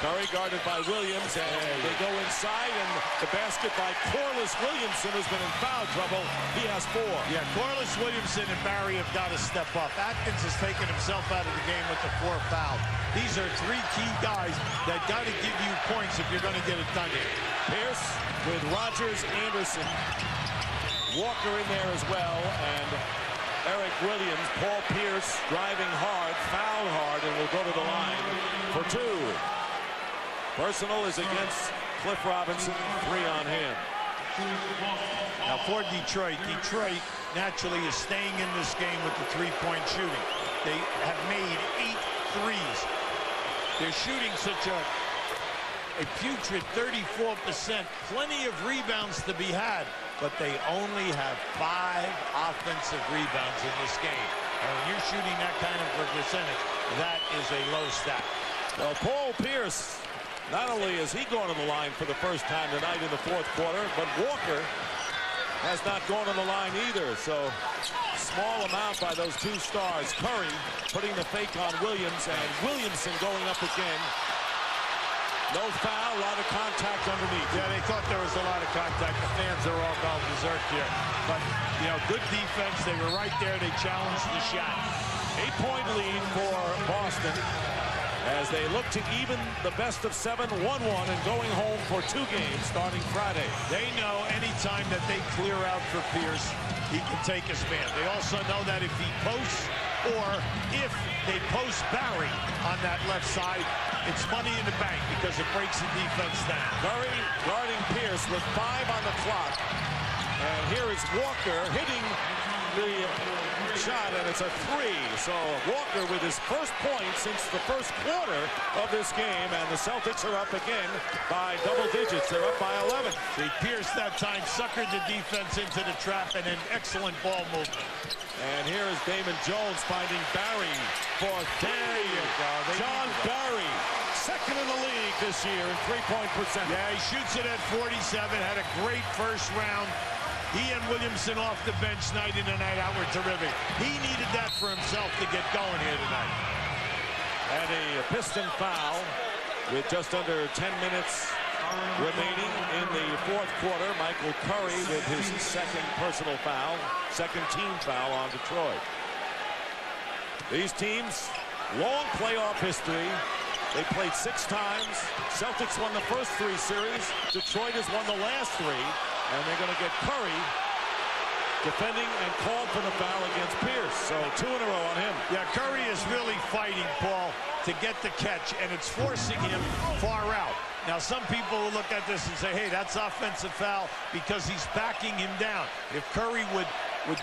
Curry guarded by Williams, and they go inside, and the basket by Corliss Williamson, who's been in foul trouble. He has 4. Yeah, Corliss Williamson and Barry have got to step up. Atkins has taken himself out of the game with the 4 fouls. These are 3 key guys that got to give you points if you're going to get it done here. Pierce with Rogers, Anderson, Walker in there as well, and Eric Williams. Paul Pierce driving hard, foul hard, and will go to the line for 2. Personal is against Cliff Robinson, 3 on him. Now for Detroit naturally is staying in this game with the 3-point shooting. They have made 8 threes. They're shooting such a putrid 34%. Plenty of rebounds to be had, but they only have 5 offensive rebounds in this game. And when you're shooting that kind of a percentage, that is a low stat. Well, Paul Pierce, not only is he going on the line for the first time tonight in the 4th quarter, but Walker has not gone on the line either. So small amount by those 2 stars. Curry putting the fake on Williams, and Williamson going up again. No foul, a lot of contact underneath. Yeah, they thought there was a lot of contact. The fans are all gone berserk here. But, you know, good defense. They were right there. They challenged the shot. 8-point lead for Boston as they look to even the best of 7, 1-1, and going home for 2 games starting Friday. They know anytime that they clear out for Pierce, he can take his man. They also know that if he posts, or if they post Barry on that left side, it's money in the bank because it breaks the defense down. Curry guarding Pierce with 5 on the clock. And here is Walker hitting the shot, and it's a 3. So Walker with his first point since the first quarter of this game, and the Celtics are up again by double digits. They're up by 11. See, Pierce that time suckered the defense into the trap, and an excellent ball movement. And here is Damon Jones finding Barry for 3. There you go. John Barry, 2nd in the league this year in 3-point percentage. Yeah, he shoots it at 47, had a great first round. He and Williamson off the bench night in and night out were terrific. He needed that for himself to get going here tonight. And a Piston foul with just under 10 minutes remaining in the 4th quarter. Michael Curry with his 2nd personal foul, 2nd team foul on Detroit. These teams, long playoff history. They played 6 times. Celtics won the first 3 series. Detroit has won the last 3. And they're going to get Curry defending and called for the foul against Pierce. So 2 in a row on him. Yeah, Curry is really fighting, Paul, to get the catch, and it's forcing him far out. Now, some people will look at this and say, hey, that's offensive foul because he's backing him down. If Curry would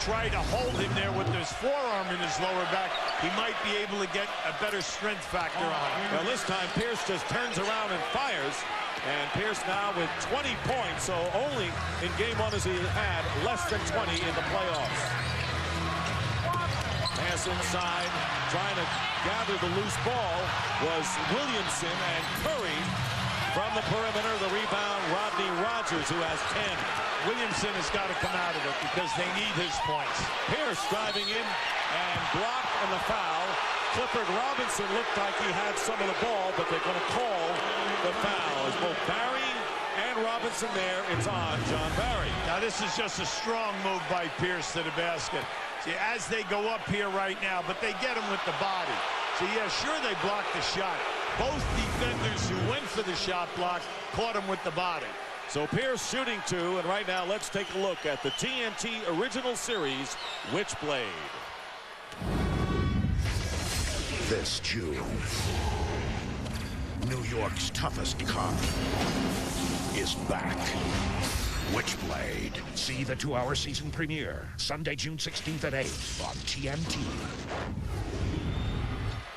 try to hold him there with his forearm in his lower back, he might be able to get a better strength factor on him. Well, this time Pierce just turns around and fires. And Pierce now with 20 points, so only in game 1 has he had less than 20 in the playoffs. Pass inside, trying to gather the loose ball was Williamson, and Curry from the perimeter. The rebound, Rodney Rogers, who has 10. Williamson has got to come out of it because they need his points. Pierce driving in and blocked, and the foul. Clifford Robinson looked like he had some of the ball, but they're going to call the foul. As both Barry and Robinson there, it's on John Barry. Now this is just a strong move by Pierce to the basket. See, as they go up here right now, but they get him with the body. So yeah, sure they blocked the shot. Both defenders who went for the shot block caught him with the body. So Pierce shooting 2, and right now let's take a look at the TNT Original Series Witchblade. This June, New York's toughest cop is back. Witchblade. See the 2-hour season premiere, Sunday, June 16th at 8 on TNT.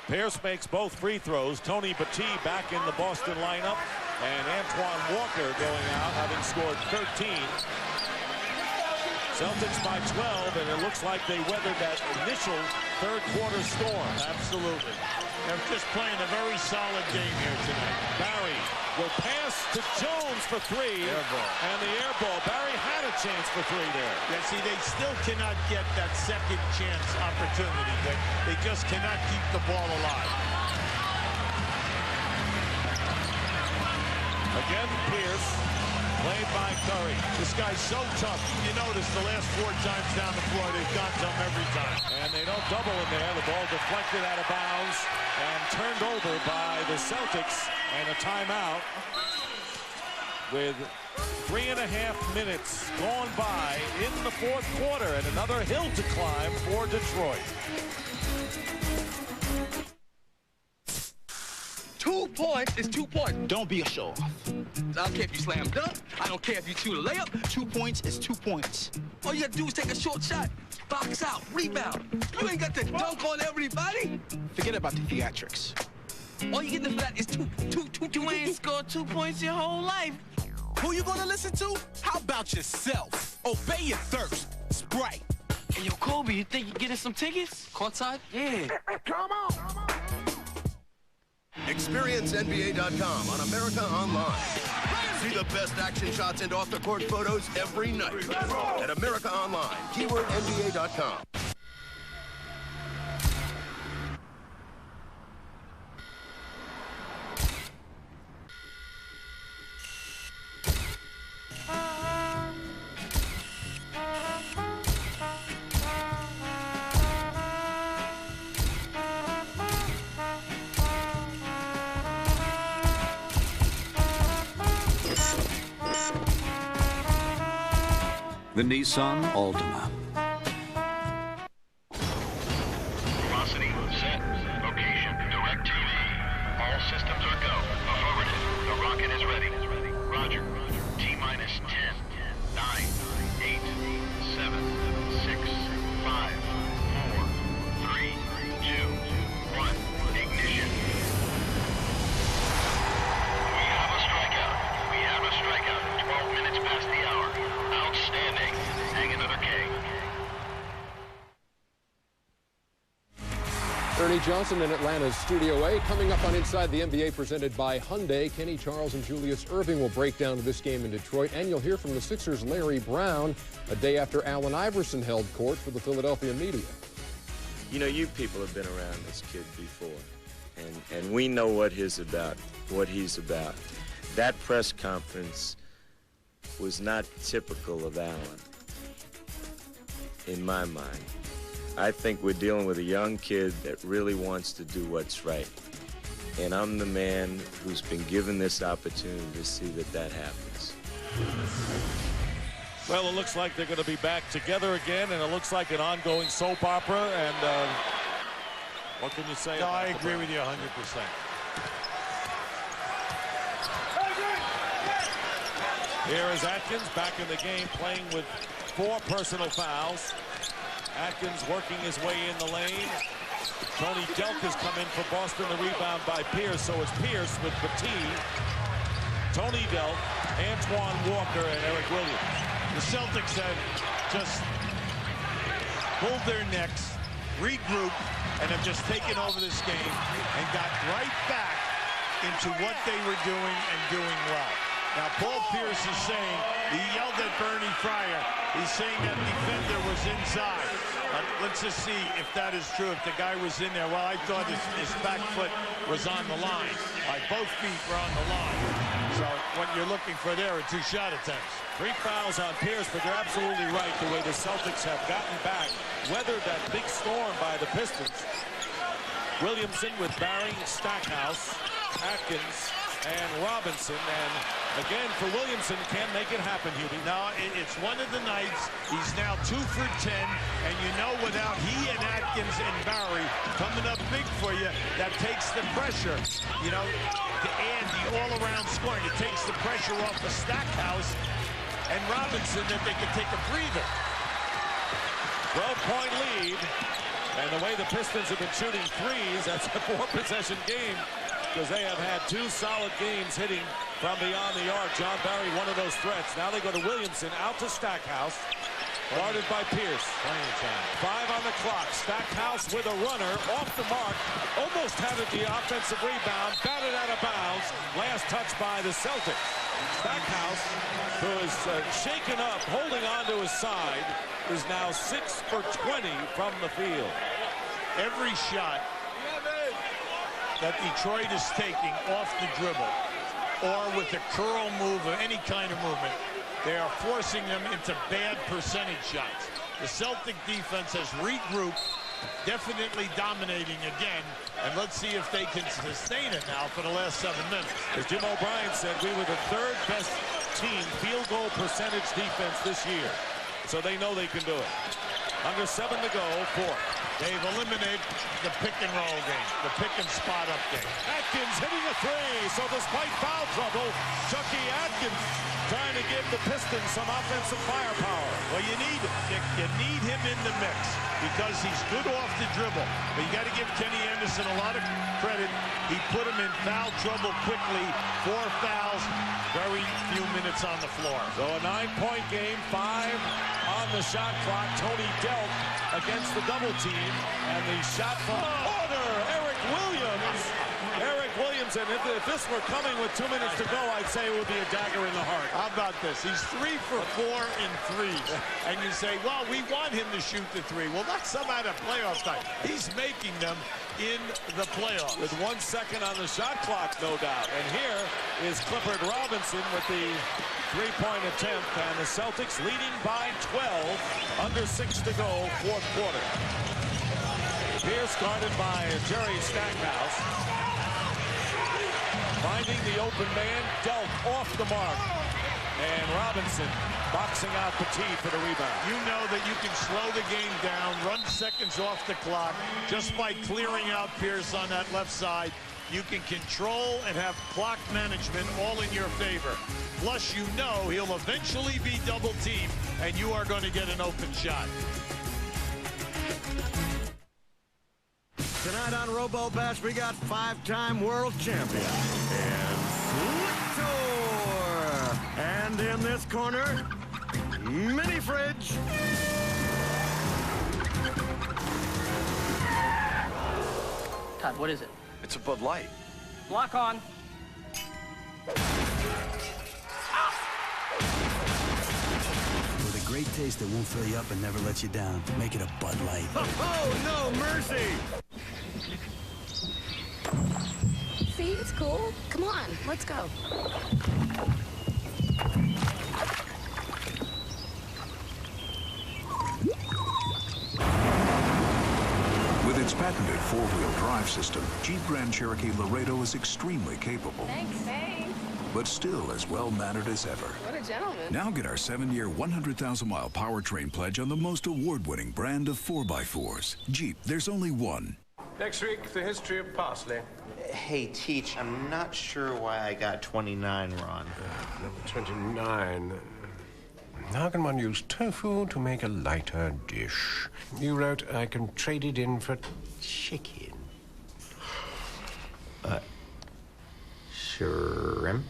Pierce makes both free throws. Tony Battie back in the Boston lineup. And Antoine Walker going out, having scored 13. Celtics by 12, and it looks like they weathered that initial third-quarter storm. Absolutely. They're just playing a very solid game here tonight. Barry will pass to Jones for three. Air ball. And the air ball. Barry had a chance for three there. Yeah, see, they still cannot get that second chance opportunity. They just cannot keep the ball alive. Again, Pierce, played by Curry. This guy's so tough. You notice the last 4 times down the floor, they've got to him every time. And they don't double in there. The ball deflected out of bounds and turned over by the Celtics. And a timeout with 3.5 minutes gone by in the fourth quarter. And another hill to climb for Detroit. 2 points is 2 points. Don't be a show-off. I don't care if you slam dunk. I don't care if you shoot a layup. 2 points is 2 points. All you gotta do is take a short shot, box out, rebound. You ain't got to dunk on everybody. Forget about the theatrics. All you getting for that is two. You ain't scored 2 points your whole life. Who you gonna listen to? How about yourself? Obey your thirst. Sprite. Hey, yo, Kobe, you think you getting some tickets? Courtside? Yeah. Come on. Experience NBA.com on America Online. See the best action shots and off-the-court photos every night at America Online. Keyword NBA.com. The Nissan Altima. Velocity set. Location direct TV. All systems are go. Affirmative. The rocket is ready. Roger. T-minus 10, 9, 8, 7, 6, 5, 4, 3, 2, 1. Ignition. We have a strikeout. 12 minutes past the hour. Outstanding. Hang another K. Ernie Johnson in Atlanta's Studio A. Coming up on Inside the NBA, presented by Hyundai. Kenny Charles and Julius Erving will break down this game in Detroit. And you'll hear from the Sixers' Larry Brown a day after Allen Iverson held court for the Philadelphia media. You know, you people have been around this kid before. And we know what he's about. That press conference was not typical of Allen, in my mind. I think we're dealing with a young kid that really wants to do what's right. And I'm the man who's been given this opportunity to see that happens. Well, it looks like they're going to be back together again, and it looks like an ongoing soap opera. And what can you say? No, I agree with you 100%. Here is Atkins back in the game, playing with 4 personal fouls. Atkins working his way in the lane. Tony Delk has come in for Boston, the rebound by Pierce, so it's Pierce with Battie, Tony Delk, Antoine Walker, and Eric Williams. The Celtics have just pulled their necks, regrouped, and have just taken over this game and got right back into what they were doing and doing well. Now, Paul Pierce is saying, he yelled at Bernie Fryer. He's saying that defender was inside. Let's just see if that is true, if the guy was in there. Well, I thought his back foot was on the line. Both feet were on the line. So what you're looking for there are 2 shot attempts. 3 fouls on Pierce, but you're absolutely right the way the Celtics have gotten back, weathered that big storm by the Pistons. Williamson with Barry, Stackhouse, Atkins, and Robinson. And again, for Williamson, can't make it happen, Hubie. No, it's one of the nights. He's now 2 for 10. And you know, without he and Atkins and Barry coming up big for you, that takes the pressure, you know, to add the all-around scoring. It takes the pressure off of Stackhouse. and Robinson that they can take a breather. 12-point lead. And the way the Pistons have been shooting threes, that's a 4-possession game because they have had 2 solid games hitting from beyond the arc. John Barry, one of those threats. Now they go to Williamson, out to Stackhouse, guarded by Pierce. 5 on the clock. Stackhouse with a runner, off the mark, almost had it the offensive rebound, batted out of bounds. Last touch by the Celtics. Stackhouse, who is shaken up, holding on to his side, is now 6 for 20 from the field. Every shot that Detroit is taking off the dribble or with a curl move or any kind of movement, they are forcing them into bad percentage shots. The Celtic defense has regrouped, definitely dominating again, and let's see if they can sustain it now for the last 7 minutes. As Jim O'Brien said, we were the 3rd best team field goal percentage defense this year. So they know they can do it. Under 7 to go, 4. They've eliminated the pick and roll game, the pick and spot up game. Atkins hitting a 3. So despite foul trouble, Chucky Atkins trying to give the Pistons some offensive firepower. Well, you need him, Nick. You need him in the mix because he's good off the dribble. But you got to give Kenny Anderson a lot of credit. He put him in foul trouble quickly. 4 fouls, very few minutes on the floor. So a 9-point game, 5 on the shot clock. Tony dealt against the double team, and the shot from corner, Eric Williams. Eric Williams, and if this were coming with 2 minutes to go, I'd say it would be a dagger in the heart. How about this? He's 3 for 4 in threes. And you say, well, we want him to shoot the 3. Well, that's some out of playoff time. He's making them in the playoffs. With 1 second on the shot clock, no doubt. And here is Clifford Robinson with the 3-point attempt, and the Celtics leading by 12, under 6 to go, 4th quarter. Pierce guarded by Jerry Stackhouse. Finding the open man, dealt off the mark. And Robinson boxing out Petit for the rebound. You know that you can slow the game down, run seconds off the clock, just by clearing out Pierce on that left side. You can control and have clock management all in your favor. Plus, you know he'll eventually be double teamed, and you are going to get an open shot. Tonight on Robo Bash, we got 5-time world champion and Victor. And in this corner, Mini Fridge. Todd, what is it? It's a Bud Light. Lock on. With a great taste that won't fill you up and never lets you down, make it a Bud Light. Oh, no mercy! See, it's cool. Come on, let's go. With its patented 4-wheel drive system, Jeep Grand Cherokee Laredo is extremely capable. Thanks. But still as well-mannered as ever. What a gentleman. Now get our 7-year, 100,000-mile powertrain pledge on the most award-winning brand of 4x4s. Jeep, there's only one. Next week, the history of parsley. Hey, Teach, I'm not sure why I got 29 wrong. Number 29. How can one use tofu to make a lighter dish? You wrote, I can trade it in for chicken. Shrimp?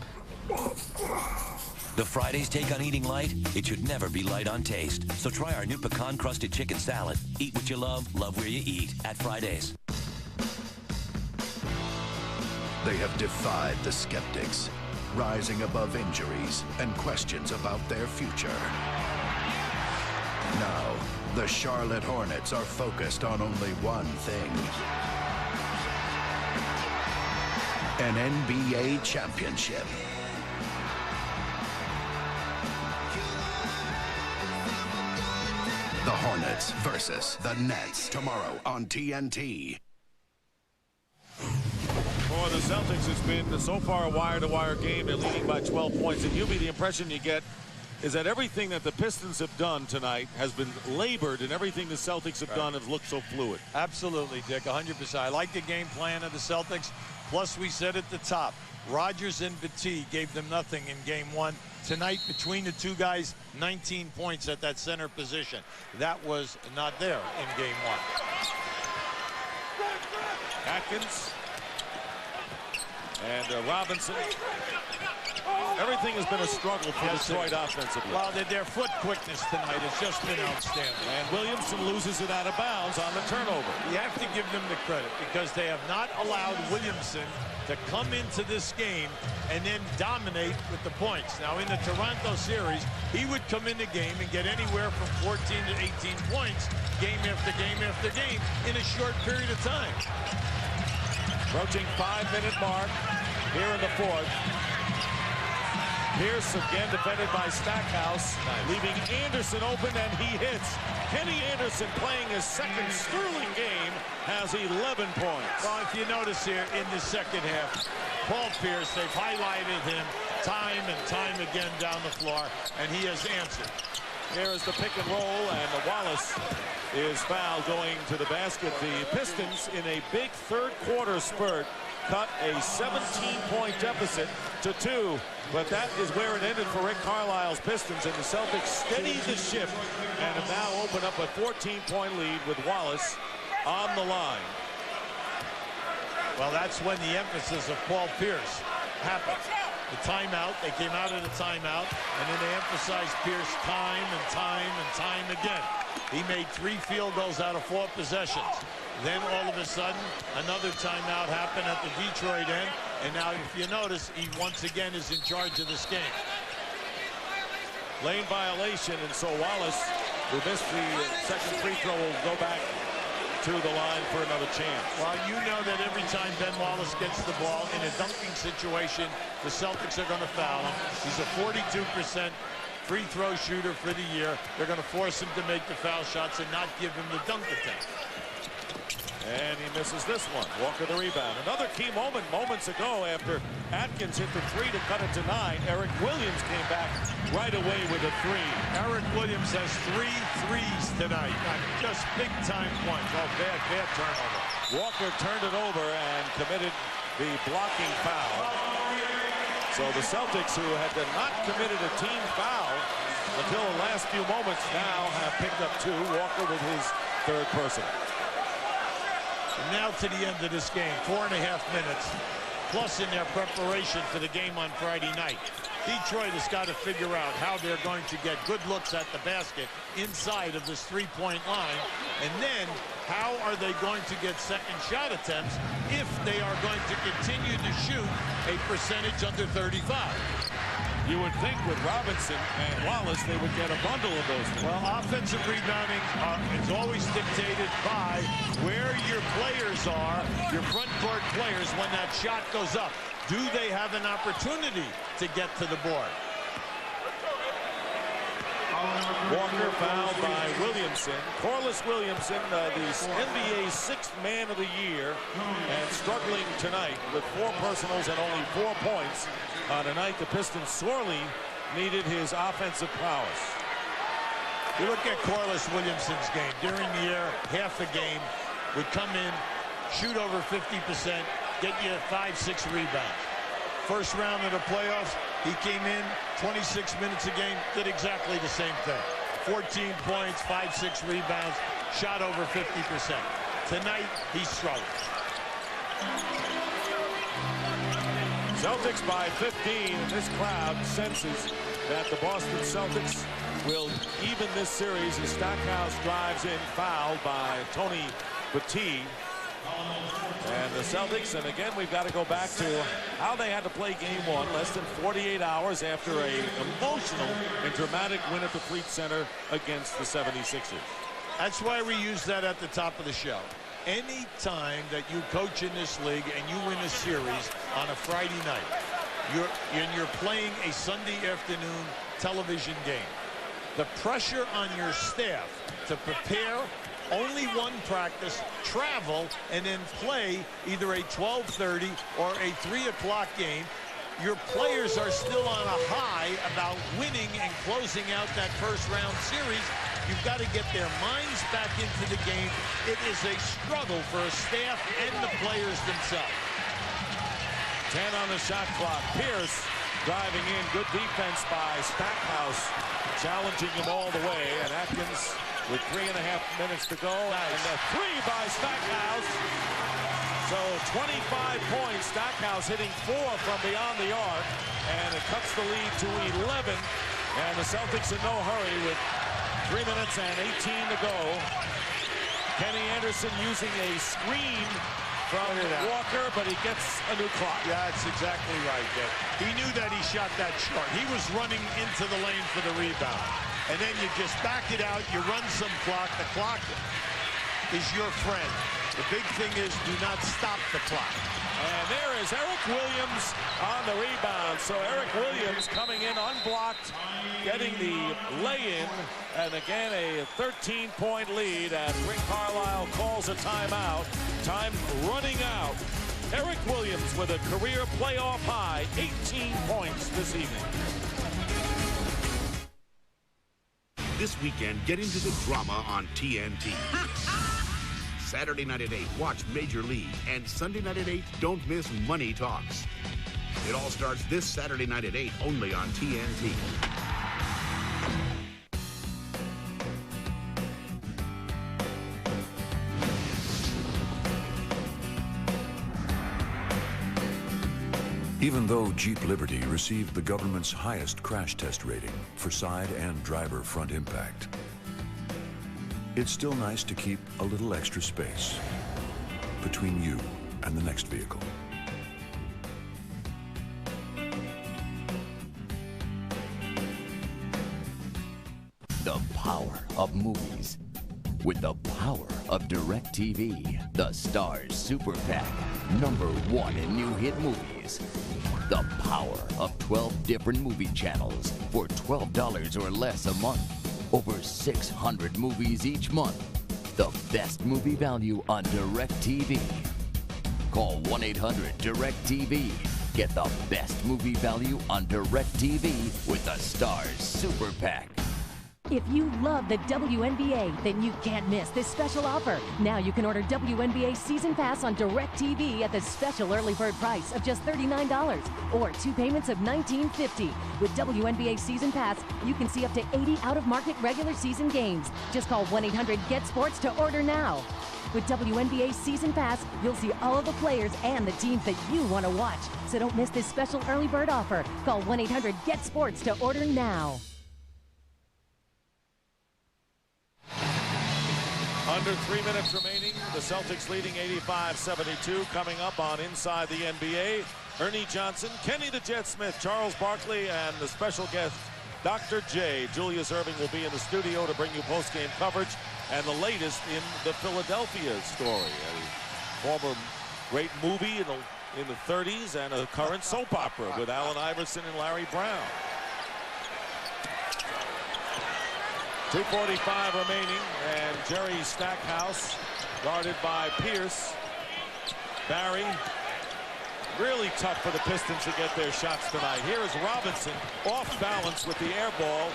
The Friday's take on eating light? It should never be light on taste. So try our new pecan-crusted chicken salad. Eat what you love where you eat at Fridays. They have defied the skeptics, rising above injuries and questions about their future. Now, the Charlotte Hornets are focused on only one thing: an NBA championship. The Hornets versus the Nets tomorrow on TNT. For the Celtics, it's been so far a wire-to-wire game. They're leading by 12 points. And the impression you get is that everything that the Pistons have done tonight has been labored, and everything the Celtics have done has looked so fluid. Absolutely, Dick, 100%. I like the game plan of the Celtics. Plus, we said at the top, Rogers and Petit gave them nothing in game one. Tonight, between the two guys, 19 points at that center position. That was not there in game one. Atkins and Robinson. Everything has been a struggle for Detroit offensively. Well, their foot quickness tonight has just been outstanding. And Williamson loses it out of bounds on the turnover. You have to give them the credit because they have not allowed Williamson to come into this game and then dominate with the points. Now, in the Toronto series, he would come in the game and get anywhere from 14 to 18 points game after game after game in a short period of time. Approaching 5-minute mark here in the fourth. Pierce again defended by Stackhouse, leaving Anderson open, and he hits. Kenny Anderson, playing his second sterling game, has 11 points. Well, if you notice here in the second half, Paul Pierce, they've highlighted him time and time again down the floor, and he has answered. Here is the pick and roll, and Wallace is fouled going to the basket. The Pistons, in a big third quarter spurt, cut a 17-point deficit to 2. But that is where it ended for Rick Carlisle's Pistons, and the Celtics steadied the ship and have now opened up a 14-point lead with Wallace on the line. Well, that's when the emphasis of Paul Pierce happened. The timeout, they came out of the timeout, and then they emphasized Pierce time and time and time again. He made 3 field goals out of 4 possessions. Then all of a sudden, another timeout happened at the Detroit end. And now, if you notice, he once again is in charge of this game. Lane violation, and so Wallace, who missed the second free throw, will go back to the line for another chance. Well, you know that every time Ben Wallace gets the ball in a dunking situation, the Celtics are going to foul him. He's a 42% free throw shooter for the year. They're going to force him to make the foul shots and not give him the dunk attempt. And he misses this one. Walker the rebound. Another key moment moments ago after Atkins hit the 3 to cut it to 9. Eric Williams came back right away with a 3. Eric Williams has 3 threes tonight. Just big-time points. Oh, bad turnover. Walker turned it over and committed the blocking foul. So the Celtics, who had not committed a team foul until the last few moments, now have picked up 2. Walker with his 3rd personal. And now to the end of this game, 4.5 minutes, plus in their preparation for the game on Friday night. Detroit has got to figure out how they're going to get good looks at the basket inside of this 3-point line, and then how are they going to get second shot attempts if they are going to continue to shoot a percentage under 35. You would think with Robinson and Wallace, they would get a bundle of those. Well, offensive rebounding is always dictated by where your players are, your front court players, when that shot goes up. Do they have an opportunity to get to the board? Walker fouled by Williamson. Corliss Williamson, the NBA 6th man of the year, and struggling tonight with 4 personals and only 4 points on a night the Pistons sorely needed his offensive prowess. You look at Corliss Williamson's game. During the year, half a game, would come in, shoot over 50%, get you 5-6 rebounds. First round of the playoffs, he came in 26 minutes a game, did exactly the same thing. 14 points, 5-6 rebounds, shot over 50%. Tonight, he struggled. Celtics by 15, and this crowd senses that the Boston Celtics will even this series as Stackhouse drives in, fouled by Tony Petit. And the Celtics, and again, we've got to go back to how they had to play game 1, less than 48 hours after a emotional and dramatic win at the Fleet Center against the 76ers. That's why we use that at the top of the show. Any time that you coach in this league and you win a series on a Friday night, you're playing a Sunday afternoon television game. The pressure on your staff to prepare only one practice, travel, and then play either a 12:30 or a 3 o'clock game. Your players are still on a high about winning and closing out that first round series. You've got to get their minds back into the game. It is a struggle for a staff and the players themselves. 10 on the shot clock. Pierce driving in. Good defense by Stackhouse, challenging him all the way. And Atkins with 3.5 minutes to go. Nice. And a three by Stackhouse. So 25 points. Stackhouse hitting 4 from beyond the arc. And it cuts the lead to 11. And the Celtics in no hurry with 3 minutes and 18 to go. Kenny Anderson using a screen from Walker, but he gets a new clock. Yeah, that's exactly right, Dick. He knew that he shot that short. He was running into the lane for the rebound. And then you just back it out, you run some clock. The clock is your friend. The big thing is do not stop the clock. And there is Eric Williams on the rebound. So Eric Williams coming in unblocked, getting the lay-in. And again, a 13-point lead as Rick Carlisle calls a timeout. Time running out. Eric Williams with a career playoff high, 18 points this evening. This weekend, get into the drama on TNT. Saturday night at 8, watch Major League. And Sunday night at 8, don't miss Money Talks. It all starts this Saturday night at 8, only on TNT. Even though Jeep Liberty received the government's highest crash test rating for side and driver front impact, it's still nice to keep a little extra space between you and the next vehicle. The power of movies. With the power of DirecTV, the Stars Super PAC, #1 in new hit movies. The power of 12 different movie channels for $12 or less a month. Over 600 movies each month. The best movie value on DirecTV. Call 1-800-DirecTV. Get the best movie value on DirecTV with the Stars Super PAC. If you love the WNBA, then you can't miss this special offer. Now you can order WNBA Season Pass on DirecTV at the special early bird price of just $39 or 2 payments of $19.50. With WNBA Season Pass, you can see up to 80 out-of-market regular season games. Just call 1-800-GET-SPORTS to order now. With WNBA Season Pass, you'll see all of the players and the teams that you want to watch. So don't miss this special early bird offer. Call 1-800-GET-SPORTS to order now. Under 3 minutes remaining, the Celtics leading 85-72. Coming up on Inside the NBA, Ernie Johnson, Kenny the Jet Smith, Charles Barkley, and the special guest, Dr. J. Julius Erving will be in the studio to bring you post-game coverage and the latest in the Philadelphia story. A former great movie in the 30s and a current soap opera with Allen Iverson and Larry Brown. 2:45 remaining, and Jerry Stackhouse guarded by Pierce. Barry, really tough for the Pistons to get their shots tonight. Here is Robinson off balance with the air ball,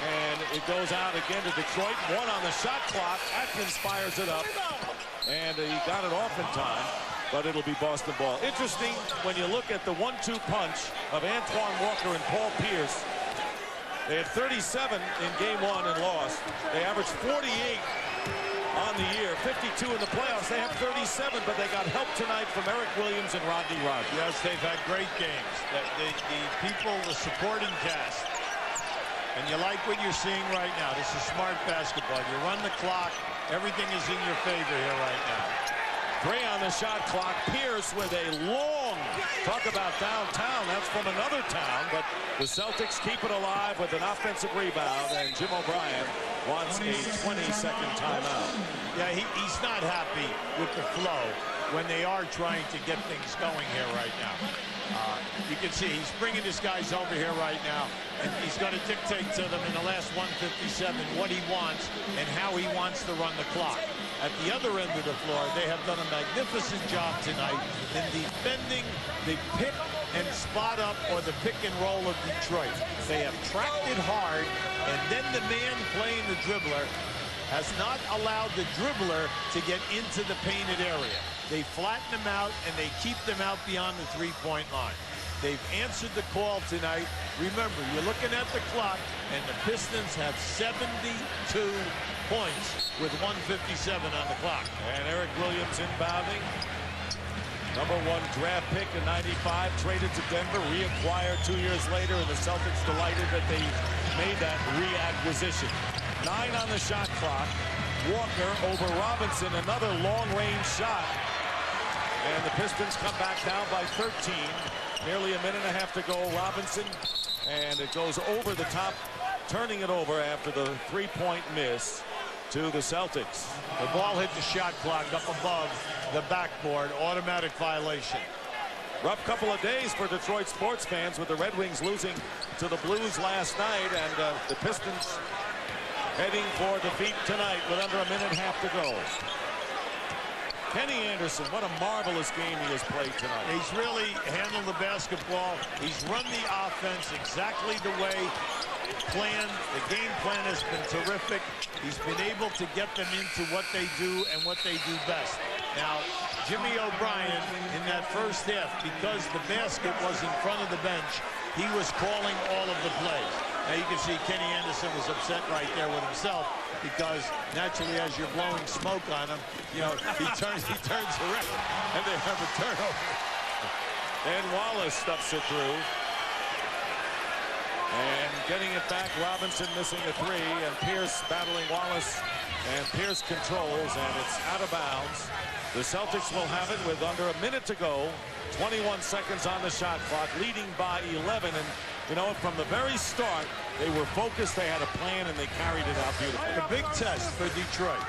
and it goes out again to Detroit. 1 on the shot clock. Atkins fires it up, and he got it off in time, but it'll be Boston ball. Interesting when you look at the 1-2 punch of Antoine Walker and Paul Pierce. They had 37 in game 1 and lost. They averaged 48 on the year, 52 in the playoffs. They have 37, but they got help tonight from Eric Williams and Rodney Rogers. Yes, they've had great games. The people, the supporting cast. And you like what you're seeing right now. This is smart basketball. You run the clock. Everything is in your favor here right now. 3 on the shot clock. Pierce with a long, talk about downtown, that's from another town, but the Celtics keep it alive with an offensive rebound, and Jim O'Brien wants a 20-second timeout. Yeah, he's not happy with the flow when they are trying to get things going here right now. You can see he's bringing his guys over here right now, and he's going to dictate to them in the last 157 what he wants and how he wants to run the clock. At the other end of the floor, they have done a magnificent job tonight in defending the pick and spot up or the pick and roll of Detroit. They have tracked it hard, and then the man playing the dribbler has not allowed the dribbler to get into the painted area. They flatten them out, and they keep them out beyond the three-point line. They've answered the call tonight. Remember, you're looking at the clock, and the Pistons have 72 points with 1:57 on the clock. And Eric Williams inbounding. #1 draft pick in '95, traded to Denver, reacquired 2 years later, and the Celtics delighted that they made that reacquisition. 9 on the shot clock. Walker over Robinson, another long-range shot. And the Pistons come back down by 13. Nearly a minute and a half to go. Robinson, and it goes over the top, turning it over after the three-point miss to the Celtics. The ball hit the shot clock up above the backboard. Automatic violation. Rough couple of days for Detroit sports fans with the Red Wings losing to the Blues last night, and the Pistons heading for defeat tonight with under a minute and a half to go. Kenny Anderson, what a marvelous game he has played tonight. He's really handled the basketball. He's run the offense exactly the way planned. The game plan has been terrific. He's been able to get them into what they do and what they do best. Now, Jimmy O'Brien in that first half, because the basket was in front of the bench, he was calling all of the plays. Now you can see Kenny Anderson was upset right there with himself, because naturally, as you're blowing smoke on him, you know, he turns around and they have a turnover. And Wallace stuffs it through. And getting it back, Robinson missing a three, and Pierce battling Wallace, and Pierce controls, and it's out of bounds. The Celtics will have it with under a minute to go. 21 seconds on the shot clock, leading by 11. And you know, from the very start, they were focused, they had a plan, and they carried it out beautifully. The big test for Detroit,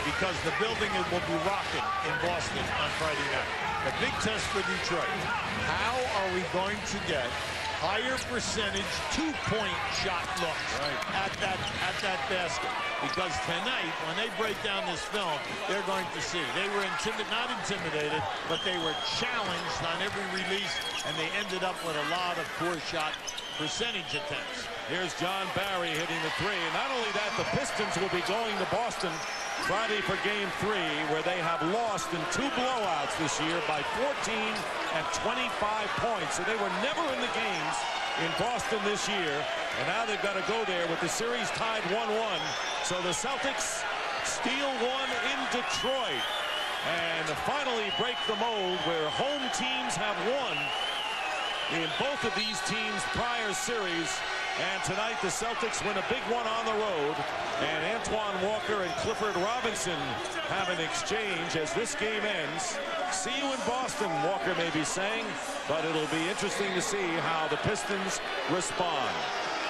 because the building will be rocking in Boston on Friday night. The big test for Detroit, how are we going to get higher percentage two-point shot looks at that basket? Because tonight, when they break down this film, they're going to see they were not intimidated, but they were challenged on every release, and they ended up with a lot of poor shot percentage attempts. Here's John Barry hitting the three. And not only that, the Pistons will be going to Boston Friday for Game 3, where they have lost in 2 blowouts this year by 14 and 25 points. So they were never in the games in Boston this year, and now they've got to go there with the series tied 1-1. So the Celtics steal one in Detroit and finally break the mold where home teams have won in both of these teams' prior series. And tonight the Celtics win a big one on the road, and Antoine Walker and Clifford Robinson have an exchange as this game ends. See you in Boston, Walker may be saying, but it'll be interesting to see how the Pistons respond.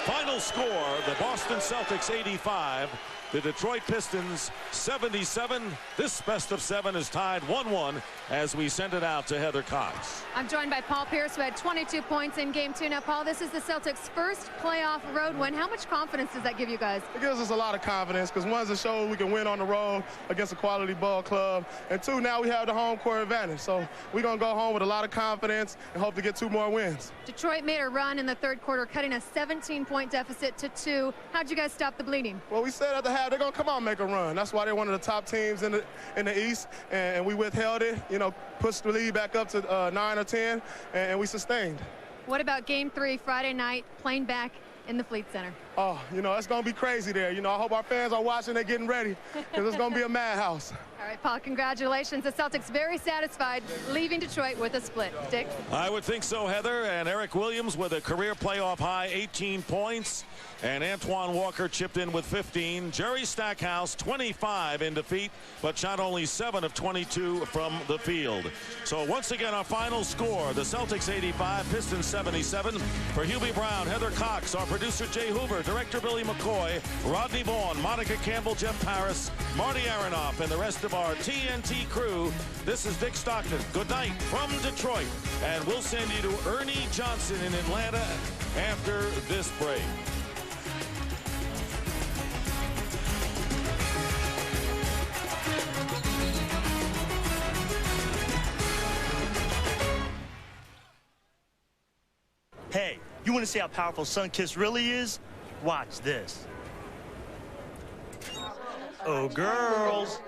Final score, the Boston Celtics 85, the Detroit Pistons 77. This best of 7 is tied 1-1 as we send it out to Heather Cox. I'm joined by Paul Pierce, who had 22 points in Game 2. Now, Paul, this is the Celtics' first playoff road win. How much confidence does that give you guys? It gives us a lot of confidence, because one, it shows we can win on the road against a quality ball club, and 2, now we have the home court advantage. So we're going to go home with a lot of confidence and hope to get 2 more wins. Detroit made a run in the third quarter, cutting a 17-point deficit to 2. How'd you guys stop the bleeding? Well, we said at the half they're going to come out and make a run. That's why they're one of the top teams in the East, and we withheld it, you know, pushed the lead back up to 9 or 10, and we sustained. What about Game 3 Friday night, playing back in the Fleet Center? Oh, you know, it's going to be crazy there. You know, I hope our fans are watching, they're getting ready, because it's going to be a madhouse. All right, Paul, congratulations. The Celtics very satisfied, leaving Detroit with a split. Dick? I would think so, Heather. And Eric Williams with a career playoff high 18 points. And Antoine Walker chipped in with 15. Jerry Stackhouse, 25 in defeat, but shot only 7 of 22 from the field. So once again, our final score, the Celtics 85, Pistons 77. For Hubie Brown, Heather Cox, our producer Jay Hoover, director Billy McCoy, Rodney Vaughn, Monica Campbell, Jeff Paris, Marty Aronoff, and the rest of our TNT crew, this is Dick Stockton. Good night from Detroit. And we'll send you to Ernie Johnson in Atlanta after this break. Hey, you want to see how powerful Sunkiss really is? Watch this. Oh, girls.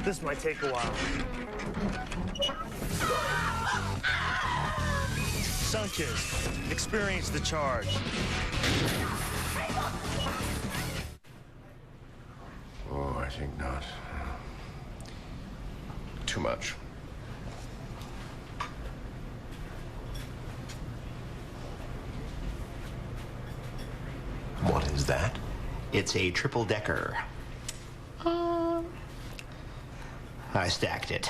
This might take a while. Sunkist, experience the charge. Oh, I think not. Too much. What is that? It's a triple-decker. I stacked it.